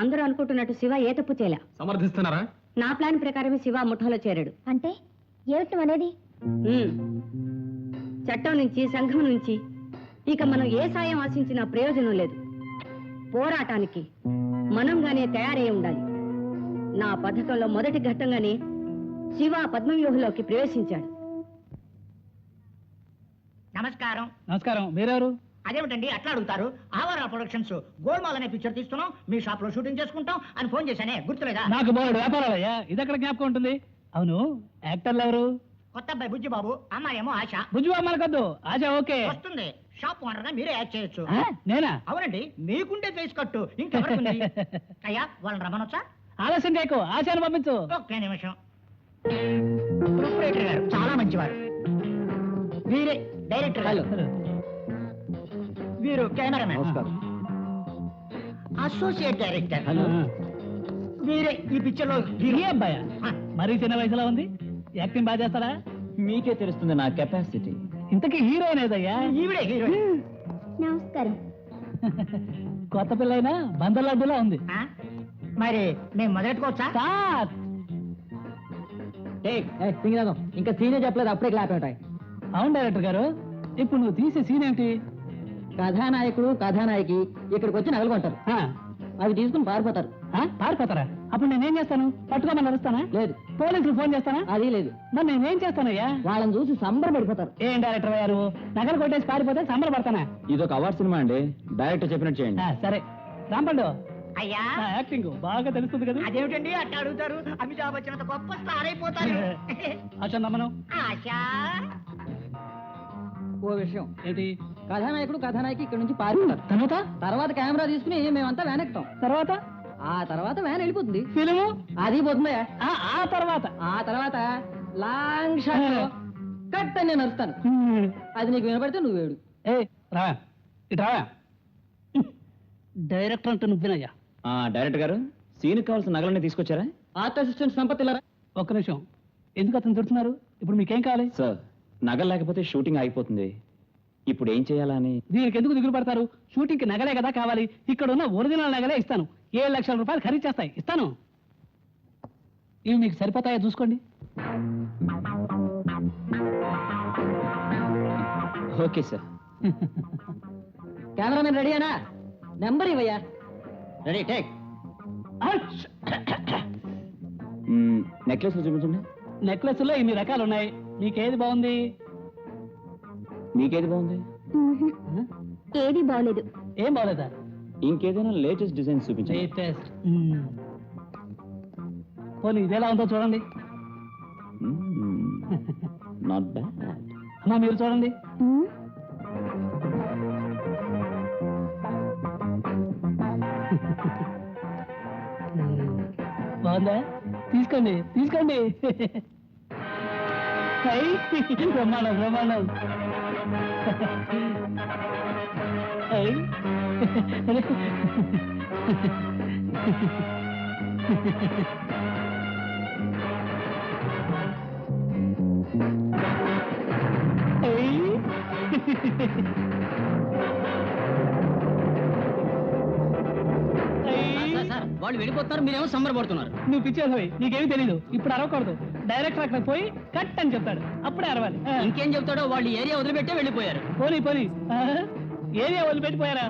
అందరూ అనుకుంటున్నట్టు శివ ఏ తప్పు చేయలే. సమర్థిస్తున్నారా? నా ప్లాన్ ప్రకారమే శివ ముఠాలో చేరాడు. అంటే ఏమిటి అనేది? చట్టం నుంచి, సంఘం నుంచి ఇక మనం ఏ సాయం ఆశించినా ప్రయోజనం లేదు. పోరాటానికి మనంగానే తయారై ఉండాలి. నా పథకంలో మొదటి ఘట్టంగానే శివ పద్మవ్యూహంలోకి ప్రవేశించాడు. నమస్కారం. నమస్కారం. మీరెవరు? అదేమిటండి అట్లా అడుగుతారు? ఆవారా ప్రొడక్షన్స్ గోల్మాల్ అనే పిక్చర్ తీస్తున్నాం, మీ షాప్ లో షూటింగ్ చేసుకుంటాం అని ఫోన్ చేశానే, గుర్తులేదా? నాకు బోర్డు వ్యాపారాలయ్యా, ఇది ఎక్కడ జ్ఞాపకం ఉంటుంది? అవును, యాక్టర్లు ఎవరు? కొత్త అబ్బాయి బుజ్జిబాబు, అమ్మాయి ఏమో ఆశ. బుజ్జుబాబు మనకొద్దు, ఆశ ఓకే. వస్తుంది, షాప్ ఓనర్ గా మీరే యాక్ట్ చేయొచ్చు. నేనా? అవునండి, మీకుంటే ఫేస్ కట్టు ఇంకెవరికి? అయ్యా వాళ్ళని రమ్మనొచ్చా? ఆలస్యం చేయకు, ఆశను పంపించు. ఒకే నిమిషం. ప్రొపరేటర్ గారు చాలా మంచివారు, మీరే డైరెక్టర్ గారు. వీరు కెమెరామెన్. నమస్కారం. Associate director. వీరే ఈ పిక్చర్ లో హీరో. అబ్బాయ మరీ చిన్న వయసులో ఉంది, యాక్టింగ్ బాగా చేస్తారా? మీకే తెలుస్తుంది నా కెపాసిటీ. ఇంతకీ హీరోయిన్ ఏదయ్యా? ఈవిడే హీరో. నమస్కారం. కొత్త పిల్లైనా బందర్లాడ్డులా ఉంది. మరి మేము మొదలెట్టుకోవచ్చా? ఇంకా సీనే చెప్పలేదు, అప్పుడే క్లాప్ ఉంటాయి. అవును డైరెక్టర్ గారు, ఇప్పుడు నువ్వు తీసే సీన్ ఏంటి? కథానాయకుడు కథానాయకి ఇక్కడికి వచ్చి నగలు కొంటారు, అవి తీసుకుని పారిపోతారు. పారిపోతారా? అప్పుడు నేనేం చేస్తాను? పట్టుకోమని నడుస్తానా? లేదు. పోలీసులు ఫోన్ చేస్తానా? అది లేదు. మరి నేనేం చేస్తానయ్యా? వాళ్ళని చూసి సంబరపడిపోతారు. ఏం డైరెక్టర్ గారు, నగలు కొట్టేసి పారిపోతే సంబరపడతానా? ఇదొక అవార్డ్ సినిమా అండి, డైరెక్టర్ చెప్పినట్టు చేయండి. సరే రాంపండు, అయ్యా యాక్టింగ్ బాగా తెలుస్తుంది కదా. అదేమిటండి అట్లా అడుగుతారు? అమితాబ్ బచ్చన్ గొప్ప స్టార్ అయిపోతారు. ఆశ నమ్మను. ఆశా ఓ విషయం ఏంటి? కథానాయకుడు కథానాయకి ఇక్కడ నుంచి పారిపోతారు. తర్వాత కెమెరా తీసుకుని మేమంతా వ్యాన్ ఎక్కుతాం. తర్వాత వ్యాన్ వెళ్ళిపోతుంది. ఫిలిము అది పోతుంది. ఆ తర్వాత లాంగ్ షాట్ కట్ అని నేను నడుస్తాను. అది నీకు వినపడితే నువ్వు వేడు. డైరెక్టర్ అంటే నువ్వేనయ్యా. డైరెక్టర్ గారు, సీన్ కావాల్సిన నగలన్నీ తీసుకొచ్చారా? ఆర్ట్ అసిస్టెంట్ సంపత్తిలారా? ఒక్క నిమిషం, ఎందుకు అతను తిడుతున్నారు? ఇప్పుడు మీకేం కావాలి? సార్, నగలు లేకపోతే షూటింగ్ ఆగిపోతుంది. ఇప్పుడు ఏం చేయాలా అని. దీనికి ఎందుకు దిగులు పడతారు? షూటింగ్ కి నగలే కదా కావాలి. ఇక్కడ ఉన్న ఒరిజినల్ నగలే ఇస్తాను. 7 లక్షల రూపాయలు ఖరీదు చేస్తాయి, ఇస్తాను. ఇవి మీకు సరిపోతాయా చూసుకోండి. Okay sir. కెమెరామెన్ రెడీనా? నెంబర్ ఇవ్వయ్యా. Ready take. నెక్లెస్ చూపించండి. నెక్లెస్ లో ఇన్ని రకాలు ఉన్నాయి, మీకేది బాగుంది? మీకేది బాగుంది? ఏది బాగలేదు. ఏం బాగలేదా? ఇంకేదైనా లేటెస్ట్ డిజైన్ చూపించండి. లేటెస్ట్ పోనీ ఇదేలా ఉందో చూడండి. Not bad. అమ్మా మీరు చూడండి. బాగుందా? తీసుకోండి తీసుకోండి. బ్రహ్మాండం బ్రహ్మాండం. వాళ్ళు వెళ్ళిపోతున్నారు, మీరేమో సంబరపడుతున్నారు. నువ్వు పిచ్చేసాయి, నీకేమీ తెలీదు. ఇప్పుడు అరవకూడదు. డైరెక్టర్ అక్కడ పోయి కట్ అని చెప్తాడు, అప్పుడే అరవాలి. ఇంకేం చెప్తాడో, వాళ్ళు ఏరియా వదిలిపెట్టే వెళ్ళిపోయారు. పోనీ పోనీ, ఏరియా వదిలిపెట్టిపోయారా?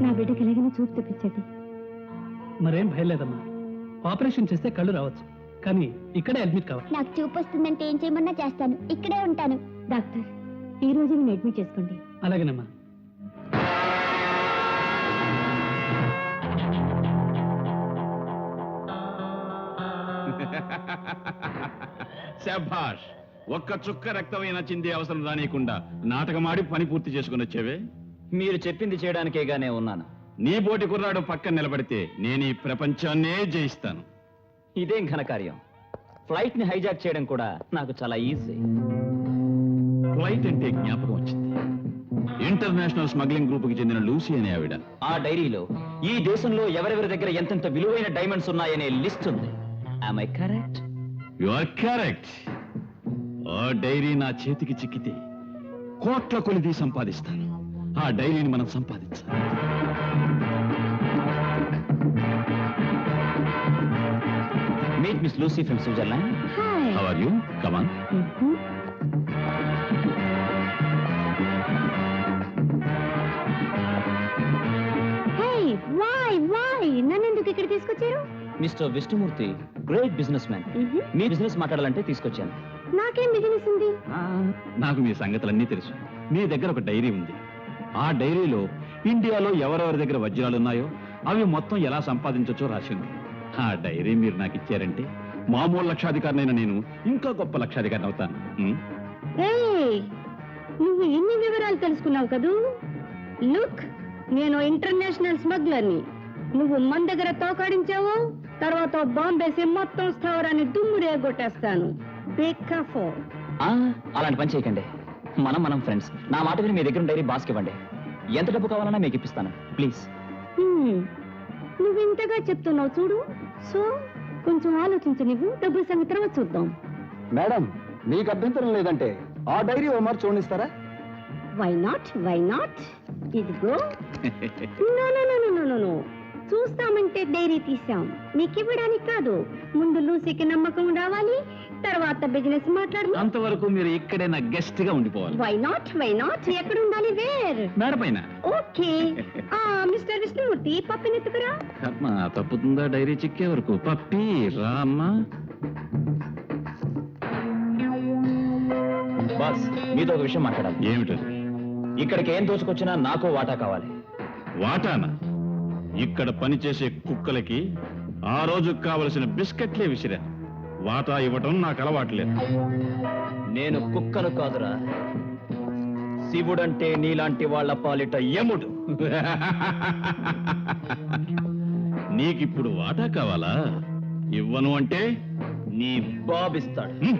నా బిడ్డకి ఎలాగైనా చూపు తెప్పించండి. మరేం భయలేదమ్మా, ఆపరేషన్ చేస్తే కళ్ళు రావచ్చు, కానీ ఇక్కడే అడ్మిట్ కావాలి. నాకు చూపు వస్తుందంటే ఏం చేయమన్నా చేస్తాను, ఇక్కడే ఉంటాను. డాక్టర్, ఈ రోజు నేను అడ్మిట్ చేసుకోండి. అలాగేనమ్మా. శభాష్, ఒక్క చుక్క రక్తమైన చిందే అవసరం రానియకుండా నాటకమాడి పని పూర్తి చేసుకుని వచ్చేవే. మీరు చెప్పింది చేయడానికేగానే ఉన్నాను. నీ బోటి కుర్రాడు పక్కన నిలబడితే నేను ఈ ప్రపంచాన్నే జయిస్తాను. ఇదేం ఘనకార్యం. ఫ్లైట్ ని హైజాక్ చేయడం కూడా నాకు చాలా ఈజీ. ఫ్లైట్ అంటే జ్ఞాపకం వచ్చింది. ఇంటర్నేషనల్ స్మగ్లింగ్ గ్రూప్ కి చెందిన లూసీ అనే ఆవిడ ఆ డైరీలో ఈ దేశంలో ఎవరెవరి దగ్గర ఎంతెంత విలువైన డైమండ్స్ ఉన్నాయనే లిస్ట్ ఉంది. Am I correct? You are correct. ఆ డైరీ నా చేతికి చిక్కితే కోట్ల కొలిది సంపాదిస్తాను. ఆ డైరీని మనం సంపాదించాలి. Meet Miss Lucy from Switzerland. Hi. How are you? Come on. Hey, why? నన్ను ఎందుకు ఇక్కడ తీసుకొచ్చారు? Mister Vishnumurthy great business man. మీ బిజినెస్ మాట్లాడాలంటే తీసుకొచ్చాను. నాకేం బిజినెస్ ఉంది? నాకు మీ సంగతులన్నీ తెలుసు. మీ దగ్గర ఒక డైరీ ఉంది. ఆ డైరీలో ఇండియాలో ఎవరెవరి దగ్గర వజ్రాలు ఉన్నాయో అవి మొత్తం ఎలా సంపాదించొచ్చో రాసింది. ఆ డైరీ మీరు నాకు ఇచ్చారంటే మామూలు లక్షాధికారినైనా నేను ఇంకా గొప్ప లక్షాధికారిని అవుతాను. నువ్వు ఇన్ని వివరాలు తెలుసుకున్నావు కదూ. లుక్, నేను ఇంటర్నేషనల్ స్మగ్లర్ని. నువ్వు మన దగ్గర తోకాడించావు, తర్వాత బాంబేసి మొత్తం స్థావరాన్ని దుమ్ము రేగొట్టేస్తాను. అలాంటి పని చేయకండి. మనం ఫ్రెండ్స్. నా మాట విని మీ దగ్గర డైరీ బాస్కి ఇవ్వండి. ఎంత డబ్బు కావాలన్నా మీకు ఇప్పిస్తాను, ప్లీజ్. నువ్వు ఇంతగా చెప్తున్నావు చూడు, సో కొంచెం ఆలోచించి నువ్వు డబ్బుల సంగతి తర్వాత చూద్దాం. మేడం, మీకు అభ్యంతరం లేదంటే ఆ డైరీ ఓ మారు చూడనిస్తారా? Why not? ఇదిగో. నో. చూస్తామంటే డైరీ తీసాం, నీకు ఇవ్వడానికి కాదు. ముందు లూసీకి నమ్మకం రావాలి, తర్వాత బిజినెస్ మాట్లాడు. అంతవరకు మీరు ఇక్కడే నా గెస్ట్ గా ఉండిపోవాలి. Why not? ఎక్కడ ఉండాలి? వేర్? మేడ పైన. ఓకే. మిస్టర్ విష్ణుమూర్తి, పప్పిని ఎత్తుకురా. కర్మ తప్పుతుందా డైరీ చిక్కే వరకు. పప్పి రామ్మా. బాస్, మీతో ఒక విషయం మాట్లాడాలి. ఏమిటది? ఇక్కడికి ఏం దోచుకొచ్చినా నాకు వాటా కావాలి. వాటానా? ఇక్కడ పనిచేసే కుక్కలకి ఆ రోజు కావలసిన బిస్కెట్లే విసిరా. వాటా ఇవ్వటం నాకు అలవాట్లేదు. నేను కుక్కను కాదురా, శివుడంటే నీలాంటి వాళ్ళ పాలిట యముడు. నీకిప్పుడు వాటా కావాలా? ఇవ్వను అంటే నీ బాబిస్తాడు.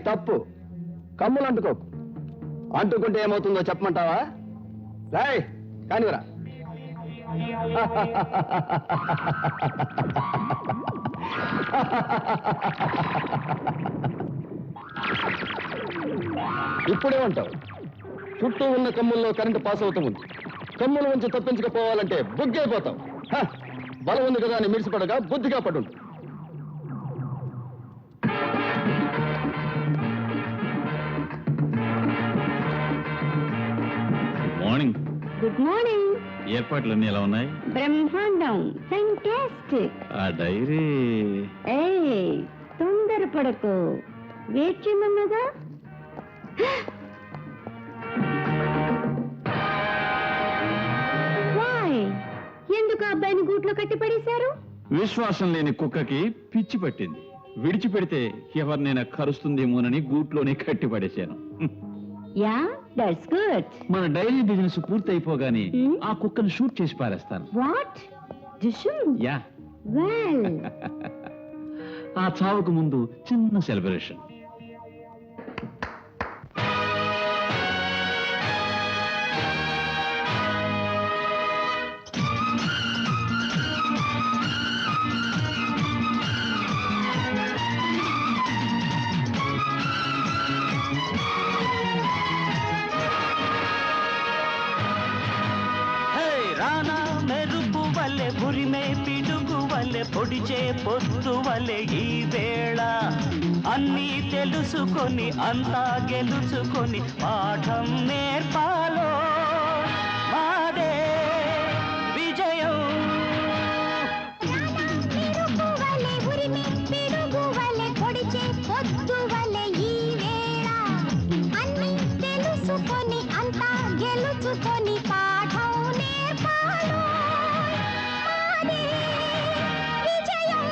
తప్పు. కమ్ములు అంటుకోకు. అంటుకుంటే ఏమవుతుందో చెప్పమంటావా? రాయ్ కానివరా. ఇప్పుడేమంటావు? చుట్టూ ఉన్న కమ్ముల్లో కరెంటు పాస్ అవుతుంది. కమ్ముల నుంచి తప్పించకపోవాలంటే బుగ్గైపోతావు. బలం ఉంది కదా అని మిడిసిపడగా బుద్ధిగా పడుంటు. మార్నింగ్. Good morning. ఏర్పాట్లన్నీ ఎలా ఉన్నాయి? బ్రహ్మాండం. ఫ్యాంటాస్టిక్. ఆ డైరీ తొందరపడకు, వెయిట్ చేయమన్నదా? ఎందుకు అబ్బాయిని గూట్లో కట్టి పడేశారు? విశ్వాసం లేని కుక్కకి పిచ్చి పట్టింది. విడిచిపెడితే ఎవరినైనా కరుస్తుందేమోనని గూట్లోనే కట్టి పడేశాను. Yeah, that's good. మన డైరీ బిజినెస్ పూర్తి అయిపోగానే ఆ కుక్కను షూట్ చేసి పారేస్తాను. వాట్? యా. వెల్, ఆ చావుకు ముందు చిన్న సెలబ్రేషన్. రానా మెరుపు వల్లే, భురిమే పిడుగు వల్లే, వలె పొడిచే పొద్దు వలె ఈ వేళ అన్నీ తెలుసుకొని అంతా గెలుచుకొని పాఠం నేర్పాలో మాదే విజయం. గెలుచుకొని పాఠం నేర్పాలో మాదే విజయం.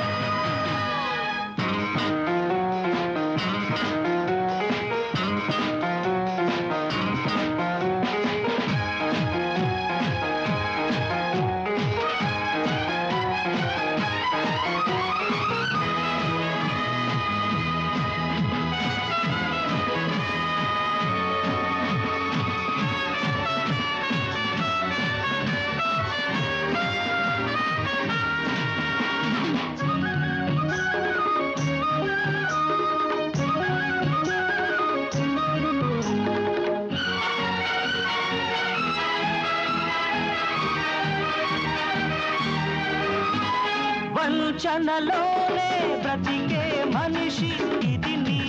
వంచనలోనే బ్రతికే మనిషి ఇది నీ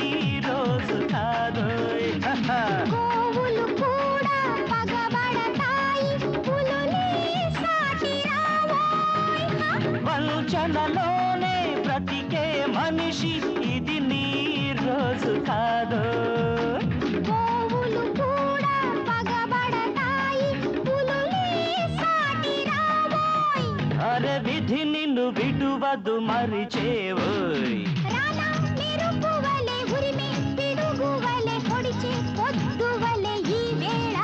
రోజు కాదోయ్. గోవులు కూడా పగబడతాయి, పులులే సాటి రావోయ్. వంచనలోనే బ్రతికే మనిషి ఇది నీ రోజు కాదోయ్. గోవులు కూడా పగబడతాయి, పులులే సాటి రావోయ్. అరే విధి నిన్ను విడువదు మరిచేవోయ్. రానా మెరుపు వలె ఉరిమే పిడుగు వలె పొడిచే పొద్దు వలె ఈ వేళ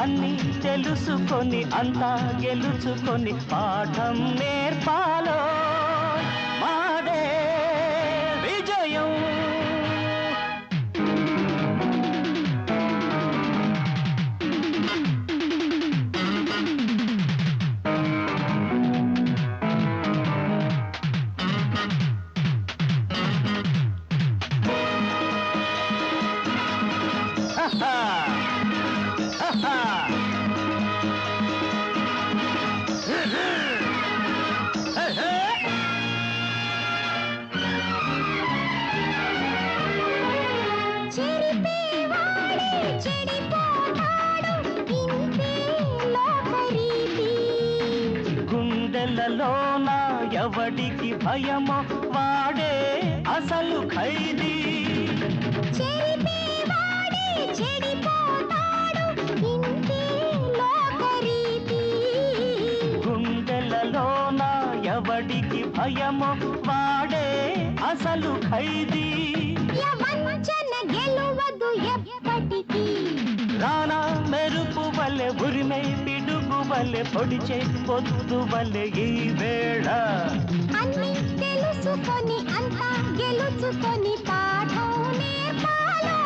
అన్నీ తెలుసుకొని అంతా గెలుచుకొని పాఠం నేర్పాలో మాదే విజయం. చెరిపేవాడే చెడిపోతాడు, ఇంతే లోకరీతి. గుండెలలోన ఎవడికి భయమో వాడే అసలు ఖైదీ. చెరిపేవాడే చెడిపోతాడు, ఇంతే లోకరీతి. గుండెలలోన ఎవడికి భయమో వాడే అసలు ఖైదీ. యవంచన గెలువదు ఎప్పటికీ. రానా మెరుపు వలె ఉరిమే పిడుగు వలె పొడిచే పొద్దు వలె ఈ వేళ అన్నీ తెలుసుకొని అంతా గెలుచుకొని పాఠం నేర్పాలో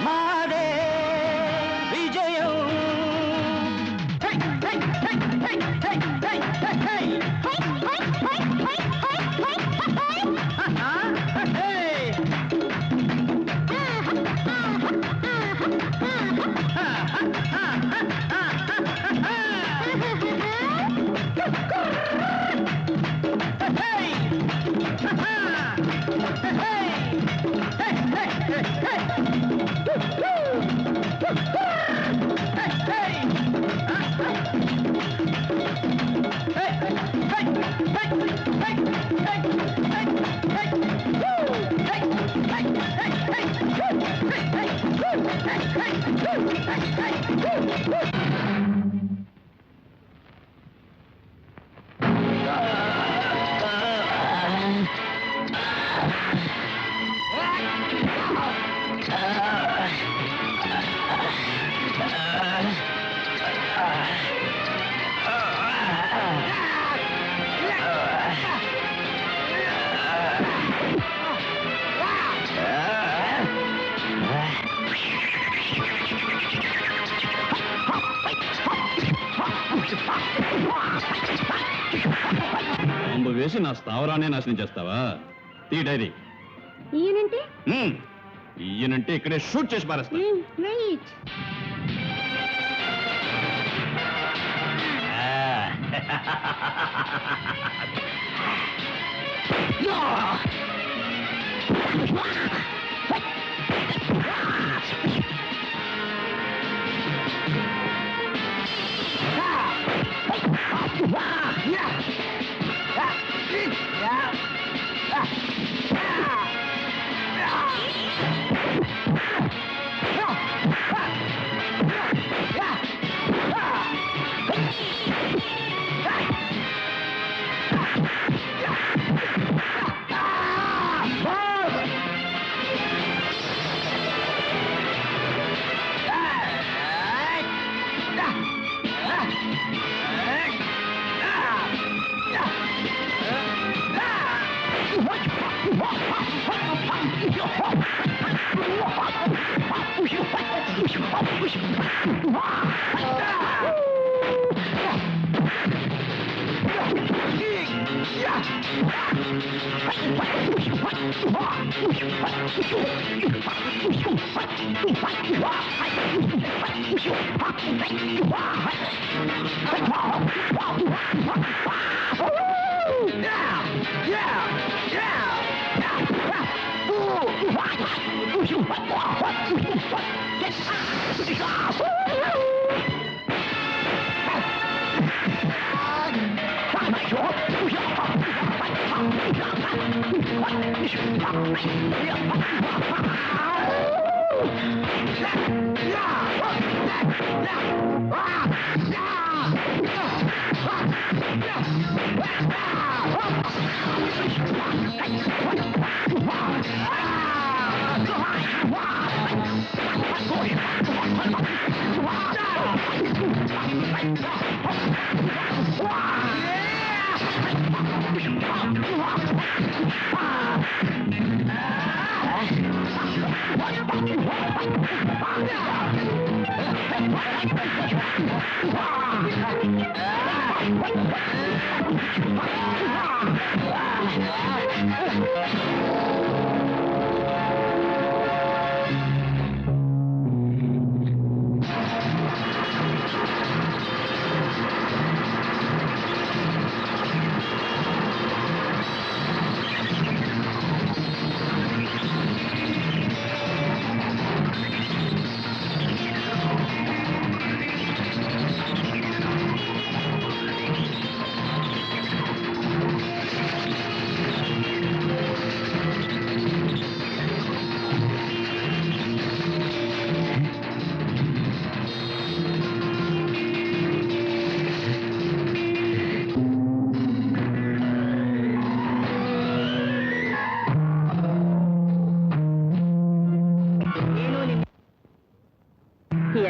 మాదే విజయం. బాంబు వేసి నా స్థావరాన్ని నాశనం చేస్తావా? ఈ డైరీ ఈయనంటే ఈయనంటే ఇక్కడే షూట్ చేసి పారేస్తా. వెయిట్.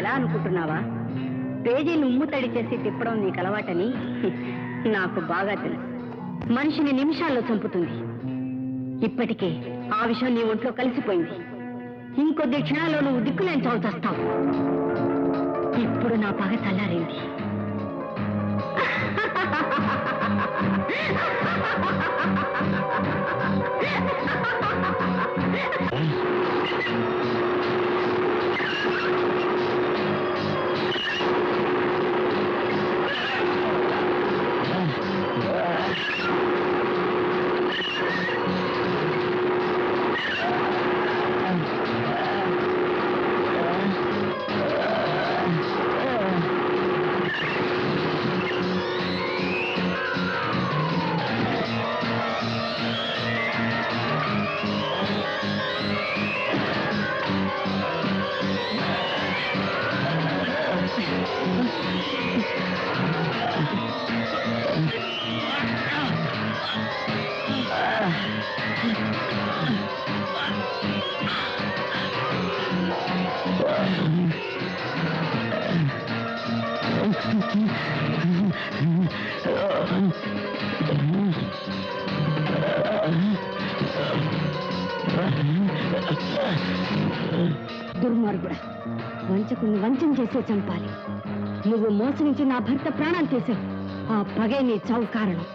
ఎలా అనుకుంటున్నావా? పేజీలు ఉమ్ముతడి చేసి తిప్పడం నీకు అలవాటని నాకు బాగా తెలుసు. మనిషిని నిమిషాల్లో చంపుతుంది. ఇప్పటికే ఆ విషయం నీ ఒంట్లో కలిసిపోయింది. ఇంకొద్ది క్షణాల్లో నువ్వు దిక్కులేని చావు చేస్తావు. ఇప్పుడు నా పగ చల్లారింది. దుర్మార్గుడా, వంచకుని వంచన చేసే చంపాలి. నువ్వు మోసగించి నా భర్త ప్రాణాలు తీసావు. ఆ పగే నీ చావు కారణం.